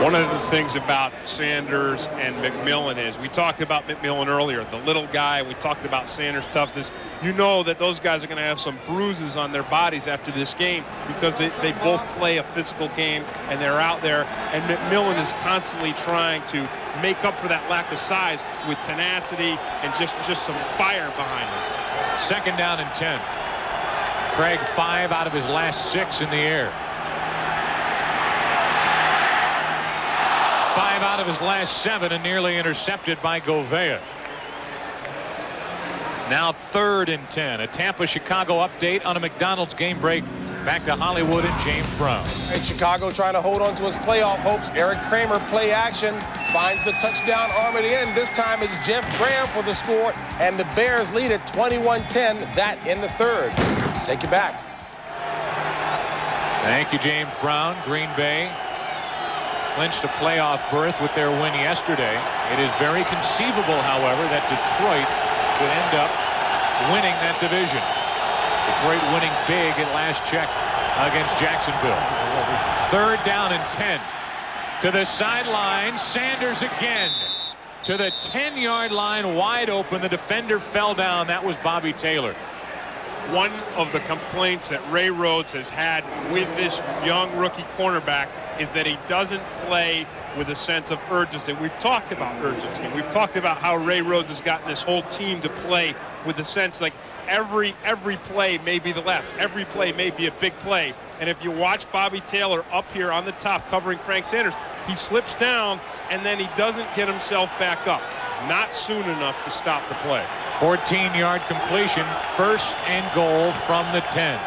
One of the things about Sanders and McMillan is, we talked about McMillan earlier, the little guy. We talked about Sanders' toughness. You know that those guys are going to have some bruises on their bodies after this game because they both play a physical game and they're out there. And McMillan is constantly trying to make up for that lack of size with tenacity and just some fire behind him. Second down and 10. Craig 5 out of his last 6 in the air. 5 out of his last 7 and nearly intercepted by Govea. Now 3rd and 10. A Tampa-Chicago update on a McDonald's game break. Back to Hollywood and James Brown. And Chicago trying to hold on to his playoff hopes. Eric Kramer, play action, finds the touchdown arm at the end. This time it's Jeff Graham for the score, and the Bears lead at 21-10. That in the 3rd. Take you back. Thank you, James Brown. Green Bay clinched a playoff berth with their win yesterday. It is very conceivable, however, that Detroit could end up winning that division. Detroit winning big at last check against Jacksonville. 3rd down and 10. To the sideline, Sanders again. To the 10-yard line, wide open. The defender fell down. That was Bobby Taylor. One of the complaints that Ray Rhodes has had with this young rookie cornerback is that he doesn't play with a sense of urgency. We've talked about urgency. We've talked about how Ray Rhodes has gotten this whole team to play with a sense like every play may be the last. Every play may be a big play. And if you watch Bobby Taylor up here on the top covering Frank Sanders, he slips down and then he doesn't get himself back up. Not soon enough to stop the play. 14-yard completion, 1st and goal from the 10.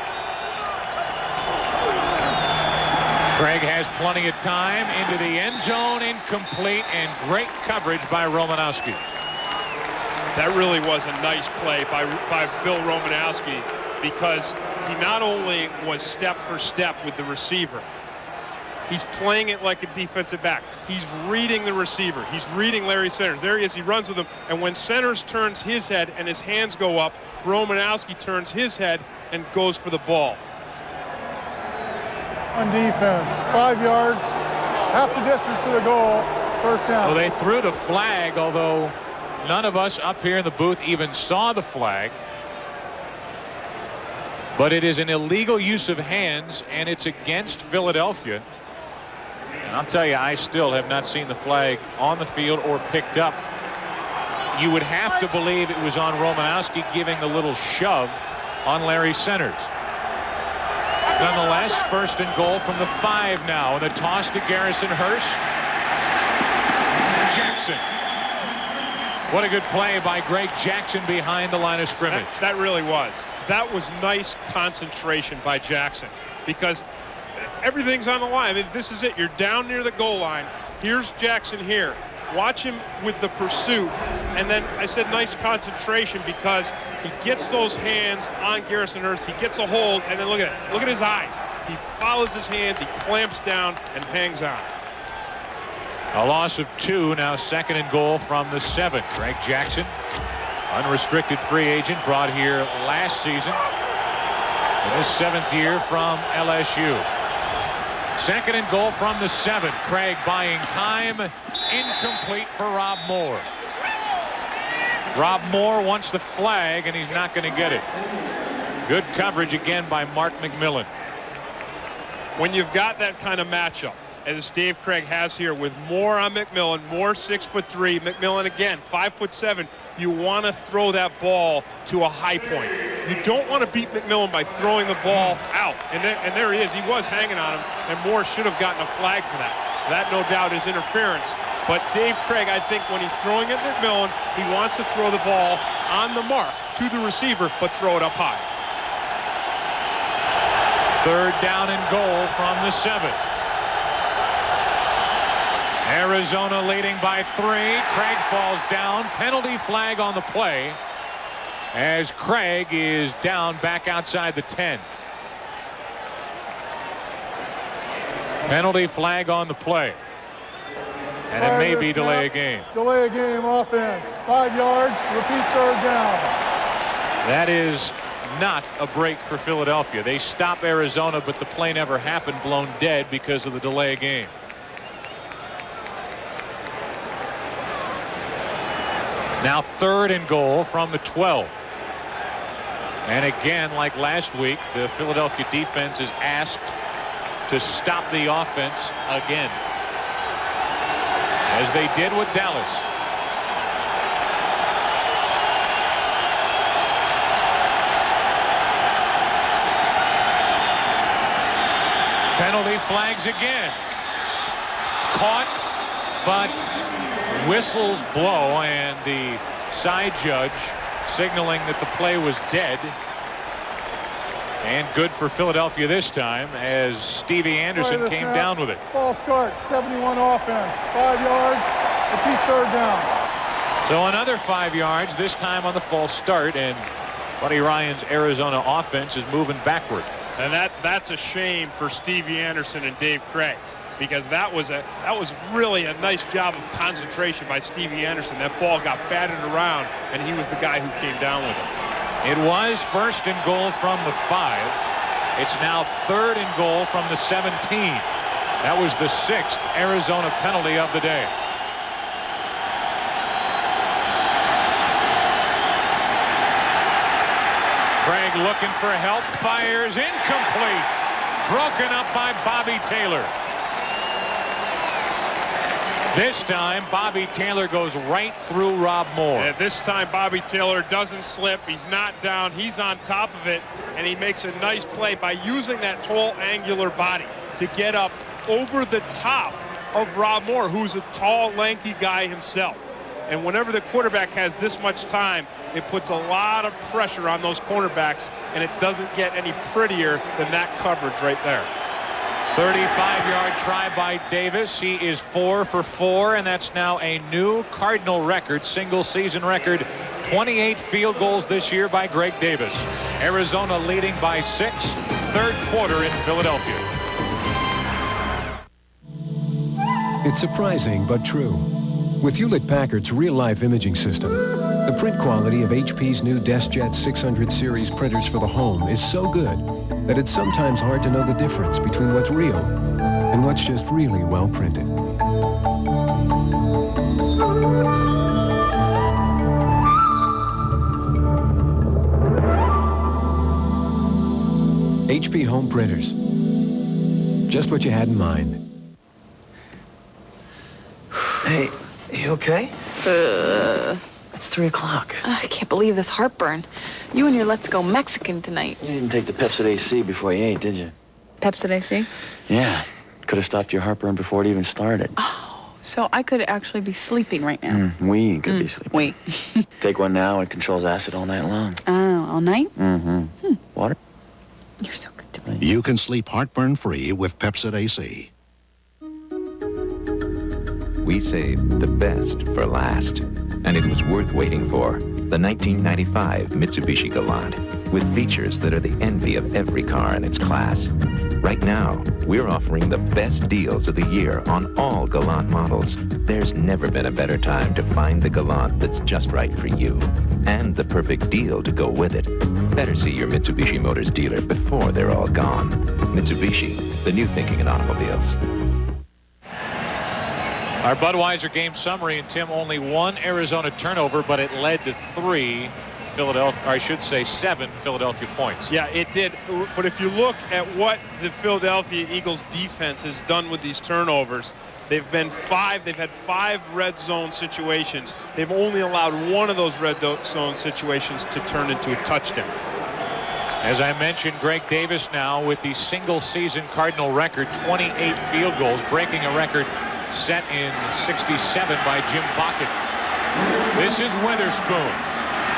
Craig has plenty of time into the end zone, incomplete, and great coverage by Romanowski. That really was a nice play by Bill Romanowski. because he not only was step for step with the receiver, he's playing it like a defensive back. He's reading the receiver. He's reading Larry Centers. There he is. He runs with him. And when Centers turns his head and his hands go up, Romanowski turns his head and goes for the ball. On defense, 5 yards, half the distance to the goal, first down. Well, they threw the flag, although none of us up here in the booth even saw the flag. But it is an illegal use of hands, and it's against Philadelphia. And I'll tell you, I still have not seen the flag on the field or picked up. You would have to believe it was on Romanowski giving the little shove on Larry Centers. Nonetheless, first and goal from the 5 now, and the toss to Garrison Hurst. Jackson. What a good play by Greg Jackson behind the line of scrimmage. That really was. That was nice concentration by Jackson, because everything's on the line. I mean, this is it. You're down near the goal line. Here's Jackson here. Watch him with the pursuit. And then I said nice concentration because he gets those hands on Garrison Hurst. He gets a hold, and then look at it. Look at his eyes. He follows his hands, he clamps down, and hangs on. A loss of 2, now second and goal from the 7. Greg Jackson, unrestricted free agent, brought here last season in his 7th year from LSU. Second and goal from the 7. Craig buying time. Incomplete for Rob Moore. Rob Moore wants the flag, and he's not going to get it. Good coverage again by Mark McMillan. When you've got that kind of matchup, as Dave Craig has here, with Moore on McMillan, Moore 6'3", McMillan again 5'7", you want to throw that ball to a high point. You don't want to beat McMillan by throwing the ball out. And there he is. He was hanging on him, and Moore should have gotten a flag for that. That, no doubt, is interference. But Dave Craig, I think, when he's throwing at McMillan, he wants to throw the ball on the mark to the receiver, but throw it up high. Third down and goal from the 7. Arizona leading by 3. Craig falls down. Penalty flag on the play as Craig is down back outside the 10. Penalty flag on the play. And it may be delay a game. Delay a game offense. 5 yards, repeat third down. That is not a break for Philadelphia. They stop Arizona, but the play never happened, blown dead because of the delay a game. Now third and goal from the 12. And again, like last week, the Philadelphia defense is asked to stop the offense again, as they did with Dallas. Penalty flags again. Caught, but whistles blow, and the side judge signaling that the play was dead. And good for Philadelphia this time, as Stevie Anderson came down with it. False start, 71 offense, 5 yards, repeat third down. So another 5 yards, this time on the false start, and Buddy Ryan's Arizona offense is moving backward. And that's a shame for Stevie Anderson and Dave Craig, because that was really a nice job of concentration by Stevie Anderson. That ball got batted around, and he was the guy who came down with it. It was first and goal from the 5. It's now third and goal from the 17. That was the 6th Arizona penalty of the day. Craig looking for help, fires incomplete. Broken up by Bobby Taylor. This time, Bobby Taylor goes right through Rob Moore. Yeah, this time, Bobby Taylor doesn't slip. He's not down. He's on top of it, and he makes a nice play by using that tall, angular body to get up over the top of Rob Moore, who's a tall, lanky guy himself. And whenever the quarterback has this much time, it puts a lot of pressure on those cornerbacks, and it doesn't get any prettier than that coverage right there. 35-yard try by Davis. He is 4 for 4, and that's now a new Cardinal record, single-season record. 28 field goals this year by Greg Davis. Arizona leading by 6. Third quarter in Philadelphia. It's surprising but true. With Hewlett-Packard's real-life imaging system, the print quality of HP's new DeskJet 600 series printers for the home is so good that it's sometimes hard to know the difference between what's real and what's just really well printed. HP home printers. Just what you had in mind. Hey, you okay? It's 3 o'clock. I can't believe this heartburn. You and your Let's Go Mexican tonight. You didn't take the Pepsid AC before you ate, did you? Pepsid AC? Yeah. Could have stopped your heartburn before it even started. Oh, so I could actually be sleeping right now. We could be sleeping. We. Take one now and it controls acid all night long. Oh, all night? Mm-hmm. Water? You're so good to me. You can sleep heartburn-free with Pepsid AC. We saved the best for last, and it was worth waiting for. The 1995 Mitsubishi Galant, with features that are the envy of every car in its class. Right now, we're offering the best deals of the year on all Galant models. There's never been a better time to find the Galant that's just right for you, and the perfect deal to go with it. Better see your Mitsubishi Motors dealer before they're all gone. Mitsubishi, the new thinking in automobiles. Our Budweiser game summary, and Tim, only one Arizona turnover, but it led to 3 Philadelphia, or I should say 7 Philadelphia points. Yeah, it did. But if you look at what the Philadelphia Eagles defense has done with these turnovers, they've had 5 red zone situations. They've only allowed 1 of those red zone situations to turn into a touchdown. As I mentioned, Greg Davis now with the single-season Cardinal record, 28 field goals, breaking a record set in '67 by Jim Bucket. This is Witherspoon.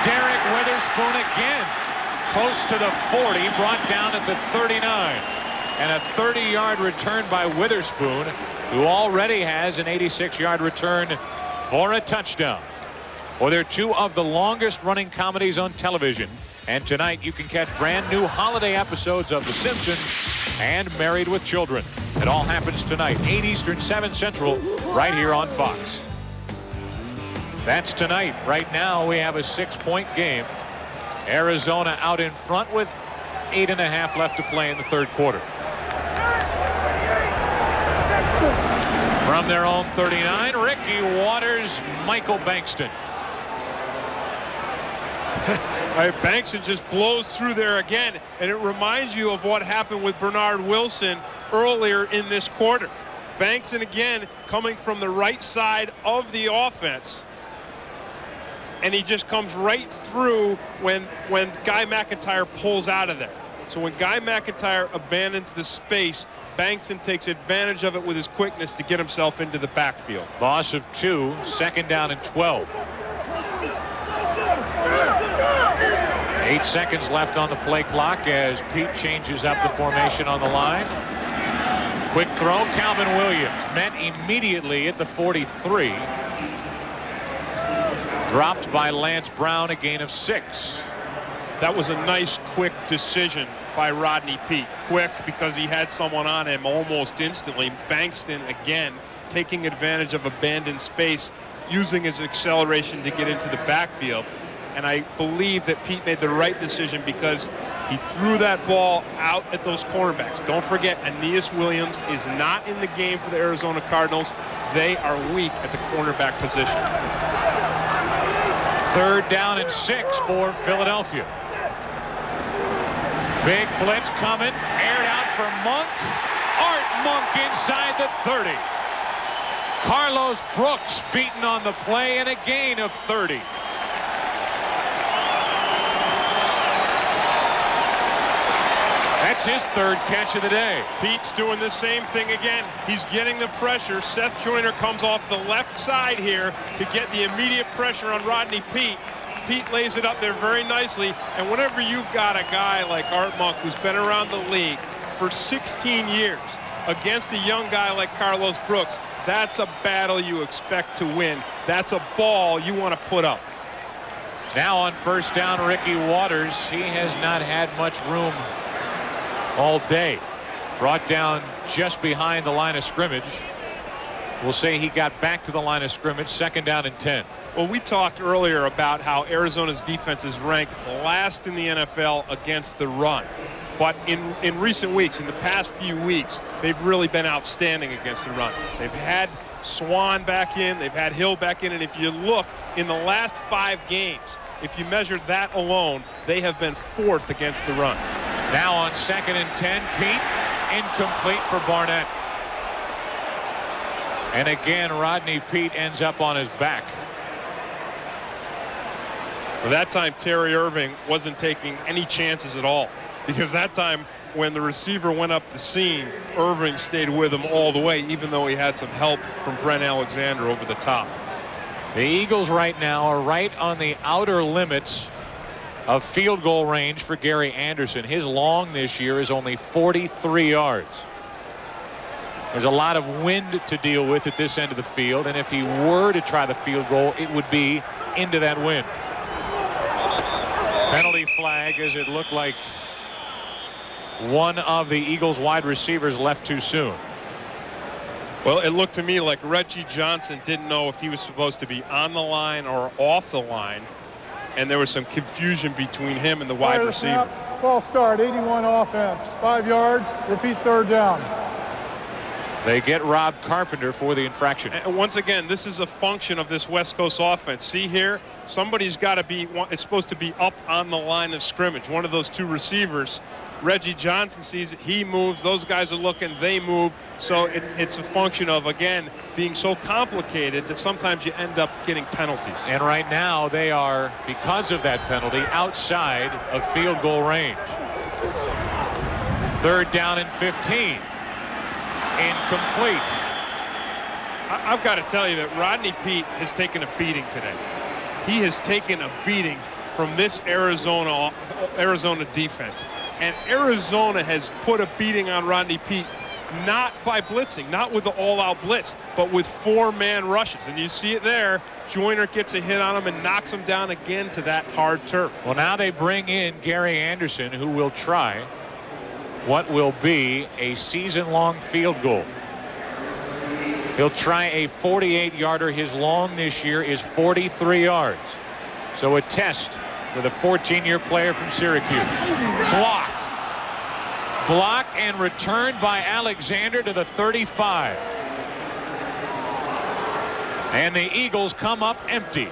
Derek Witherspoon again, close to the 40, brought down at the 39. And a 30-yard return by Witherspoon, who already has an 86-yard return for a touchdown. Well, they're 2 of the longest running comedies on television. And tonight you can catch brand new holiday episodes of The Simpsons and Married with Children. It all happens tonight, 8 Eastern, 7 Central, right here on Fox. That's tonight. Right now we have a 6-point game. Arizona out in front with 8.5 left to play in the third quarter. From their own 39, Ricky Waters, Michael Bankston. Bankston just blows through there again, and it reminds you of what happened with Bernard Wilson earlier in this quarter. Bankston again coming from the right side of the offense, and he just comes right through when Guy McIntyre pulls out of there. So when Guy McIntyre abandons the space, Bankston takes advantage of it with his quickness to get himself into the backfield. Loss of 2, 2nd down and 12. 8 seconds left on the play clock as Pete changes up the formation on the line. Quick throw, Calvin Williams met immediately at the 43. Dropped by Lance Brown, a gain of 6. That was a nice quick decision by Rodney Peete. Quick because he had someone on him almost instantly. Bankston again taking advantage of abandoned space, using his acceleration to get into the backfield. And I believe that Pete made the right decision because he threw that ball out at those cornerbacks. Don't forget, Aeneas Williams is not in the game for the Arizona Cardinals. They are weak at the cornerback position. 3rd down and 6 for Philadelphia. Big blitz coming, aired out for Monk. Art Monk inside the 30. Carlos Brooks beaten on the play and a gain of 30. That's his 3rd catch of the day. Pete's doing the same thing again. He's getting the pressure. Seth Joyner comes off the left side here to get the immediate pressure on Rodney Peete. Pete lays it up there very nicely. And whenever you've got a guy like Art Monk, who's been around the league for 16 years, against a young guy like Carlos Brooks, that's a battle you expect to win. That's a ball you want to put up. Now on first down, Ricky Waters. He has not had much room all day. Brought down just behind the line of scrimmage. We'll say he got back to the line of scrimmage. 2nd down and 10. Well, we talked earlier about how Arizona's defense is ranked last in the NFL against the run. But in recent weeks, in the past few weeks, they've really been outstanding against the run. They've had Swan back in, they've had Hill back in, and if you look in the last 5 games, if you measure that alone, they have been 4th against the run. Now on 2nd and 10, Pete, incomplete for Barnett. And again, Rodney Peete ends up on his back. Well, that time Terry Irving wasn't taking any chances at all, because that time when the receiver went up the seam, Irving stayed with him all the way, even though he had some help from Brent Alexander over the top. The Eagles right now are right on the outer limits of field goal range for Gary Anderson. His long this year is only 43 yards. There's a lot of wind to deal with at this end of the field, and if he were to try the field goal, it would be into that wind. Penalty flag, as it looked like one of the Eagles wide receivers left too soon. Well, it looked to me like Reggie Johnson didn't know if he was supposed to be on the line or off the line, and there was some confusion between him and the wide receiver. False start, 81 offense, 5 yards, repeat 3rd down. They get Rob Carpenter for the infraction. And once again, this is a function of this West Coast offense. See here, somebody's got to be, it's supposed to be up on the line of scrimmage. One of those 2 receivers. Reggie Johnson sees it, he moves, those guys are looking, they move. So it's a function of, again, being so complicated that sometimes you end up getting penalties. And right now they are, because of that penalty, outside of field goal range. 3rd down and 15. Incomplete. I've got to tell you that Rodney Peete has taken a beating today. He has taken a beating from this Arizona defense. And Arizona has put a beating on Rodney Peete, not by blitzing, not with the all-out blitz, but with 4-man rushes. And you see it there. Joyner gets a hit on him and knocks him down again to that hard turf. Well, now they bring in Gary Anderson, who will try what will be a season-long field goal. He'll try a 48-yarder. His long this year is 43 yards. So a test for the 14-year player from Syracuse. Blocked. Blocked and returned by Alexander to the 35. And the Eagles come up empty.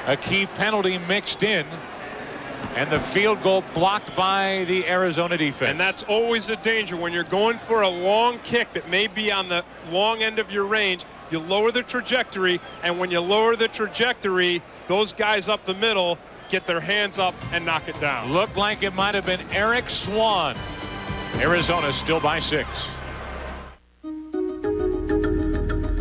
A key penalty mixed in. And the field goal blocked by the Arizona defense. And that's always a danger when you're going for a long kick that may be on the long end of your range. You lower the trajectory, and when you lower the trajectory, those guys up the middle get their hands up and knock it down. Looked like it might have been Eric Swan. Arizona still by 6.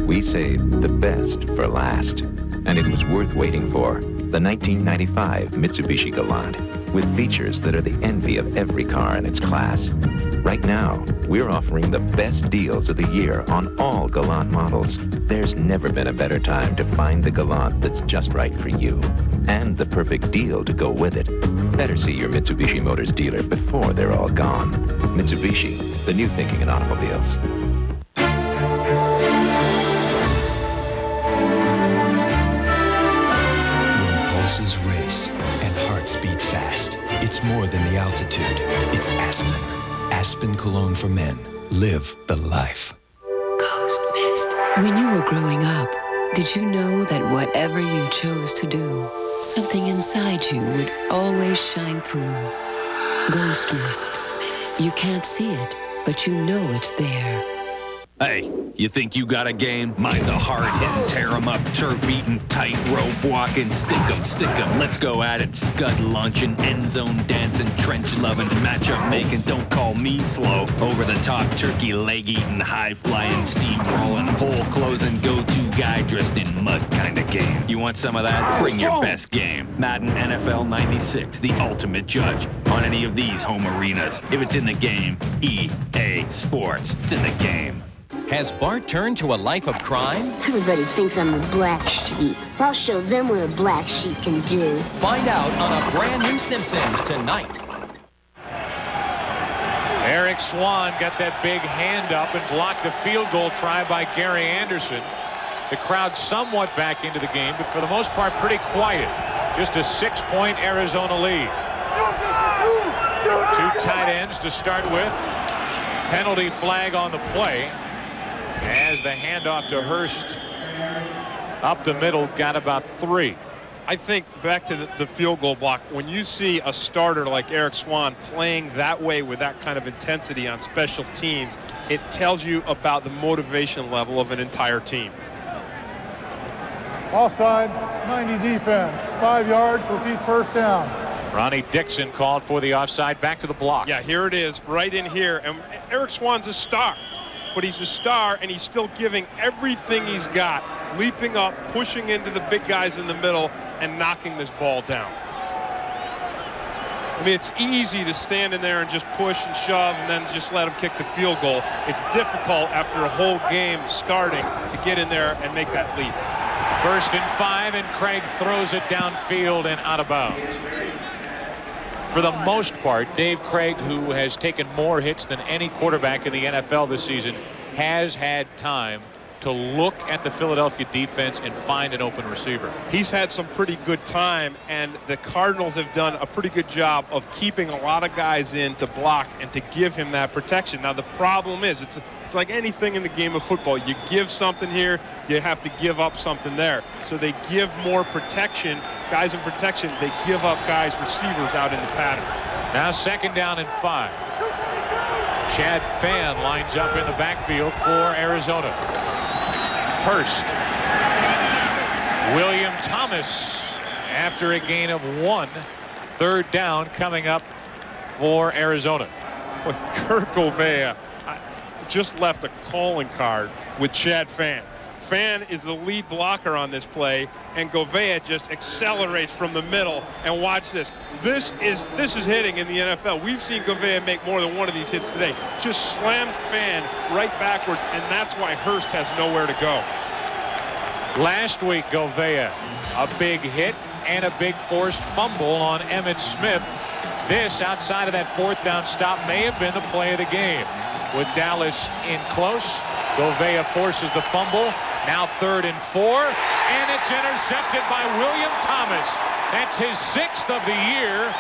We saved the best for last, and it was worth waiting for. The 1995 Mitsubishi Galant, with features that are the envy of every car in its class. Right now, we're offering the best deals of the year on all Galant models. There's never been a better time to find the Galant that's just right for you, and the perfect deal to go with it. Better see your Mitsubishi Motors dealer before they're all gone. Mitsubishi, the new thinking in automobiles. Pulses race and hearts beat fast. It's more than the altitude. It's Aspen. Aspen Cologne for Men. Live the life. Ghost Mist. When you were growing up, did you know that whatever you chose to do, something inside you would always shine through? Ghost Mist. You can't see it, but you know it's there. Hey, you think you got a game? Mine's a hard-hitting, tear-em-up, turf-eating, tight-rope walking, stick-em, let's go at it, scud lunching, end-zone dancing, trench-loving, matchup making, don't call me slow, over-the-top, turkey leg-eating, high-flying, steam-rolling, hole-closing, go-to guy dressed in mud kind of game. You want some of that? Bring your best game. Madden NFL 96, the ultimate judge on any of these home arenas. If it's in the game, EA Sports. It's in the game. Has Bart turned to a life of crime? Everybody thinks I'm a black sheep. I'll show them what a black sheep can do. Find out on a brand new Simpsons tonight. Eric Swan got that big hand up and blocked the field goal try by Gary Anderson. The crowd somewhat back into the game, but for the most part pretty quiet. Just a 6-point Arizona lead. 2 tight ends to start with. Penalty flag on the play as the handoff to Hurst up the middle got about 3. I think back to the field goal block, when you see a starter like Eric Swan playing that way with that kind of intensity on special teams, it tells you about the motivation level of an entire team. Offside, 90 defense, 5 yards, repeat first down. Ronnie Dixon called for the offside, back to the block. Yeah, here it is, right in here. And Eric Swan's a star, but he's a star and he's still giving everything he's got, leaping up, pushing into the big guys in the middle, and knocking this ball down. I mean, it's easy to stand in there and just push and shove and then just let him kick the field goal. It's difficult after a whole game starting to get in there and make that leap. 1st and 5, and Craig throws it downfield and out of bounds. For the most part, Dave Craig, who has taken more hits than any quarterback in the NFL this season, has had time to look at the Philadelphia defense and find an open receiver. He's had some pretty good time, and the Cardinals have done a pretty good job of keeping a lot of guys in to block and to give him that protection. Now the problem is it's like anything in the game of football. You give something here, you have to give up something there. So they give more protection, guys in protection, they give up guys, receivers out in the pattern. Now 2nd down and 5. Chad Fan lines up in the backfield for Arizona. Hurst. William Thomas after a gain of 1. 3rd down coming up for Arizona. Well, Kurt Govea just left a calling card with Chad Fan. Fan is the lead blocker on this play, and Govea just accelerates from the middle. And watch this. This is hitting in the NFL. We've seen Govea make more than one of these hits today. Just slams Fan right backwards, and that's why Hurst has nowhere to go. Last week, Govea, a big hit and a big forced fumble on Emmitt Smith. This, outside of that 4th down stop, may have been the play of the game. With Dallas in close, Govea forces the fumble. Now 3rd and 4, and it's intercepted by William Thomas. That's his 6th of the year,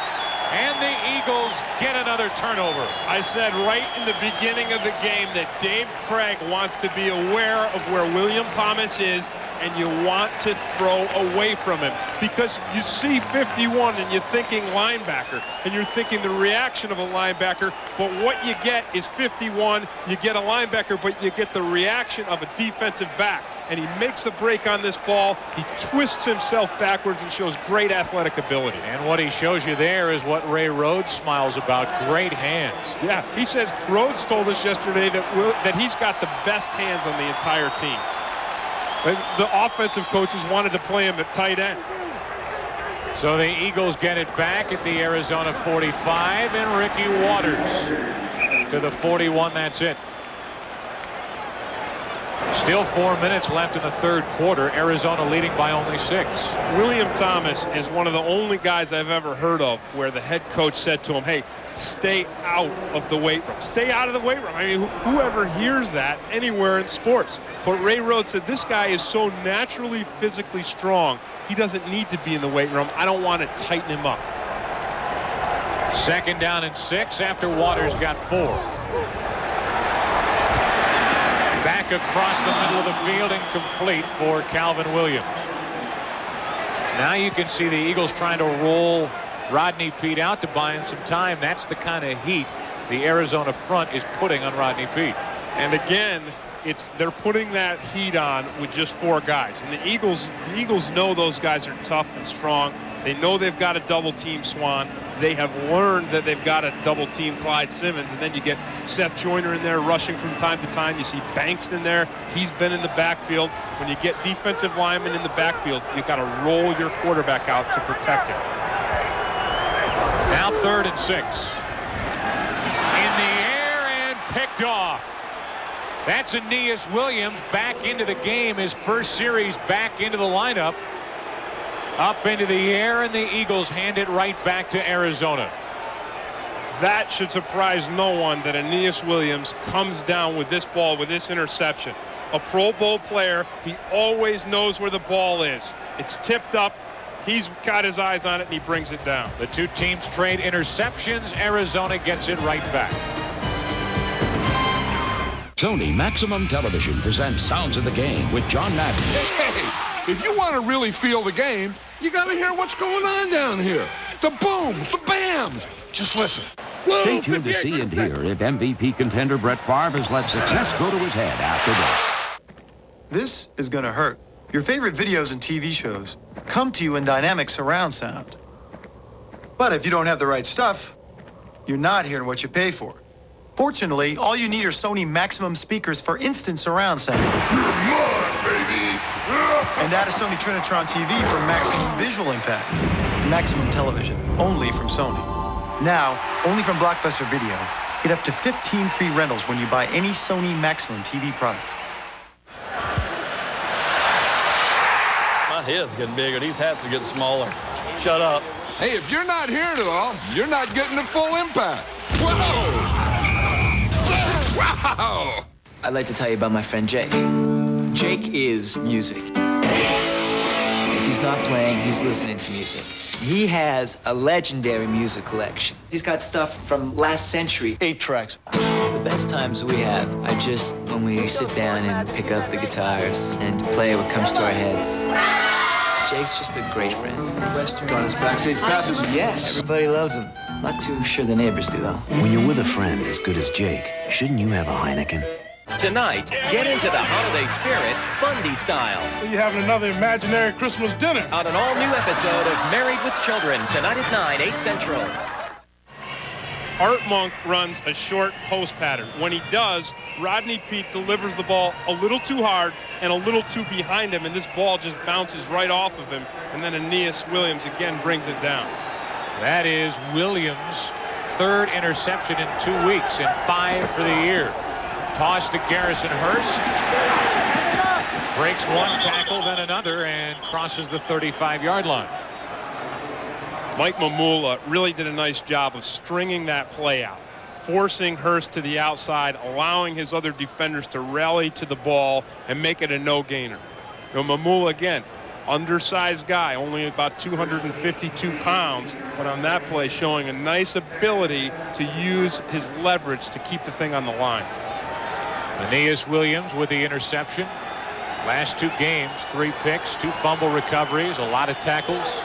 and the Eagles get another turnover. I said right in the beginning of the game that Dave Craig wants to be aware of where William Thomas is, and you want to throw away from him, because you see 51 and you're thinking linebacker and you're thinking the reaction of a linebacker, but what you get is 51. You get a linebacker, but you get the reaction of a defensive back, and he makes the break on this ball. He twists himself backwards and shows great athletic ability. And what he shows you there is what Ray Rhodes smiles about: great hands. Yeah, he says Rhodes told us yesterday that he's got the best hands on the entire team. The offensive coaches wanted to play him at tight end. So the Eagles get it back at the Arizona 45, and Ricky Waters to the 41. That's it. Still 4 minutes left in the 3rd quarter. Arizona leading by only 6. William Thomas is one of the only guys I've ever heard of where the head coach said to him, hey, stay out of the weight room. Stay out of the weight room. I mean, whoever hears that anywhere in sports. But Ray Rhodes said this guy is so naturally physically strong, he doesn't need to be in the weight room. I don't want to tighten him up. 2nd down and 6 after Waters got 4. Back across the middle of the field, incomplete for Calvin Williams. Now you can see the Eagles trying to roll Rodney Peete out to buy him some time. That's the kind of heat the Arizona front is putting on Rodney Peete. And again, they're putting that heat on with just 4 guys. And the Eagles know those guys are tough and strong. They know they've got to double team Swan. They have learned that they've got to double team Clyde Simmons. And then you get Seth Joyner in there rushing from time to time. You see Banks in there. He's been in the backfield. When you get defensive linemen in the backfield, you've got to roll your quarterback out to protect him. Now 3rd and 6. In the air and picked off. That's Aeneas Williams back into the game. His first series back into the lineup. Up into the air, and the Eagles hand it right back to Arizona. That should surprise no one that Aeneas Williams comes down with this ball, with this interception. A Pro Bowl player, he always knows where the ball is. It's tipped up. He's got his eyes on it, and he brings it down. The two teams trade interceptions. Arizona gets it right back. Sony Maximum Television presents Sounds of the Game with John Madden. Hey, if you want to really feel the game, you got to hear what's going on down here. The booms, the bams. Just listen. Stay tuned to see and hear if MVP contender Brett Favre has let success go to his head after this. This is gonna hurt. Your favorite videos and TV shows come to you in dynamic surround sound. But if you don't have the right stuff, you're not hearing what you pay for. Fortunately, all you need are Sony Maximum speakers for instant surround sound. You're mine, baby. And add a Sony Trinitron TV for maximum visual impact. Maximum television, only from Sony. Now, only from Blockbuster Video, get up to 15 free rentals when you buy any Sony Maximum TV product. My head's getting bigger. These hats are getting smaller. Shut up. Hey, if you're not hearing it all, you're not getting the full impact. Whoa! Wow! I'd like to tell you about my friend Jake. Jake is music. If he's not playing, he's listening to music. He has a legendary music collection. He's got stuff from last century. 8 tracks. The best times we have are just when we sit down and pick up the guitars and play what comes to our heads. Jake's just a great friend. Got his backstage passes? Yes. Everybody loves him. Not too sure the neighbors do, though. When you're with a friend as good as Jake, shouldn't you have a Heineken? Tonight, get into the holiday spirit Bundy style. So you're having another imaginary Christmas dinner? On an all-new episode of Married with Children, tonight at 9, 8 Central. Art Monk runs a short post pattern. When he does, Rodney Peete delivers the ball a little too hard and a little too behind him, and this ball just bounces right off of him, and then Aeneas Williams again brings it down. That is Williams' 3rd interception in 2 weeks and 5 for the year. Toss to Garrison Hurst. Breaks one tackle, then another, and crosses the 35-yard line. Mike Mamula really did a nice job of stringing that play out, forcing Hurst to the outside, allowing his other defenders to rally to the ball and make it a no-gainer. You know, Mamula, again, undersized guy, only about 252 pounds, but on that play showing a nice ability to use his leverage to keep the thing on the line. Aeneas Williams with the interception. Last 2 games, 3 picks, 2 fumble recoveries, a lot of tackles.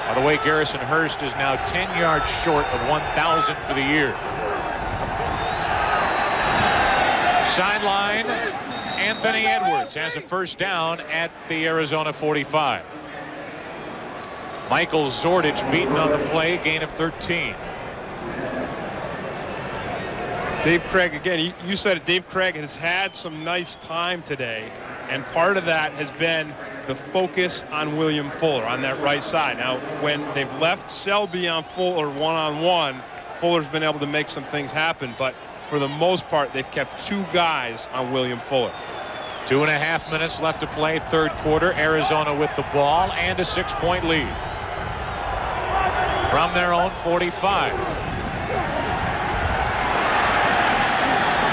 By the way, Garrison Hurst is now 10 yards short of 1,000 for the year. Sideline, Anthony Edwards has a first down at the Arizona 45. Michael Zordich beaten on the play, gain of 13. Dave Craig, again, you said it, Dave Craig has had some nice time today, and part of that has been the focus on William Fuller on that right side. Now, when they've left Selby on Fuller one-on-one, Fuller's been able to make some things happen, but for the most part, they've kept 2 guys on William Fuller. 2.5 minutes left to play, 3rd quarter. Arizona with the ball and a 6-point lead. From their own 45.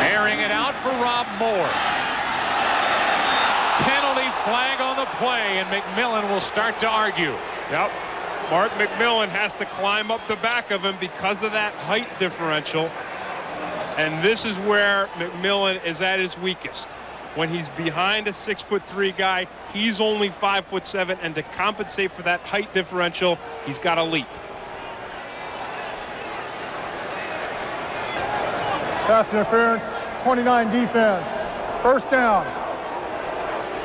Airing it out for Rob Moore. Penalty flag on the play, and McMillan will start to argue. Yep. Mark McMillan has to climb up the back of him because of that height differential. And this is where McMillan is at his weakest. When he's behind a 6'3" guy, he's only 5'7", and to compensate for that height differential, he's got to leap. Pass interference, 29 defense. First down.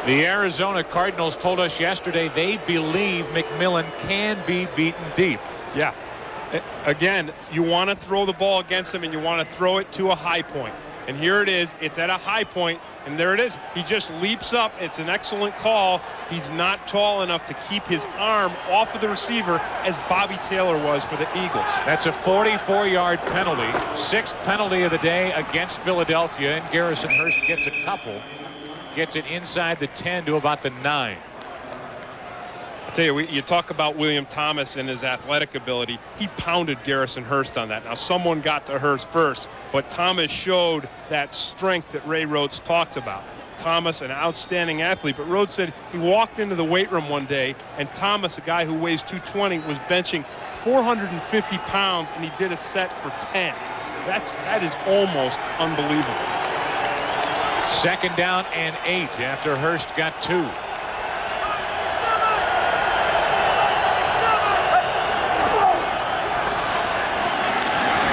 The Arizona Cardinals told us yesterday they believe McMillan can be beaten deep. Yeah. Again, you want to throw the ball against him, and you want to throw it to a high point. And here it is. It's at a high point, and there it is. He just leaps up. It's an excellent call. He's not tall enough to keep his arm off of the receiver as Bobby Taylor was for the Eagles. That's a 44-yard penalty. Sixth penalty of the day against Philadelphia, and Garrison Hurst gets a couple. Gets it inside the 10 to about the 9. I'll tell you, you talk about William Thomas and his athletic ability. He pounded Garrison Hurst on that. Now, someone got to Hurst first, but Thomas showed that strength that Ray Rhodes talks about. Thomas, an outstanding athlete, but Rhodes said he walked into the weight room one day, and Thomas, a guy who weighs 220, was benching 450 pounds, and he did a set for 10. That is almost unbelievable. Second down and 8 after Hurst got 2.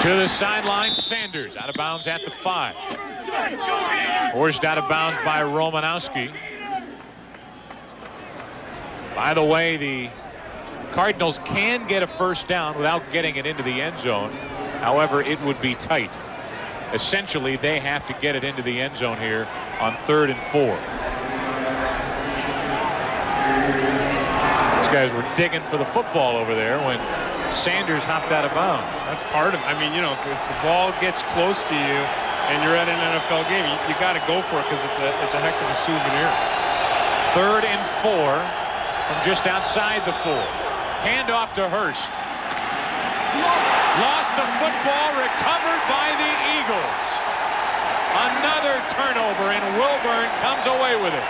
To the sideline, Sanders out of bounds at the 5. Forced out of bounds by Romanowski. By the way, the Cardinals can get a first down without getting it into the end zone. However, it would be tight. Essentially, they have to get it into the end zone here on 3rd and 4. These guys were digging for the football over there when Sanders hopped out of bounds. That's part of it. I mean, you know, if the ball gets close to you and you're at an NFL game, you got to go for it because it's a heck of a souvenir. 3rd and 4 from just outside the 4. Handoff to Hurst. Lost the football, recovered by the Eagles. Another turnover, and Wilburn comes away with it.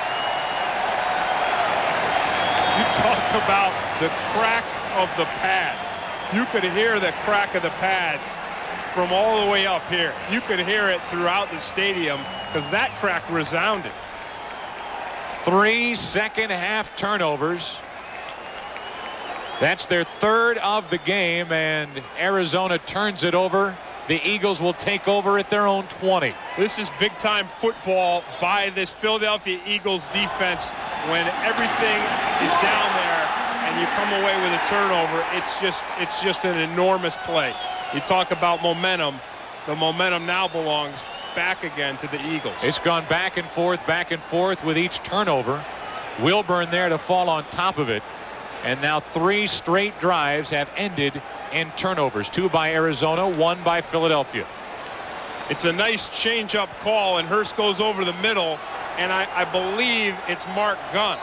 You talk about the crack of the pads. You could hear the crack of the pads from all the way up here. You could hear it throughout the stadium because that crack resounded. 3 second-half turnovers. That's their 3rd of the game, and Arizona turns it over. The Eagles will take over at their own 20. This is big-time football by this Philadelphia Eagles defense. When everything is down there and you come away with a turnover, it's just an enormous play. You talk about momentum. The momentum now belongs back again to the Eagles. It's gone back and forth with each turnover. Wilburn there to fall on top of it. And now 3 straight drives have ended in turnovers. 2 by Arizona, 1 by Philadelphia. It's a nice change-up call, and Hurst goes over the middle, and I believe it's Mark Gunn,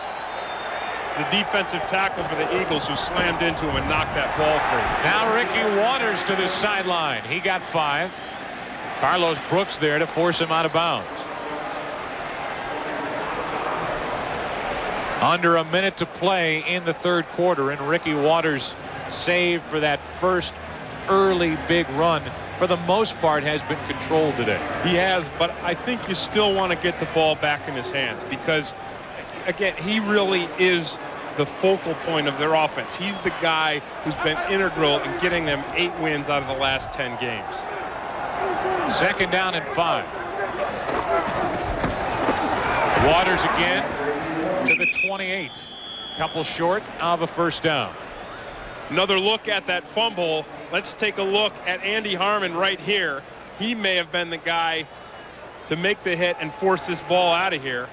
the defensive tackle for the Eagles, who slammed into him and knocked that ball free. Now Ricky Waters to the sideline. He got 5. Carlos Brooks there to force him out of bounds. Under a minute to play in the 3rd quarter, and Ricky Waters saved for that first early big run, for the most part, has been controlled today. He has, but I think you still want to get the ball back in his hands because, again, he really is the focal point of their offense. He's the guy who's been integral in getting them 8 wins out of the last 10 games. 2nd down and 5. Waters again to the 28. Couple short of a first down. Another look at that fumble. Let's take a look at Andy Harmon right here. He may have been the guy to make the hit and force this ball out of here.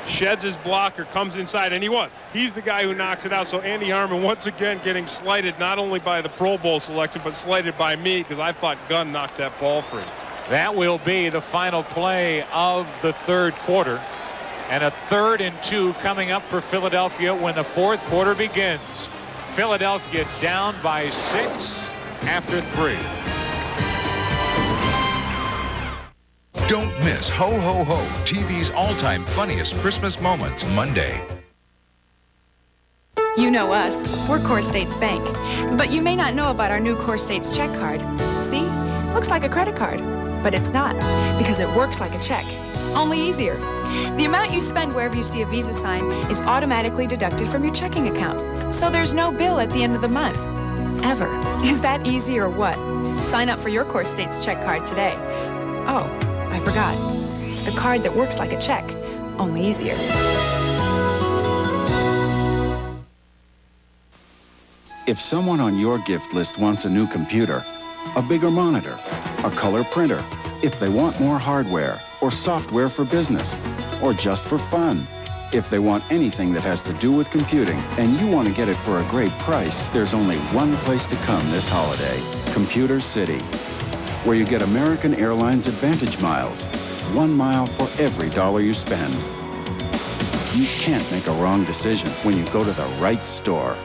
Sheds his blocker, comes inside, and he was. He's the guy who knocks it out. So Andy Harmon once again getting slighted not only by the Pro Bowl selection, but slighted by me because I thought Gunn knocked that ball free. That will be the final play of the 3rd quarter. And a 3rd and 2 coming up for Philadelphia when the 4th quarter begins. Philadelphia down by 6 after 3. Don't miss Ho Ho Ho, TV's all-time funniest Christmas moments, Monday. You know us. We're Core States Bank. But you may not know about our new Core States check card. See? Looks like a credit card. But it's not, because it works like a check, only easier. The amount you spend wherever you see a Visa sign is automatically deducted from your checking account. So there's no bill at the end of the month. Ever. Is that easy or what? Sign up for your Core States check card today. Oh, I forgot. The card that works like a check, only easier. If someone on your gift list wants a new computer, a bigger monitor, a color printer, if they want more hardware or software for business, or just for fun, if they want anything that has to do with computing and you want to get it for a great price, there's only one place to come this holiday, Computer City, where you get American Airlines Advantage miles, 1 mile for every dollar you spend. You can't make a wrong decision when you go to the right store.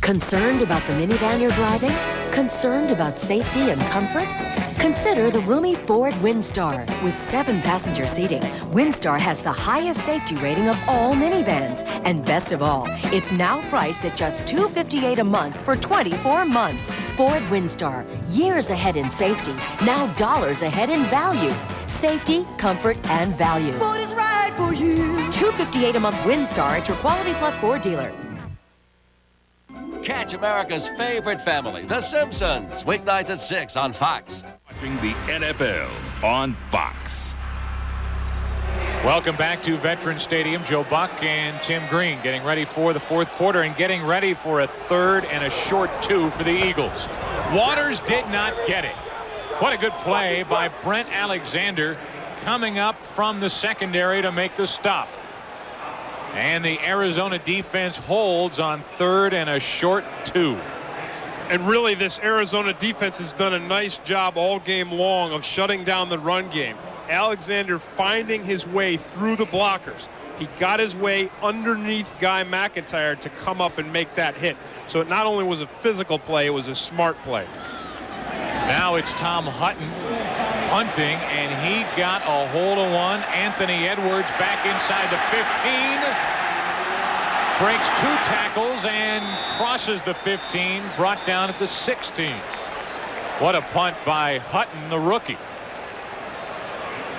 Concerned about the minivan you're driving? Concerned about safety and comfort? Consider the roomy Ford Windstar. With 7-passenger seating, Windstar has the highest safety rating of all minivans. And best of all, it's now priced at just $258 a month for 24 months. Ford Windstar, years ahead in safety, now dollars ahead in value. Safety, comfort, and value. Ford is right for you. $258 a month Windstar at your Quality Plus Ford dealer. Catch America's favorite family, The Simpsons, weeknights at 6 on Fox. Watching the NFL on Fox. Welcome back to Veterans Stadium. Joe Buck and Tim Green getting ready for the fourth quarter and getting ready for a 3rd and a short 2 for the Eagles. Waters did not get it. What a good play by Brent Alexander coming up from the secondary to make the stop. And the Arizona defense holds on 3rd and a short 2. And really, this Arizona defense has done a nice job all game long of shutting down the run game. Alexander finding his way through the blockers. He got his way underneath Guy McIntyre to come up and make that hit. So it not only was a physical play, it was a smart play. Now it's Tom Hutton punting, and he got a hold of one. Anthony Edwards back inside the 15. Breaks 2 tackles and crosses the 15, brought down at the 16. What a punt by Hutton, the rookie.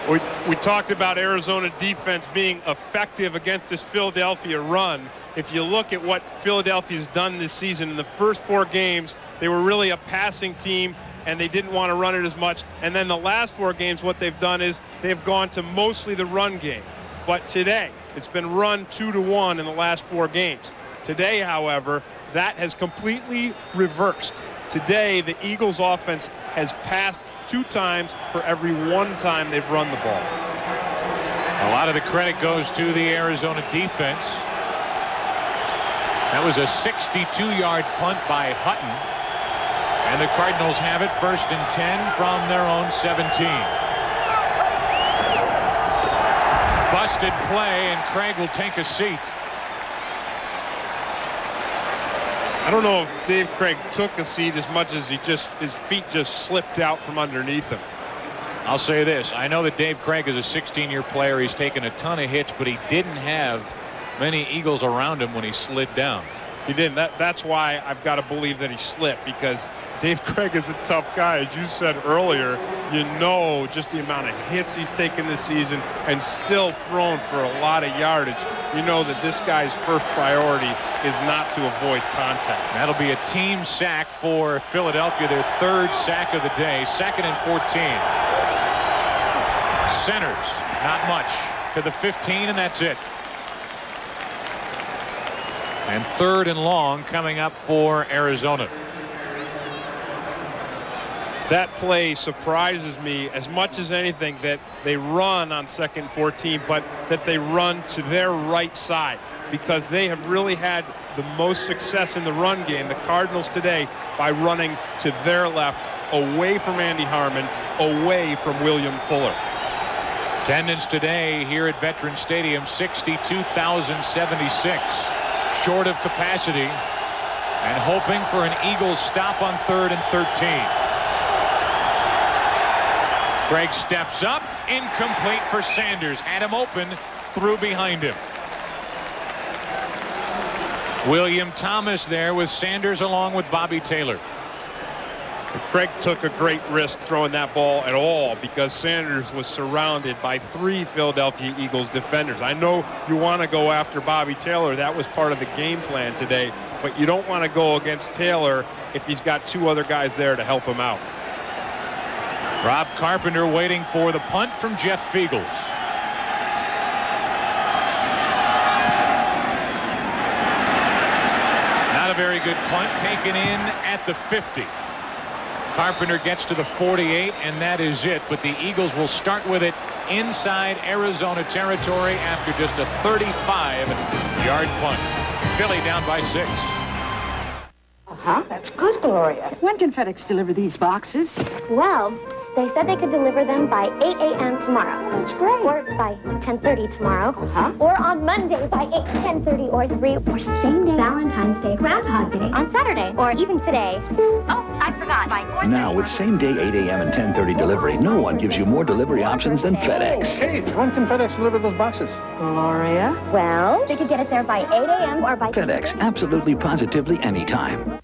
We talked about Arizona defense being effective against this Philadelphia run. If you look at what Philadelphia's done this season, in the first 4 games, they were really a passing team, and they didn't want to run it as much. And then the last 4 games, what they've done is they've gone to mostly the run game. But today, it's been run 2-1 in the last 4 games. Today, however, that has completely reversed. Today, the Eagles offense has passed 2 times for every 1 time they've run the ball. A lot of the credit goes to the Arizona defense. That was a 62-yard punt by Hutton. And the Cardinals have it 1st and 10 from their own 17. Busted play, and Craig will take a seat. I don't know if Dave Craig took a seat as much as his feet just slipped out from underneath him. I'll say this. I know that Dave Craig is a 16-year player. He's taken a ton of hits, but he didn't have many Eagles around him when he slid down. He didn't. That's why I've got to believe that he slipped, because Dave Craig is a tough guy. As you said earlier, you know just the amount of hits he's taken this season and still thrown for a lot of yardage. You know that this guy's first priority is not to avoid contact. That'll be a team sack for Philadelphia, their 3rd sack of the day. 2nd and 14. Centers, not much, to the 15, and that's it. And 3rd and long coming up for Arizona. That play surprises me as much as anything, that they run on 2nd and 14, but that they run to their right side, because they have really had the most success in the run game, the Cardinals today, by running to their left, away from Andy Harmon, away from William Fuller. Attendance today here at Veterans Stadium, 62,076. Short of capacity, and hoping for an Eagles stop on 3rd and 13. Craig steps up, incomplete for Sanders. Had him open, threw behind him. William Thomas there with Sanders along with Bobby Taylor. Craig took a great risk throwing that ball at all, because Sanders was surrounded by 3 Philadelphia Eagles defenders. I know you want to go after Bobby Taylor. That was part of the game plan today, but you don't want to go against Taylor if he's got 2 other guys there to help him out. Rob Carpenter waiting for the punt from Jeff Fiegels. Not a very good punt, taken in at the 50. Carpenter gets to the 48, and that is it. But the Eagles will start with it inside Arizona territory after just a 35-yard punt. Philly down by 6. That's good, Gloria. When can FedEx deliver these boxes? Well, they said they could deliver them by 8 a.m. tomorrow. That's great. Or by 10:30 tomorrow. Or on Monday by 8, 10:30, or 3, or same day. Valentine's Day, Groundhog Day. On Saturday, or even today. Oh, I forgot. By 4:30. Now, with same-day 8 a.m. and 10:30 delivery, no one gives you more delivery options than FedEx. Hey, when can FedEx deliver those boxes? Gloria? Well, they could get it there by 8 a.m. or by FedEx, absolutely, positively, anytime.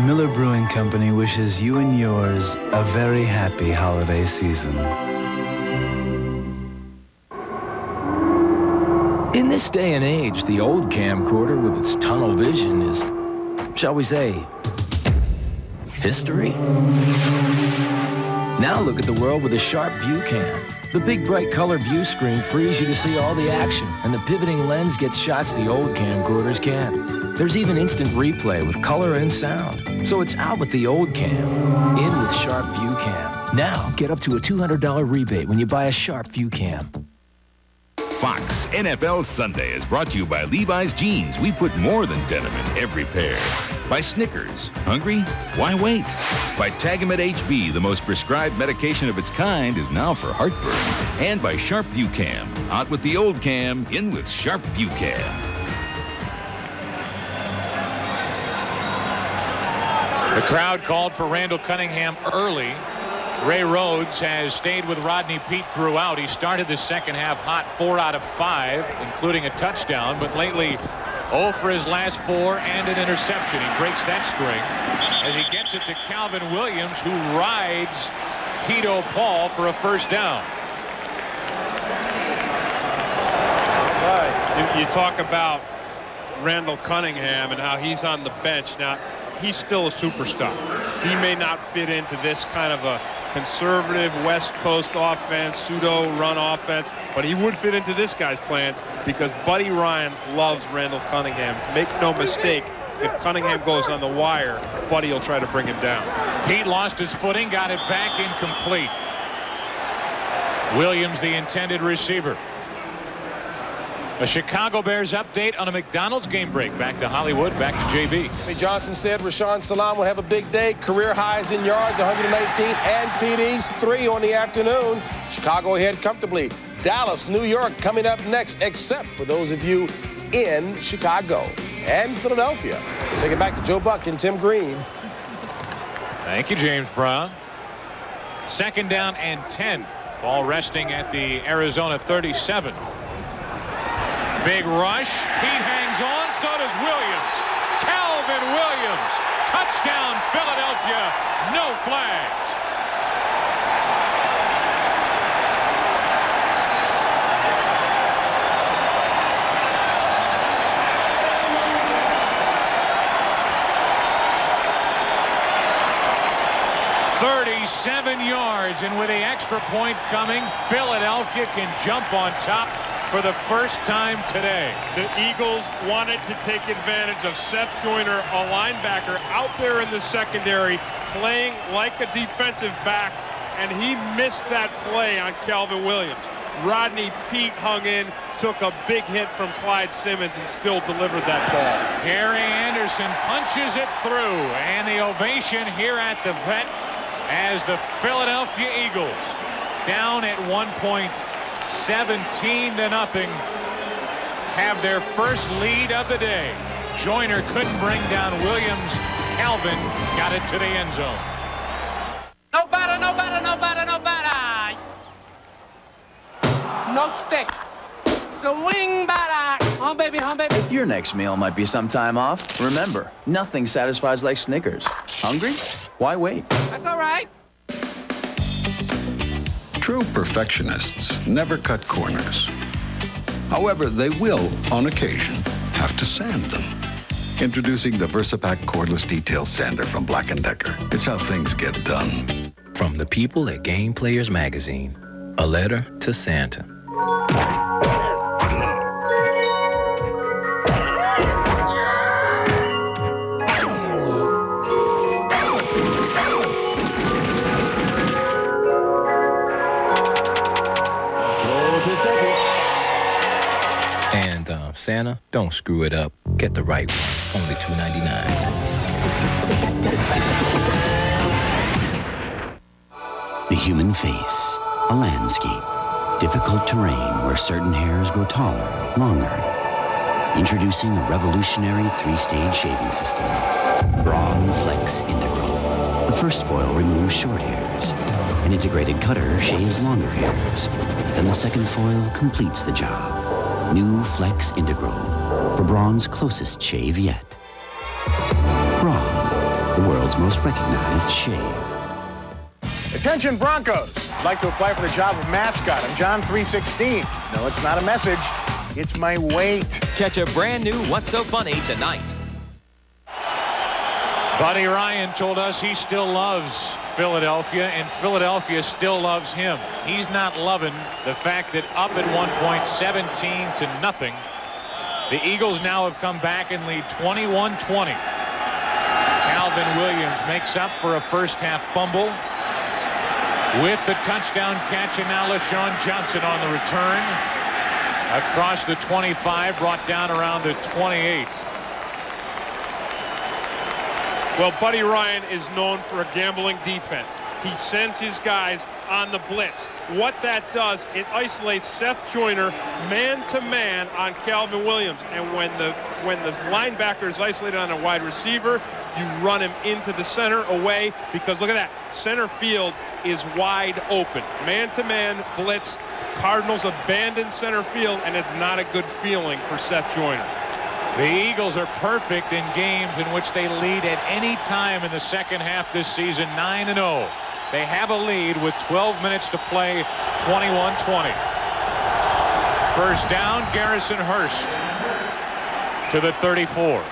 Miller Brewing Company wishes you and yours a very happy holiday season. In this day and age, the old camcorder with its tunnel vision is, shall we say, history. Now look at the world with a sharp view cam. The big bright color view screen frees you to see all the action, and the pivoting lens gets shots the old camcorders can't. There's even instant replay with color and sound. So it's out with the old cam, in with Sharp View Cam. Now get up to a $200 rebate when you buy a Sharp View Cam. Fox NFL Sunday is brought to you by Levi's Jeans. We put more than denim in every pair. By Snickers. Hungry? Why wait? By Tagamet HB, the most prescribed medication of its kind, is now for heartburn. And by Sharp View Cam. Out with the old cam, in with Sharp View Cam. The crowd called for Randall Cunningham early. Ray Rhodes has stayed with Rodney Peete throughout. He started the second half hot, 4 out of 5, including a touchdown, but lately 0 for his last 4 and an interception. He breaks that string as he gets it to Calvin Williams, who rides Tito Paul for a first down. You talk about Randall Cunningham and how he's on the bench. Now, he's still a superstar. He may not fit into this kind of a conservative West Coast offense, pseudo-run offense, but he would fit into this guy's plans because Buddy Ryan loves Randall Cunningham. Make no mistake, if Cunningham goes on the wire, Buddy will try to bring him down. Pete lost his footing, got it back incomplete. Williams, the intended receiver. A Chicago Bears update on a McDonald's game break. Back to Hollywood, back to JB. Johnson said Rashawn Salam will have a big day. Career highs in yards, 119, and TDs, 3 on the afternoon. Chicago ahead comfortably. Dallas, New York coming up next, except for those of you in Chicago and Philadelphia. Let's take it back to Joe Buck and Tim Green. Thank you, James Brown. 2nd down and 10. Ball resting at the Arizona 37. Big rush. Pete hangs on. So does Williams. Calvin Williams. Touchdown, Philadelphia. No flags. "37 yards, and with the extra point coming, Philadelphia can jump on top for the first time today. The Eagles wanted to take advantage of Seth Joyner, a linebacker, out there in the secondary, playing like a defensive back, and he missed that play on Calvin Williams. Rodney Peete hung in, took a big hit from Clyde Simmons, and still delivered that ball. Gary Anderson punches it through, and the ovation here at the Vet as the Philadelphia Eagles, down at one point, 17-0, have their first lead of the day. Joyner couldn't bring down Williams. Calvin got it to the end zone. Nobody, nobody, nobody, nobody. No stick. Swing batter. Home, baby, home, baby. Your next meal might be some time off. Remember, nothing satisfies like Snickers. Hungry? Why wait? That's all right. True perfectionists never cut corners. However, they will, on occasion, have to sand them. Introducing the VersaPack Cordless Detail Sander from Black & Decker. It's how things get done. From the people at Game Players Magazine, a letter to Santa. And Santa, don't screw it up. Get the right one. Only $2.99. The human face, a landscape, difficult terrain where certain hairs grow taller, longer. Introducing a revolutionary 3-stage shaving system, Braun Flex Integral. The first foil removes short hairs. An integrated cutter shaves longer hairs. Then the second foil completes the job. New Flex Integral for Braun's closest shave yet. Braun, the world's most recognized shave. Attention Broncos. I'd like to apply for the job of mascot. I'm John 316. No, it's not a message. It's my weight. Catch a brand new What's So Funny tonight. Buddy Ryan told us he still loves Philadelphia, and Philadelphia still loves him. He's not loving the fact that up at one point 17-0, the Eagles now have come back and lead 21-20. Calvin Williams makes up for a first half fumble with the touchdown catch, and now LaShawn Johnson on the return across the 25, brought down around the 28. Well, Buddy Ryan is known for a gambling defense. He sends his guys on the blitz. What that does, it isolates Seth Joyner man-to-man on Calvin Williams. And when the linebacker is isolated on a wide receiver, you run him into the center away, because look at that. Center field is wide open. Man-to-man blitz. Cardinals abandon center field, and it's not a good feeling for Seth Joyner. The Eagles are perfect in games in which they lead at any time in the second half this season, 9-0. They have a lead with 12 minutes to play, 21-20. First down, Garrison Hurst to the 34.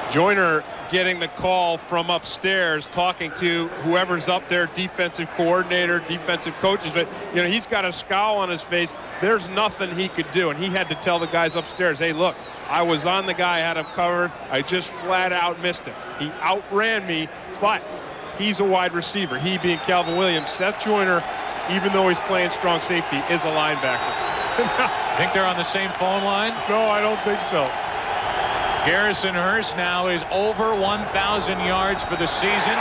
Joyner getting the call from upstairs, talking to whoever's up there, defensive coordinator, defensive coaches. But, you know, he's got a scowl on his face. There's nothing he could do. And he had to tell the guys upstairs, hey, look, I was on the guy, had him covered. I just flat out missed him. He outran me, but he's a wide receiver. He being Calvin Williams. Seth Joyner, even though he's playing strong safety, is a linebacker. Think they're on the same phone line? No, I don't think so. Garrison Hurst now is over 1,000 yards for the season.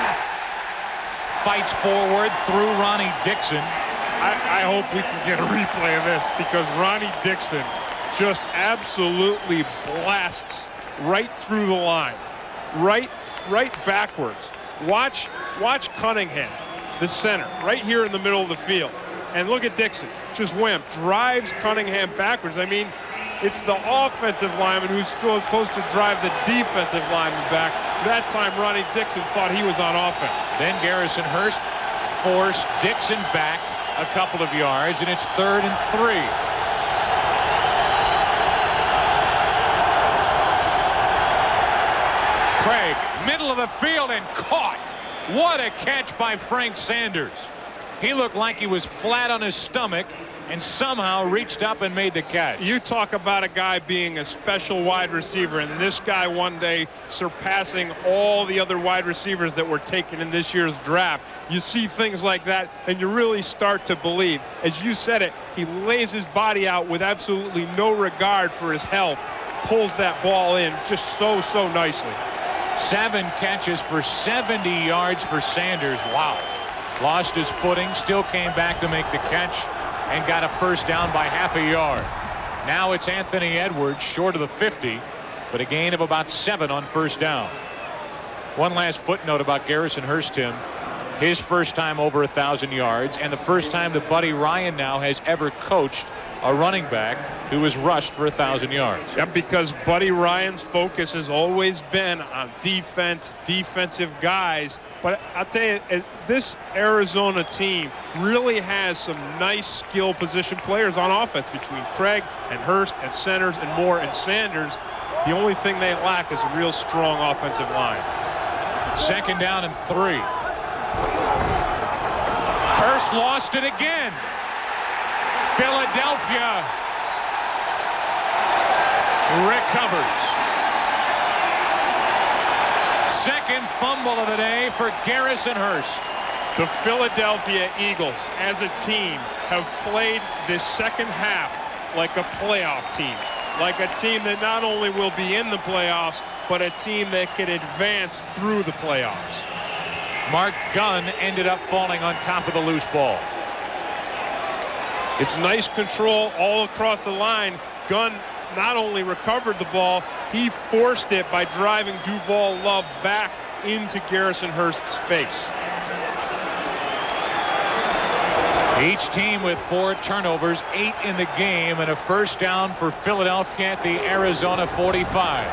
Fights forward through Ronnie Dixon. I hope we can get a replay of this, because Ronnie Dixon just absolutely blasts right through the line. Right backwards. Watch Cunningham, the center, right here in the middle of the field. And look at Dixon. Just wham, drives Cunningham backwards. I mean, it's the offensive lineman who's supposed to drive the defensive lineman back. That time, Ronnie Dixon thought he was on offense. Then Garrison Hurst forced Dixon back a couple of yards, and it's 3rd and 3. Craig, middle of the field, and caught. What a catch by Frank Sanders. He looked like he was flat on his stomach and somehow reached up and made the catch. You talk about a guy being a special wide receiver, and this guy one day surpassing all the other wide receivers that were taken in this year's draft. You see things like that, and you really start to believe. As you said it, he lays his body out with absolutely no regard for his health, pulls that ball in just so nicely. 7 catches for 70 yards for Sanders. Wow. Lost his footing, still came back to make the catch, and got a first down by half a yard. Now it's Anthony Edwards short of the 50, but a gain of about 7 on first down. One last footnote about Garrison Hurst, Tim. His first time over 1,000 yards, and the first time that Buddy Ryan now has ever coached a running back who was rushed for 1,000 yards. Yeah, because Buddy Ryan's focus has always been on defense, defensive guys. But I'll tell you, this Arizona team really has some nice skill position players on offense between Craig and Hurst and Centers and Moore and Sanders. The only thing they lack is a real strong offensive line. 2nd down and 3. Hurst lost it again. Philadelphia recovers. 2nd fumble of the day for Garrison Hurst. The Philadelphia Eagles, as a team, have played this second half like a playoff team. Like a team that not only will be in the playoffs, but a team that can advance through the playoffs. Mark Gunn ended up falling on top of the loose ball. It's nice control all across the line. Gunn not only recovered the ball, he forced it by driving Duval Love back into Garrison Hurst's face. Each team with 4 turnovers, 8 in the game, and a first down for Philadelphia at the Arizona 45.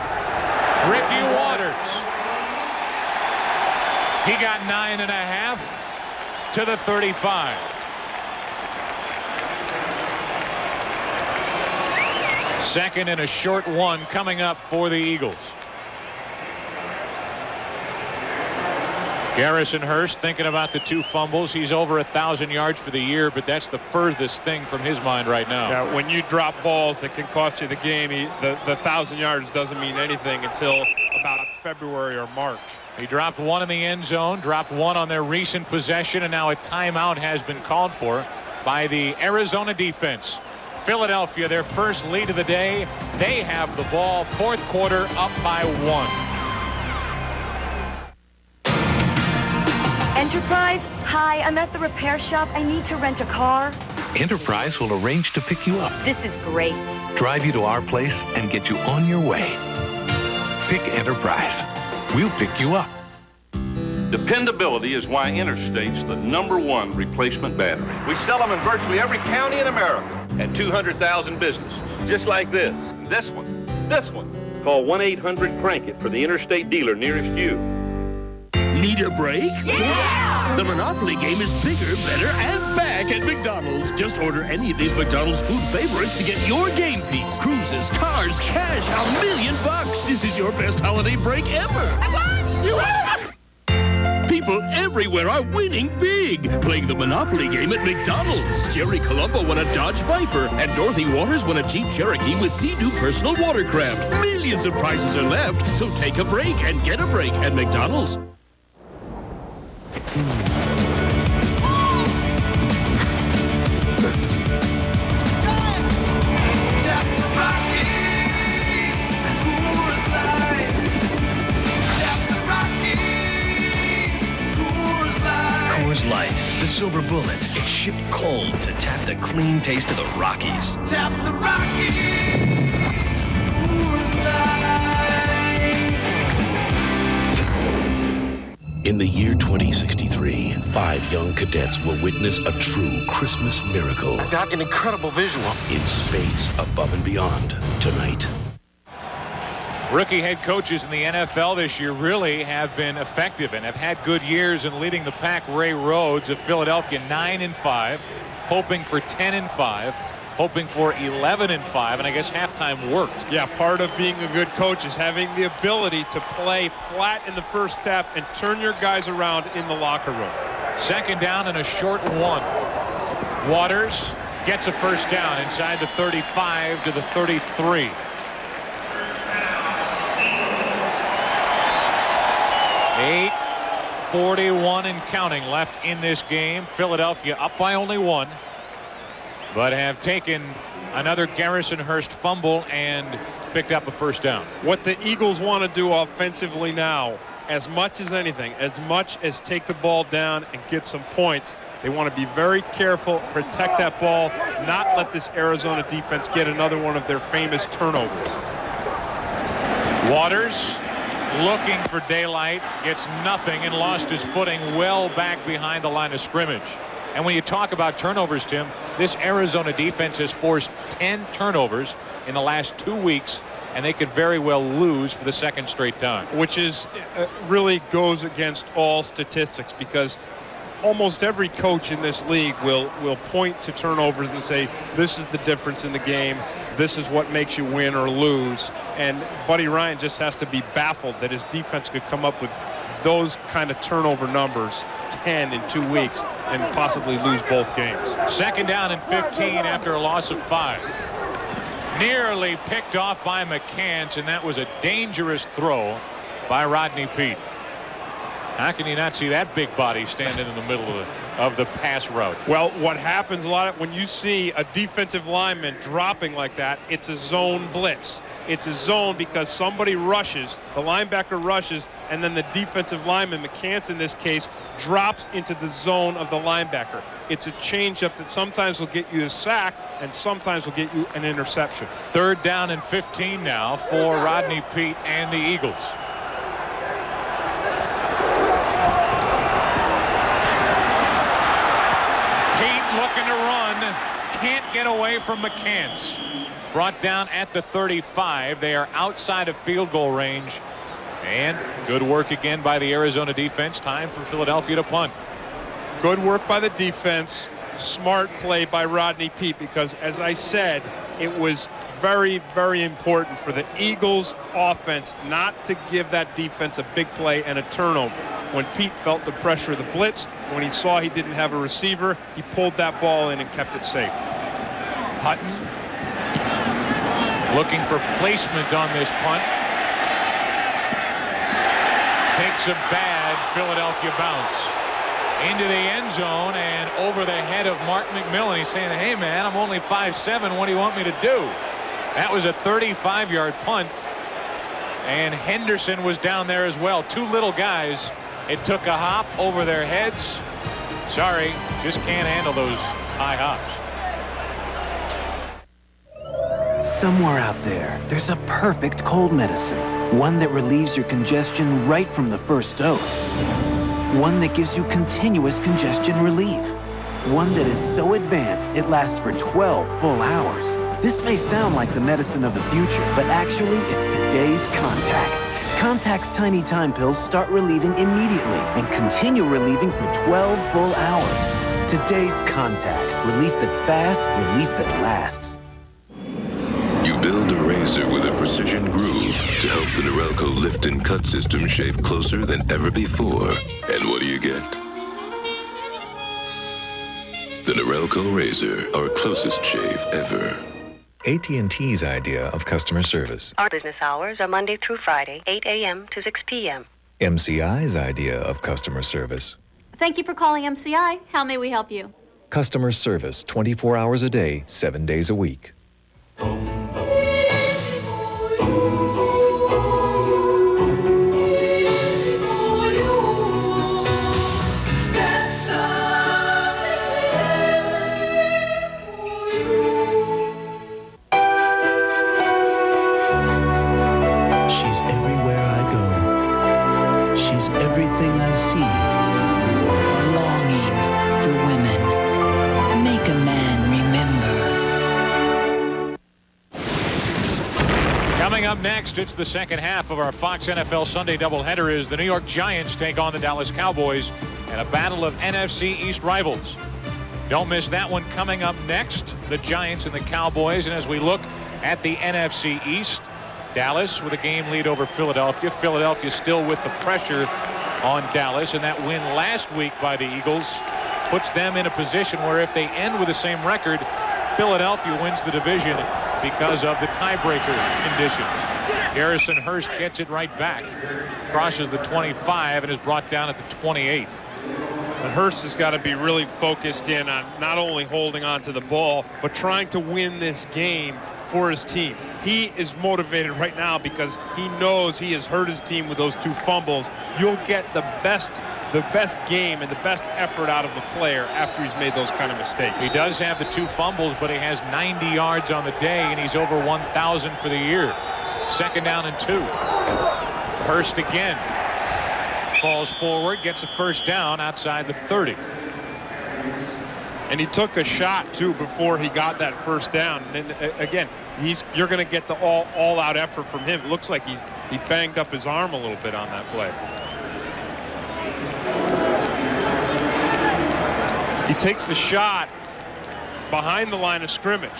Ricky Waters. He got 9.5 to the 35. Second and a short one coming up for the Eagles. Garrison Hurst thinking about the 2 fumbles. He's over 1,000 yards for the year, but that's the furthest thing from his mind right now. Yeah, when you drop balls that can cost you the game, the 1,000 yards doesn't mean anything until about February or March. He dropped 1 in the end zone, dropped 1 on their recent possession, and now a timeout has been called for by the Arizona defense. Philadelphia, their first lead of the day. They have the ball, 4th quarter, up by 1. Enterprise? Hi, I'm at the repair shop. I need to rent a car. Enterprise will arrange to pick you up, This is great. drive you to our place, and get you on your way. Pick Enterprise. We'll pick you up. Dependability is why Interstate's the #1 replacement battery. We sell them in virtually every county in America. And 200,000 businesses, just like this. And this one. Call 1-800-CRANK-IT for the Interstate dealer nearest you. Need a break? Yeah! The Monopoly game is bigger, better, and back at McDonald's. Just order any of these McDonald's food favorites to get your game piece. Cruises, cars, cash, $1 million. This is your best holiday break ever. I won! You won! People everywhere are winning big, playing the Monopoly game at McDonald's. Jerry Colombo won a Dodge Viper, and Dorothy Waters won a Jeep Cherokee with Sea-Doo personal watercraft. Millions of prizes are left, so take a break and get a break at McDonald's. Light, the silver bullet. It's shipped cold to tap the clean taste of the Rockies. Tap the Rockies! Coors Light! In the year 2063, 5 young cadets will witness a true Christmas miracle. I got an incredible visual. In space, above and beyond, tonight. Rookie head coaches in the NFL this year really have been effective and have had good years in leading the pack. Ray Rhodes of Philadelphia, 9-5, hoping for 10-5, hoping for 11-5, and I guess halftime worked. Yeah, part of being a good coach is having the ability to play flat in the first half and turn your guys around in the locker room. 2nd down and a short 1. Waters gets a first down inside the 35 to the 33. .41 and counting left in this game. Philadelphia up by only 1, but have taken another Garrison Hurst fumble and picked up a first down. What the Eagles want to do offensively now, as much as anything, as much as take the ball down and get some points, they want to be very careful, protect that ball, not let this Arizona defense get another one of their famous turnovers. Waters looking for daylight, gets nothing and lost his footing well back behind the line of scrimmage. And when you talk about turnovers, Tim, this Arizona defense has forced 10 turnovers in the last 2 weeks, and they could very well lose for the second straight time. Which is really goes against all statistics, because almost every coach in this league will point to turnovers and say, this is the difference in the game. This is what makes you win or lose. And Buddy Ryan just has to be baffled that his defense could come up with those kind of turnover numbers, 10 in 2 weeks, and possibly lose both games. Second down and 15 after a loss of 5. Nearly picked off by McCants, and that was a dangerous throw by Rodney Peete. How can you not see that big body standing in the middle of the pass route? Well, what happens a lot when you see a defensive lineman dropping like that, it's a zone blitz. It's a zone because somebody rushes, the linebacker rushes, and then the defensive lineman, McCants in this case, drops into the zone of the linebacker. It's a changeup that sometimes will get you a sack and sometimes will get you an interception. Third down and 15 now for Rodney Peete and the Eagles. Peete looking to run, can't get away from McCants. Brought down at the 35. They are outside of field goal range. And good work again by the Arizona defense. Time for Philadelphia to punt. Good work by the defense. Smart play by Rodney Peete, because, as I said, it was very, very important for the Eagles offense not to give that defense a big play and a turnover. When Peete felt the pressure of the blitz, when he saw he didn't have a receiver, he pulled that ball in and kept it safe. Hutton looking for placement on this punt. Takes a bad Philadelphia bounce into the end zone and over the head of Mark McMillan. He's saying, hey man, I'm only 5'7". What do you want me to do? That was a 35-yard punt, and Henderson was down there as well. Two little guys. It took a hop over their heads. Sorry, just can't handle those high hops. Somewhere out there, there's a perfect cold medicine. One that relieves your congestion right from the first dose. One that gives you continuous congestion relief. One that is so advanced it lasts for 12 full hours. This may sound like the medicine of the future, but actually it's today's Contact. Contact's tiny time pills start relieving immediately and continue relieving for 12 full hours. Today's Contact. Relief that's fast, relief that lasts. You build a razor with a precision groove to help the Norelco lift and cut system shave closer than ever before. And what do you get? The Norelco razor, our closest shave ever. AT&T's idea of customer service. Our business hours are Monday through Friday, 8 a.m. to 6 p.m. MCI's idea of customer service. Thank you for calling MCI. How may we help you? Customer service 24 hours a day, 7 days a week. Everything I see. Longing for women. Make a man remember. Coming up next, it's the second half of our Fox NFL Sunday doubleheader as the New York Giants take on the Dallas Cowboys in a battle of NFC East rivals. Don't miss that one coming up next, the Giants and the Cowboys. And as we look at the NFC East, Dallas with a game lead over Philadelphia. Philadelphia still with the pressure on Dallas, and that win last week by the Eagles puts them in a position where if they end with the same record, Philadelphia wins the division because of the tiebreaker conditions. Garrison Hurst gets it right back, crosses the 25 and is brought down at the 28. And Hurst has got to be really focused in on not only holding on to the ball, but trying to win this game for his team. He is motivated right now because he knows he has hurt his team with those two fumbles. You'll get the best game and the best effort out of a player after he's made those kind of mistakes. He does have the two fumbles, but he has 90 yards on the day, and he's over 1,000 for the year. Second down and 2. Hurst again falls forward, gets a first down outside the 30. And he took a shot, too, before he got that first down. And then, again, you're going to get the all-out effort from him. It looks like he banged up his arm a little bit on that play. He takes the shot behind the line of scrimmage,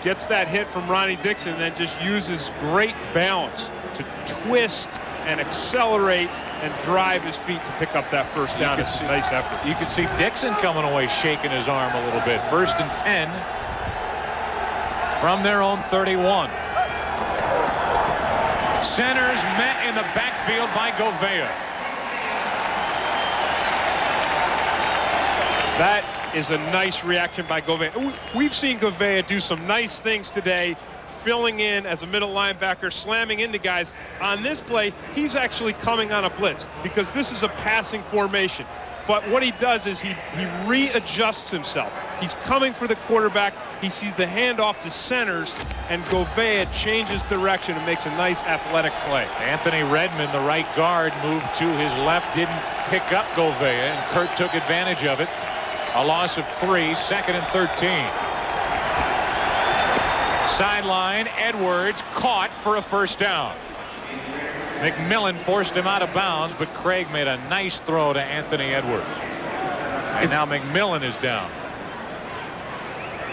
gets that hit from Ronnie Dixon, and then just uses great balance to twist and accelerate and drive his feet to pick up that first down. It's a nice effort. You can see Dixon coming away shaking his arm a little bit. 1st and 10 from their own 31. Centers met in the backfield by Gouveia. That is a nice reaction by Gouveia. We've seen Gouveia do some nice things today, filling in as a middle linebacker, slamming into guys. On this play, he's actually coming on a blitz because this is a passing formation. But what he does is he readjusts himself. He's coming for the quarterback. He sees the handoff to centers, and Gouveia changes direction and makes a nice athletic play. Anthony Redmond, the right guard, moved to his left, didn't pick up Gouveia, and Kurt took advantage of it. A loss of 3, 2nd and 13. Sideline, Edwards caught for a first down. McMillan forced him out of bounds, but Craig made a nice throw to Anthony Edwards. And now McMillan is down.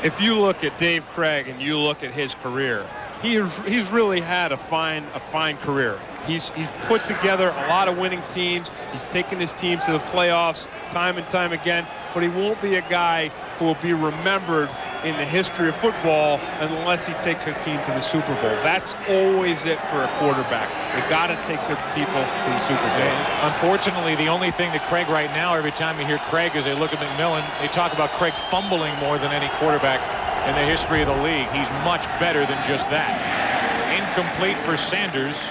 If you look at Dave Craig and you look at his career, he's really had a fine career. He's put together a lot of winning teams. He's taken his teams to the playoffs time and time again, but he won't be a guy who will be remembered in the history of football unless he takes a team to the Super Bowl. That's always it for a quarterback. They got to take their people to the Super Bowl. Unfortunately, the only thing that Craig right now, every time you hear Craig as they look at McMillan, they talk about Craig fumbling more than any quarterback in the history of the league. He's much better than just that. Incomplete for Sanders.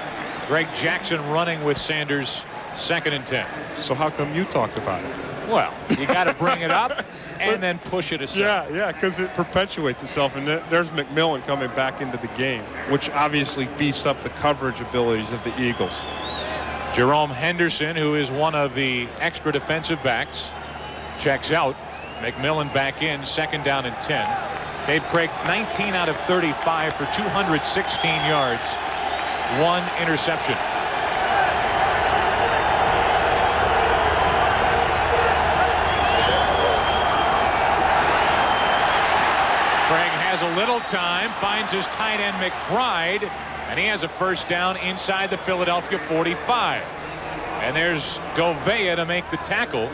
Greg Jackson running with Sanders, 2nd and 10. So how come you talked about it? Well, you got to bring it up and then push it aside. Yeah, because it perpetuates itself. And there's McMillan coming back into the game, which obviously beefs up the coverage abilities of the Eagles. Jerome Henderson, who is one of the extra defensive backs, checks out. McMillan back in, 2nd down and 10. Dave Craig, 19 out of 35 for 216 yards, 1 interception. Craig has a little time, finds his tight end McBride, and he has a first down inside the Philadelphia 45. And there's Gouveia to make the tackle,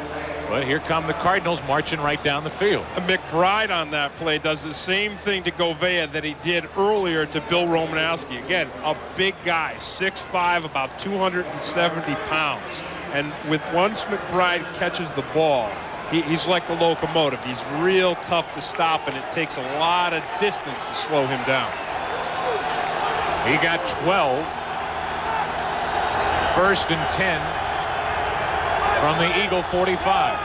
but here come the Cardinals marching right down the field. McBride on that play does the same thing to Gouveia that he did earlier to Bill Romanowski. Again, a big guy, 6'5", about 270 pounds. And once McBride catches the ball, he's like a locomotive. He's real tough to stop, and it takes a lot of distance to slow him down. He got 12. 1st and 10 from the Eagle 45.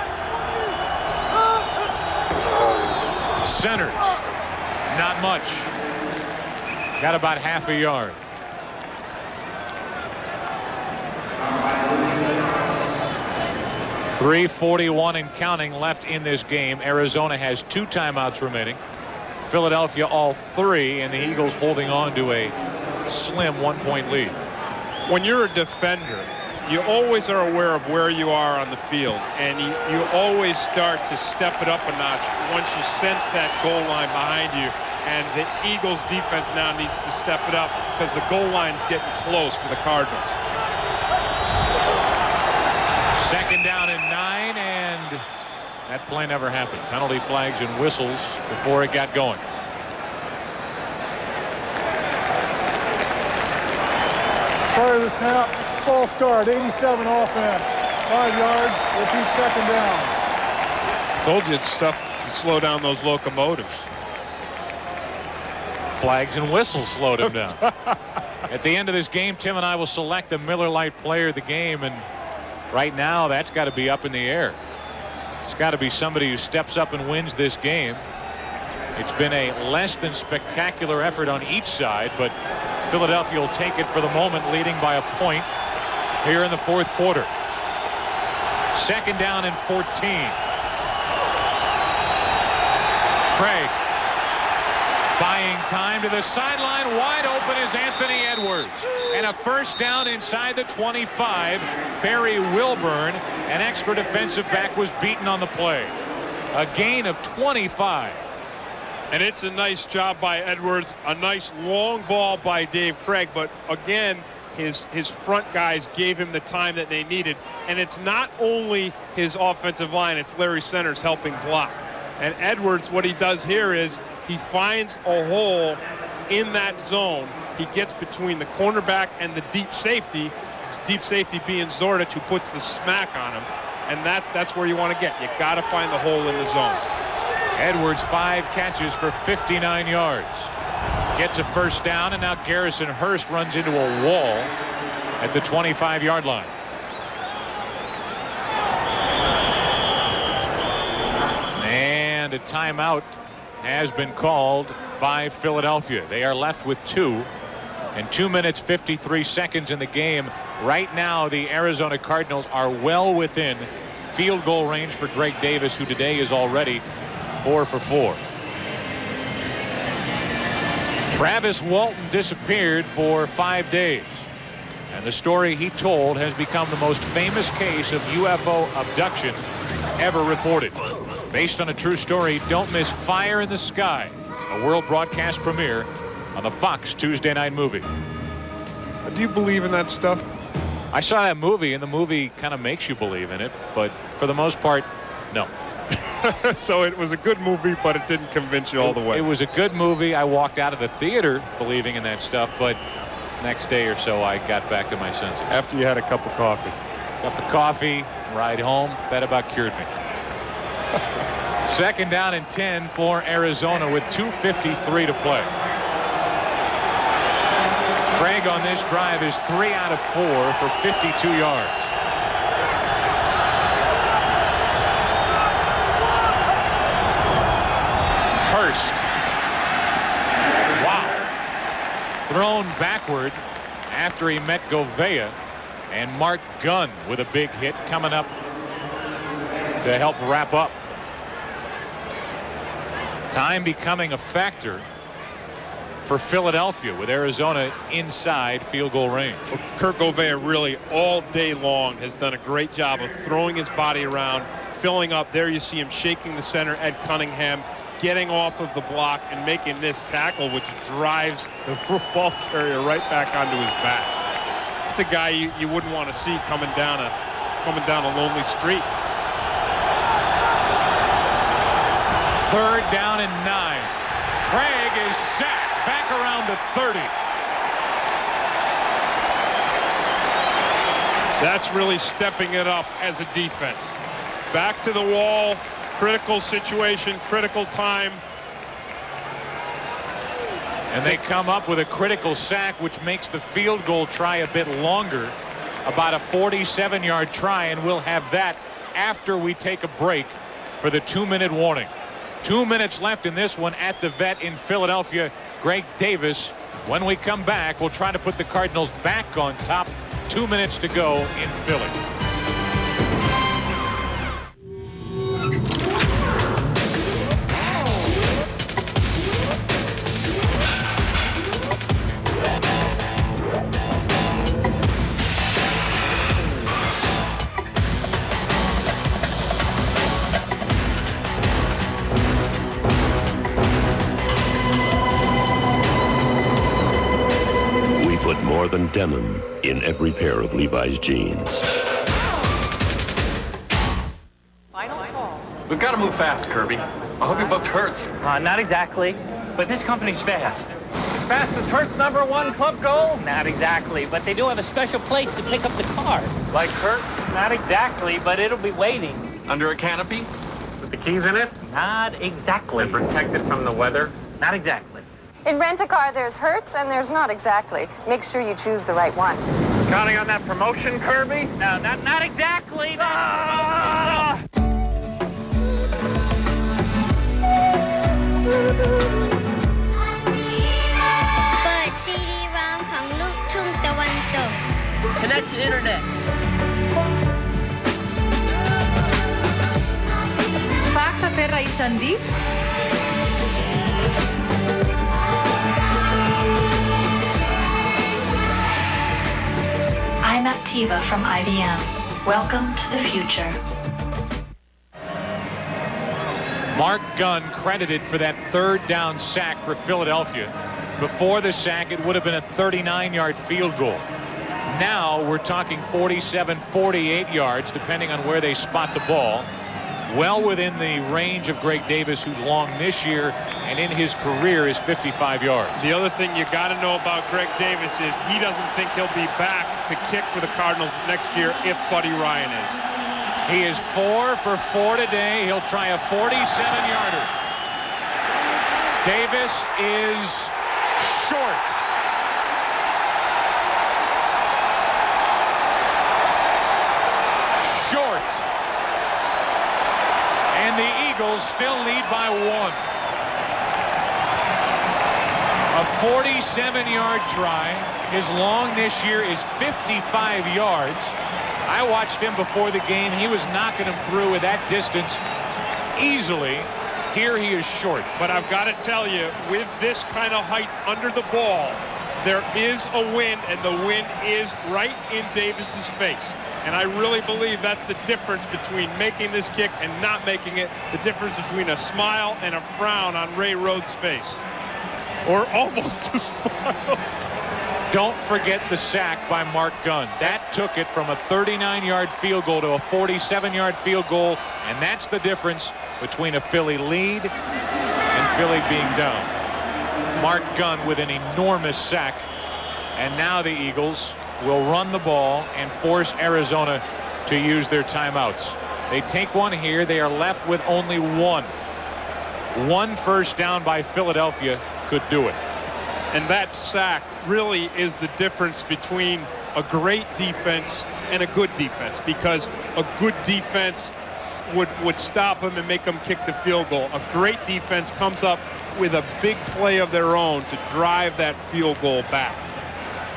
Centers, not much. Got about half a yard. .341 and counting left in this game. Arizona has 2 timeouts remaining. Philadelphia all 3, and the Eagles holding on to a slim 1-point lead. When you're a defender, you always are aware of where you are on the field, and you always start to step it up a notch once you sense that goal line behind you. And the Eagles defense now needs to step it up because the goal line's getting close for the Cardinals. 2nd down and 9, and that play never happened. Penalty flags and whistles before it got going. Prior to the snap, false start, 87 offense, 5 yards, repeat 2nd down. Told you it's tough to slow down those locomotives. Flags and whistles slowed him down. At the end of this game, Tim and I will select the Miller Lite player of the game, and right now that's got to be up in the air. It's got to be somebody who steps up and wins this game. It's been a less than spectacular effort on each side, but Philadelphia will take it for the moment, leading by a point here in the 4th quarter. 2nd down and 14. time to the sideline. Wide open is Anthony Edwards. And a first down inside the 25. Barry Wilburn, an extra defensive back, was beaten on the play. A gain of 25. And it's a nice job by Edwards. A nice long ball by Dave Craig. But again, his front guys gave him the time that they needed. And it's not only his offensive line, it's Larry Centers helping block. And Edwards, what he does here is he finds a hole in that zone. He gets between the cornerback and the deep safety. Deep safety being Zordich, who puts the smack on him. And that's where you want to get. You got to find the hole in the zone. Edwards 5 catches for 59 yards. Gets a first down, and now Garrison Hurst runs into a wall at the 25-yard line. And a timeout has been called by Philadelphia. They are left with 2 and 2 minutes 53 seconds in the game. Right now, the Arizona Cardinals are well within field goal range for Greg Davis, who today is already 4 for 4. Travis Walton disappeared for 5 days, and the story he told has become the most famous case of UFO abduction ever reported. Based on a true story, don't miss Fire in the Sky, a world broadcast premiere on the Fox Tuesday Night Movie. Do you believe in that stuff? I saw that movie, and the movie kind of makes you believe in it, but for the most part, no. So it was a good movie, but it didn't convince you all the way. It was a good movie. I walked out of the theater believing in that stuff, but next day or so I got back to my senses. After you had a cup of coffee. Cup of coffee, ride home, that about cured me. Second down and 10 for Arizona with 2:53 to play. Craig on this drive is 3 out of 4 for 52 yards. Hurst. Wow. Thrown backward after he met Govea, and Mark Gunn with a big hit coming up to help wrap up. Time becoming a factor for Philadelphia with Arizona inside field goal range. Well, Kurt Govea really all day long has done a great job of throwing his body around, filling up. There you see him shaking the center, Ed Cunningham, getting off of the block and making this tackle, which drives the ball carrier right back onto his back. It's a guy you wouldn't want to see coming down a lonely street. Third down and 9. Craig is sacked back around the 30. That's really stepping it up as a defense. Back to the wall, critical situation, critical time. And they come up with a critical sack, which makes the field goal try a bit longer, about a 47-yard try, and we'll have that after we take a break for the 2-minute warning. 2 minutes left in this one at the Vet in Philadelphia. Greg Davis. When we come back, we'll try to put the Cardinals back on top. 2 minutes to go in Philly. More than denim in every pair of Levi's jeans. We've got to move fast, Kirby. I hope you booked Hertz. Not exactly, but this company's fast. As fast as Hertz #1 club goal? Not exactly, but they do have a special place to pick up the car. Like Hertz? Not exactly, but it'll be waiting. Under a canopy? With the keys in it? Not exactly. And protected from the weather? Not exactly. In Rent-A-Car, there's Hertz and there's not exactly. Make sure you choose the right one. Counting on that promotion, Kirby? No, not exactly. ปิด CD-ROM ของลูกทุ่งตะวันตก Connect to internet. Faxa Ferra i Sandif. Factiva from IBM. Welcome to the future. Mark Gunn credited for that third down sack for Philadelphia. Before the sack, it would have been a 39-yard field goal. Now we're talking 47, 48 yards, depending on where they spot the ball. Well within the range of Greg Davis, who's long this year and in his career is 55 yards. The other thing you got to know about Greg Davis is he doesn't think he'll be back to kick for the Cardinals next year if Buddy Ryan is. He is 4 for 4 today. He'll try a 47-yarder. Davis is short. Short. And the Eagles still lead by 1. A 47-yard try. His long this year is 55 yards. I watched him before the game. He was knocking him through at that distance easily. Here he is short. But I've got to tell you, with this kind of height under the ball, there is a wind, and the wind is right in Davis's face. And I really believe that's the difference between making this kick and not making it, the difference between a smile and a frown on Ray Rhodes' face. Or almost a smile. Don't forget the sack by Mark Gunn. That took it from a 39-yard field goal to a 47-yard field goal, and that's the difference between a Philly lead and Philly being down. Mark Gunn with an enormous sack, and now the Eagles will run the ball and force Arizona to use their timeouts. They take one here. They are left with only one. One first down by Philadelphia could do it. And that sack really is the difference between a great defense and a good defense, because a good defense would stop him and make him kick the field goal. A great defense comes up with a big play of their own to drive that field goal back.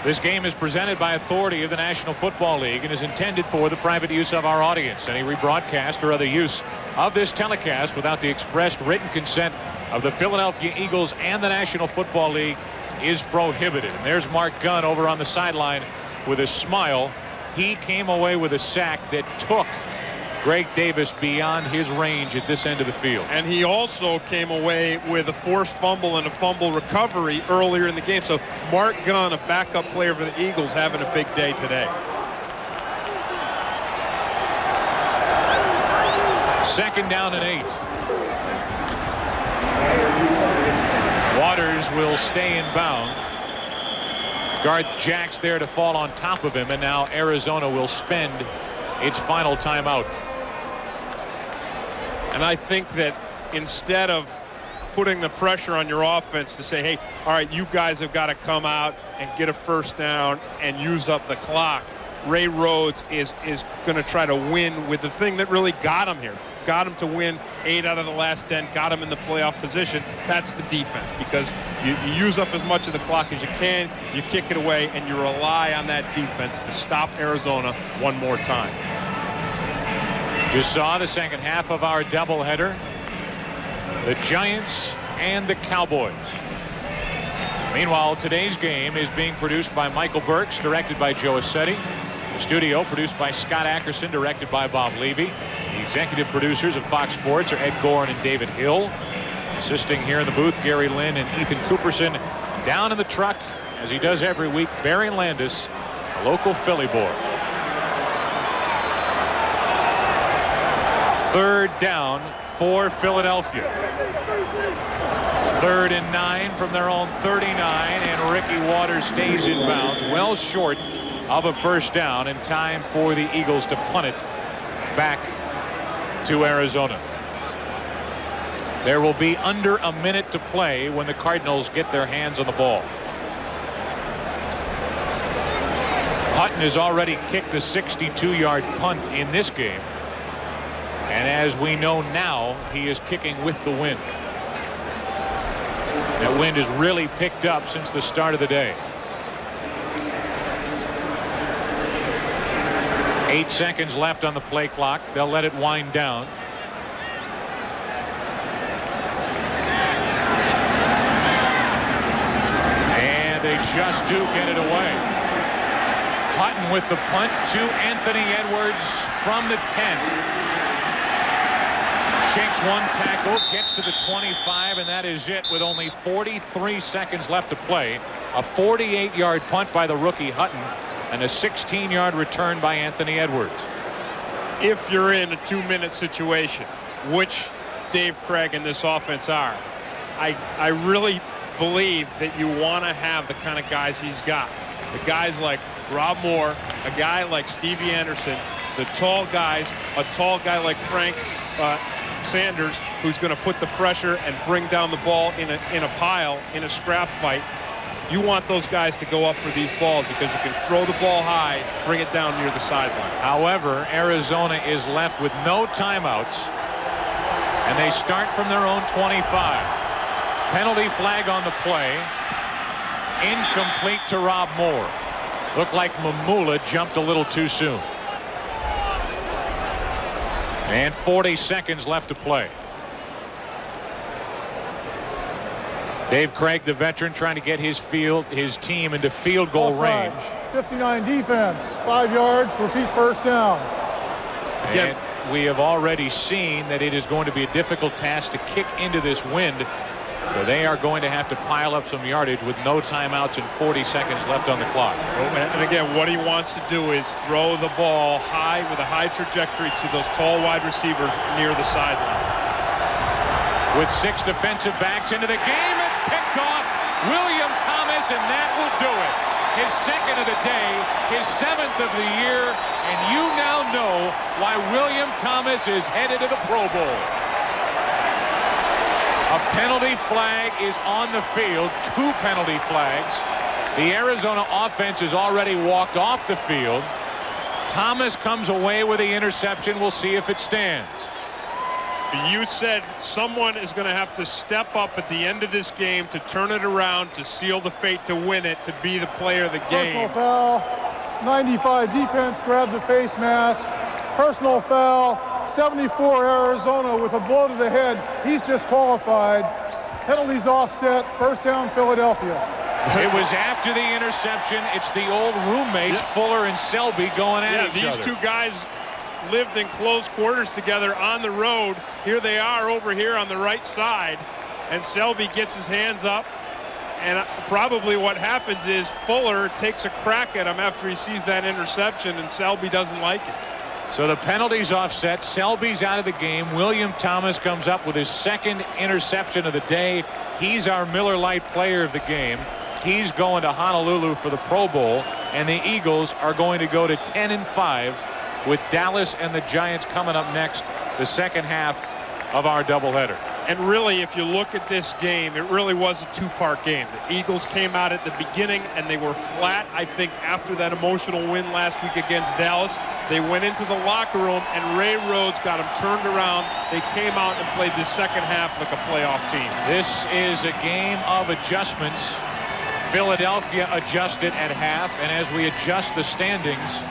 This game is presented by authority of the National Football League and is intended for the private use of our audience. Any rebroadcast or other use of this telecast without the expressed written consent of the Philadelphia Eagles and the National Football League is prohibited. And there's Mark Gunn over on the sideline with a smile. He came away with a sack that took Greg Davis beyond his range at this end of the field. And he also came away with a forced fumble and a fumble recovery earlier in the game. So Mark Gunn, a backup player for the Eagles, having a big day today. Second down and 8. Waters will stay in bound. Garth Jacks there to fall on top of him, and now Arizona will spend its final timeout. And I think that instead of putting the pressure on your offense to say, hey, all right, you guys have got to come out and get a first down and use up the clock, Ray Rhodes is going to try to win with the thing that really got him here. Got him to win 8 out of the last 10, got him in the playoff position. That's the defense, because you use up as much of the clock as you can, you kick it away, and you rely on that defense to stop Arizona one more time. You saw the second half of our doubleheader. The Giants and the Cowboys. Meanwhile, today's game is being produced by Michael Burks, directed by Joe Assetti. The studio produced by Scott Ackerson, directed by Bob Levy. The executive producers of Fox Sports are Ed Gorin and David Hill. Assisting here in the booth, Gary Lynn and Ethan Cooperson. Down in the truck, as he does every week, Barry Landis, a local Philly boy. Third down for Philadelphia. 3rd and 9 from their own 39, and Ricky Waters stays in bounds, well short of a first down, in time for the Eagles to punt it back to Arizona. There will be under a minute to play when the Cardinals get their hands on the ball. Hutton has already kicked a 62-yard punt in this game. And as we know now, he is kicking with the wind. That wind has really picked up since the start of the day. 8 seconds left on the play clock. They'll let it wind down. And they just do get it away. Hutton with the punt to Anthony Edwards from the 10. Shakes one tackle, gets to the 25, and that is it with only 43 seconds left to play. A 48-yard punt by the rookie Hutton and a 16-yard return by Anthony Edwards. If you're in a 2-minute situation, which Dave Craig and this offense are, I really believe that you want to have the kind of guys he's got. The guys like Rob Moore, a guy like Stevie Anderson, the tall guys, a tall guy like Frank Sanders, who's going to put the pressure and bring down the ball in a pile, in a scrap fight. You want those guys to go up for these balls because you can throw the ball high, bring it down near the sideline. However, Arizona is left with no timeouts, and they start from their own 25. Penalty flag on the play. Incomplete to Rob Moore. Looked like Mamula jumped a little too soon. And 40 seconds left to play. Dave Craig, the veteran, trying to get his team into field goal range. 59 defense, 5 yards, repeat first down. And we have already seen that it is going to be a difficult task to kick into this wind. So they are going to have to pile up some yardage with no timeouts and 40 seconds left on the clock. And again, what he wants to do is throw the ball high with a high trajectory to those tall wide receivers near the sideline. With 6 defensive backs into the game, it's picked off William Thomas, and that will do it. His second of the day, his 7th of the year, and you now know why William Thomas is headed to the Pro Bowl. A penalty flag is on the field, 2 penalty flags. The Arizona offense has already walked off the field. Thomas comes away with the interception. We'll see if it stands. You said someone is going to have to step up at the end of this game to turn it around, to seal the fate, to win it, to be the player of the game. Personal foul, 95 defense, grab the face mask. Personal foul, 74 Arizona with a blow to the head. He's disqualified. Penalties offset, first down Philadelphia. It was after the interception. It's the old roommates, Fuller and Selby, going at each other. These two guys lived in close quarters together on the road. Here they are over here on the right side, and Selby gets his hands up, and probably what happens is Fuller takes a crack at him after he sees that interception, and Selby doesn't like it. So the penalties offset. Selby's out of the game. William Thomas comes up with his 2nd interception of the day. He's our Miller Lite player of the game. He's going to Honolulu for the Pro Bowl, and the Eagles are going to go to 10-5 with Dallas and the Giants coming up next, the second half of our doubleheader. And really, if you look at this game, it really was a 2-part game. The Eagles came out at the beginning and they were flat. I think after that emotional win last week against Dallas, they went into the locker room and Ray Rhodes got them turned around. They came out and played the second half like a playoff team. This is a game of adjustments. Philadelphia adjusted at half, and as we adjust the standings,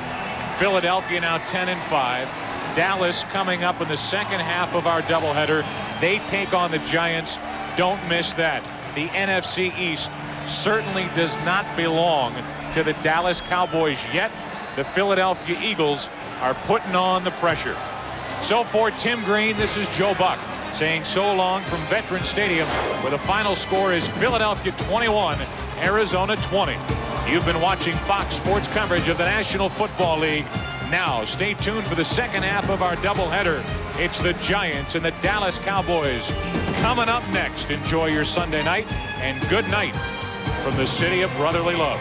Philadelphia now 10-5. Dallas coming up in the second half of our doubleheader. They take on the Giants. Don't miss that. The NFC East certainly does not belong to the Dallas Cowboys yet. The Philadelphia Eagles are putting on the pressure. So for Tim Green, this is Joe Buck saying so long from Veterans Stadium, where the final score is Philadelphia 21, Arizona 20. You've been watching Fox Sports coverage of the National Football League. Now, stay tuned for the second half of our doubleheader. It's the Giants and the Dallas Cowboys coming up next. Enjoy your Sunday night, and good night from the city of brotherly love.